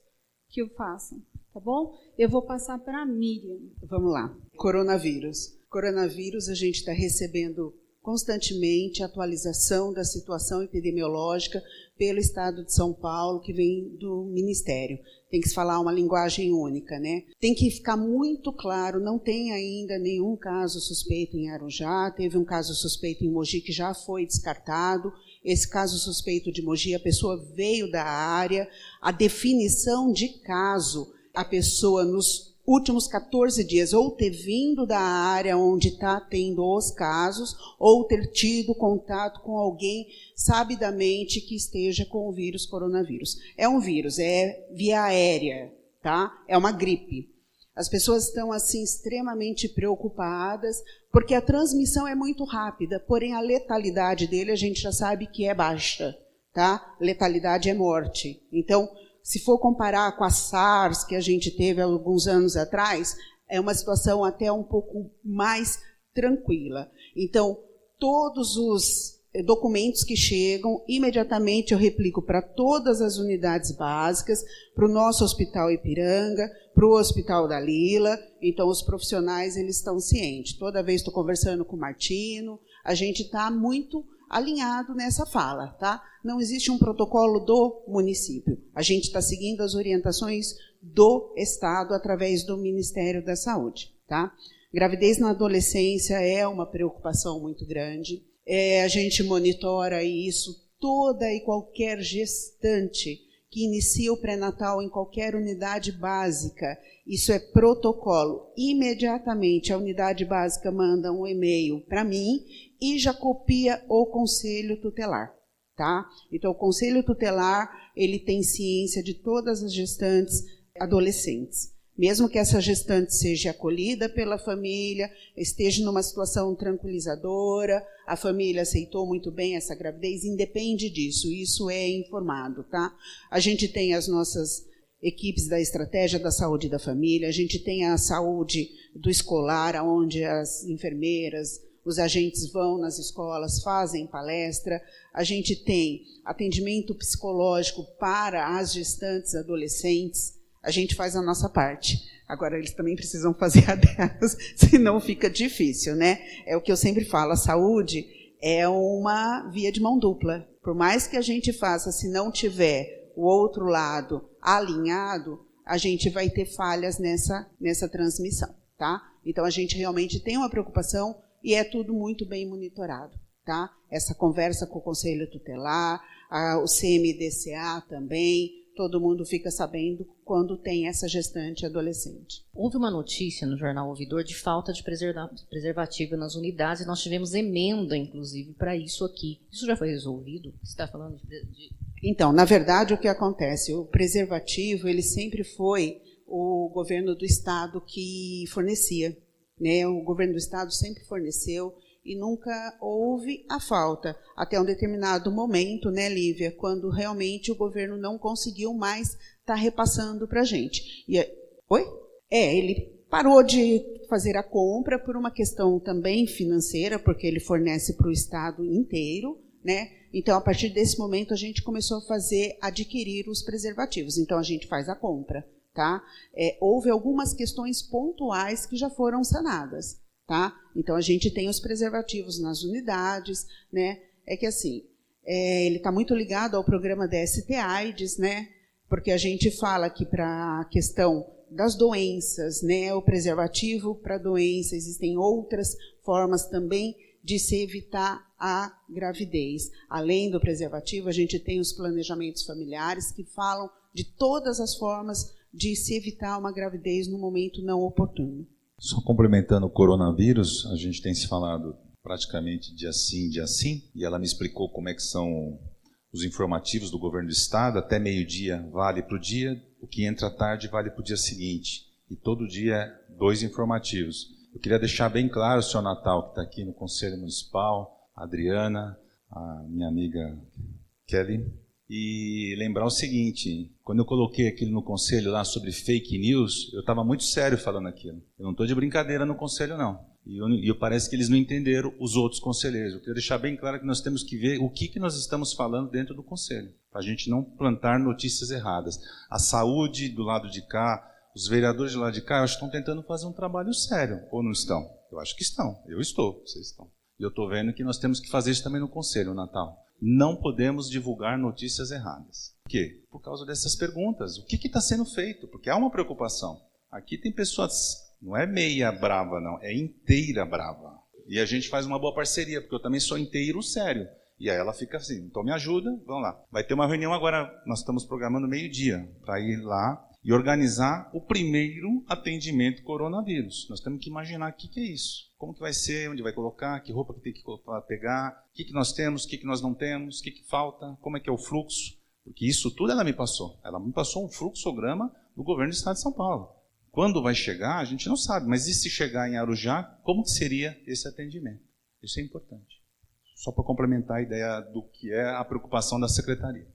que o façam, tá bom? Eu vou passar para a Miriam. Vamos lá. Coronavírus. Coronavírus, a gente está recebendo constantemente atualização da situação epidemiológica pelo Estado de São Paulo, que vem do Ministério. Tem que se falar uma linguagem única, né? Tem que ficar muito claro, não tem ainda nenhum caso suspeito em Arujá, teve um caso suspeito em Mogi que já foi descartado. Esse caso suspeito de Mogi, a pessoa veio da área, a definição de caso, a pessoa nos últimos 14 dias ou ter vindo da área onde está tendo os casos ou ter tido contato com alguém sabidamente que esteja com o vírus coronavírus. É um vírus, é via aérea, tá? É uma gripe. As pessoas estão assim extremamente preocupadas porque a transmissão é muito rápida, porém a letalidade dele a gente já sabe que é baixa, tá? Letalidade é morte. Então, se for comparar com a SARS, que a gente teve há alguns anos atrás, é uma situação até um pouco mais tranquila. Então, todos os documentos que chegam, imediatamente eu replico para todas as unidades básicas, para o nosso Hospital Ipiranga, para o Hospital da Lila. Então, os profissionais eles estão cientes. Toda vez estou conversando com o Martino, a gente está muito alinhado nessa fala, tá? Não existe um protocolo do município. A gente está seguindo as orientações do Estado através do Ministério da Saúde, tá? Gravidez na adolescência é uma preocupação muito grande. A gente monitora isso toda e qualquer gestante que inicia o pré-natal em qualquer unidade básica, isso é protocolo. Imediatamente a unidade básica manda um e-mail para mim e já copia o conselho tutelar, tá? Então o conselho tutelar, ele tem ciência de todas as gestantes adolescentes. Mesmo que essa gestante seja acolhida pela família, esteja numa situação tranquilizadora, a família aceitou muito bem essa gravidez, independe disso, isso é informado, tá? A gente tem as nossas equipes da estratégia da saúde da família, a gente tem a saúde do escolar, onde as enfermeiras, os agentes vão nas escolas, fazem palestra, a gente tem atendimento psicológico para as gestantes adolescentes, a gente faz a nossa parte. Agora, eles também precisam fazer a delas, senão fica difícil, né? É o que eu sempre falo, a saúde é uma via de mão dupla. Por mais que a gente faça, se não tiver o outro lado alinhado, a gente vai ter falhas nessa transmissão, tá? Então, a gente realmente tem uma preocupação e é tudo muito bem monitorado, tá? Essa conversa com o Conselho Tutelar, o CMDCA também, todo mundo fica sabendo quando tem essa gestante adolescente. Houve uma notícia no Jornal Ouvidor de falta de preservativo nas unidades, e nós tivemos emenda, inclusive, para isso aqui. Isso já foi resolvido? Você está falando de... Então, na verdade, o que acontece? O preservativo, ele sempre foi o governo do Estado que fornecia, né? O governo do Estado sempre forneceu, e nunca houve a falta, até um determinado momento, né, Lívia, quando realmente o governo não conseguiu mais estar repassando para a gente. Oi? Ele parou de fazer a compra por uma questão também financeira, porque ele fornece para o Estado inteiro, né? Então, a partir desse momento, a gente começou a adquirir os preservativos. Então, a gente faz a compra, tá? Houve algumas questões pontuais que já foram sanadas. Tá? Então, a gente tem os preservativos nas unidades, né? É que assim, ele está muito ligado ao programa DST-AIDS, né? Porque a gente fala que para a questão das doenças, né? O preservativo para doença, existem outras formas também de se evitar a gravidez. Além do preservativo, a gente tem os planejamentos familiares que falam de todas as formas de se evitar uma gravidez no momento não oportuno. Só complementando o coronavírus, a gente tem se falado praticamente dia sim, e ela me explicou como é que são os informativos do governo do Estado. Até meio-dia vale para o dia, o que entra à tarde vale para o dia seguinte. E todo dia 2 informativos. Eu queria deixar bem claro, o senhor Natal, que está aqui no Conselho Municipal, a Adriana, a minha amiga Kelly, e lembrar o seguinte, quando eu coloquei aquilo no conselho lá sobre fake news, eu estava muito sério falando aquilo. Eu não estou de brincadeira no conselho, não. E parece que eles não entenderam os outros conselheiros. Eu queria deixar bem claro que nós temos que ver o que nós estamos falando dentro do conselho, para a gente não plantar notícias erradas. A saúde do lado de cá, os vereadores do lado de cá, eu acho que estão tentando fazer um trabalho sério, ou não estão? Eu acho que estão. Eu estou, vocês estão. E eu estou vendo que nós temos que fazer isso também no conselho, Natal. Não podemos divulgar notícias erradas. Por quê? Por causa dessas perguntas. O que está sendo feito? Porque há uma preocupação. Aqui tem pessoas, não é meia brava, não, é inteira brava. E a gente faz uma boa parceria, porque eu também sou inteiro sério. E aí ela fica assim, então me ajuda, vamos lá. Vai ter uma reunião agora, nós estamos programando meio-dia, para ir lá e organizar o primeiro atendimento coronavírus. Nós temos que imaginar o que é isso. Como que vai ser, onde vai colocar, que roupa que tem que pegar, o que nós temos, o que nós não temos, o que falta, como é que é o fluxo. Porque isso tudo ela me passou. Ela me passou um fluxograma do governo do Estado de São Paulo. Quando vai chegar, a gente não sabe. Mas e se chegar em Arujá, como que seria esse atendimento? Isso é importante. Só para complementar a ideia do que é a preocupação da Secretaria.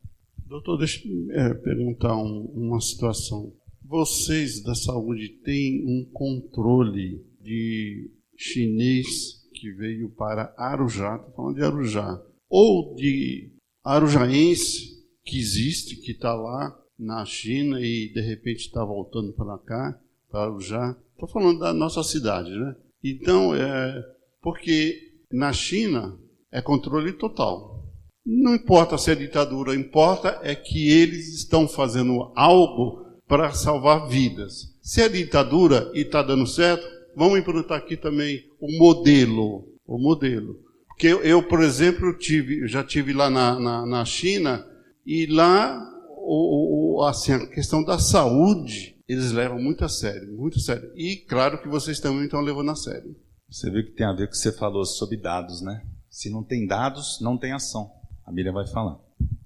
Doutor, deixa eu perguntar uma situação. Vocês da saúde têm um controle de chinês que veio para Arujá, estou falando de Arujá, ou de arujaense que existe, que está lá na China e de repente está voltando para cá, para Arujá. Estou falando da nossa cidade, né? Então, porque na China é controle total. Não importa se é ditadura, importa é que eles estão fazendo algo para salvar vidas. Se é ditadura e está dando certo, vamos implantar aqui também o modelo. Porque eu, por exemplo, já tive lá na China, e lá assim, a questão da saúde, eles levam muito a sério, muito a sério. E claro que vocês também estão levando a sério. Você viu que tem a ver com o que você falou sobre dados, né? Se não tem dados, não tem ação. A Miriam vai falar.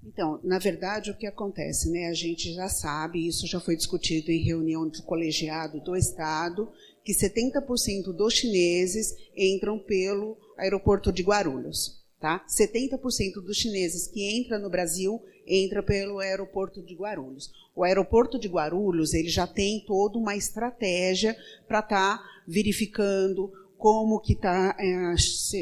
Então, na verdade, o que acontece, né? A gente já sabe, isso já foi discutido em reunião do colegiado do Estado, que 70% dos chineses entram pelo aeroporto de Guarulhos. Tá? 70% dos chineses que entram no Brasil entra pelo aeroporto de Guarulhos. O aeroporto de Guarulhos ele já tem toda uma estratégia para estar verificando como que está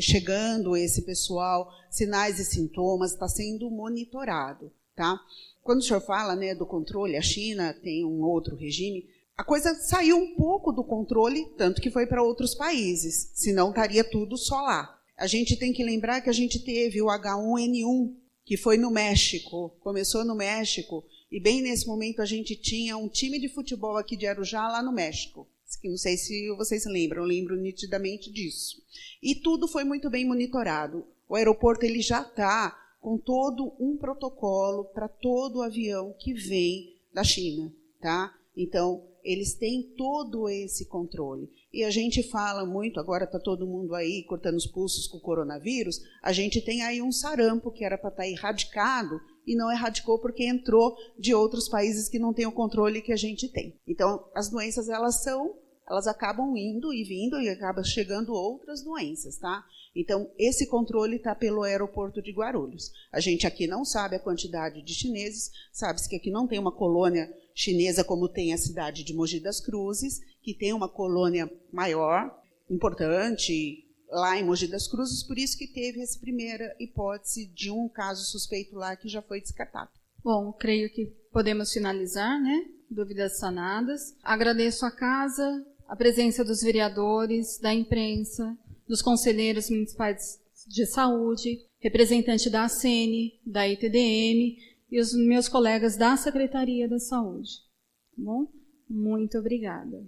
chegando esse pessoal, sinais e sintomas, está sendo monitorado. Tá? Quando o senhor fala, né, do controle, a China tem um outro regime, a coisa saiu um pouco do controle, tanto que foi para outros países, senão estaria tudo só lá. A gente tem que lembrar que a gente teve o H1N1, que foi no México, começou no México, e bem nesse momento a gente tinha um time de futebol aqui de Arujá lá no México. Não sei se vocês lembram, eu lembro nitidamente disso. E tudo foi muito bem monitorado. O aeroporto ele já está com todo um protocolo para todo avião que vem da China. Tá? Então, eles têm todo esse controle. E a gente fala muito, agora está todo mundo aí cortando os pulsos com o coronavírus, a gente tem aí um sarampo que era para estar erradicado e não erradicou porque entrou de outros países que não têm o controle que a gente tem. Então, as doenças, elas acabam indo e vindo e acabam chegando outras doenças, tá? Então, esse controle está pelo aeroporto de Guarulhos. A gente aqui não sabe a quantidade de chineses, sabe-se que aqui não tem uma colônia chinesa como tem a cidade de Mogi das Cruzes, que tem uma colônia maior, importante, lá em Mogi das Cruzes, por isso que teve essa primeira hipótese de um caso suspeito lá que já foi descartado. Bom, creio que podemos finalizar, né? Dúvidas sanadas. Agradeço à casa, a presença dos vereadores, da imprensa, dos conselheiros municipais de saúde, representante da ACN, da ITDM e os meus colegas da Secretaria da Saúde. Tá bom? Muito obrigada.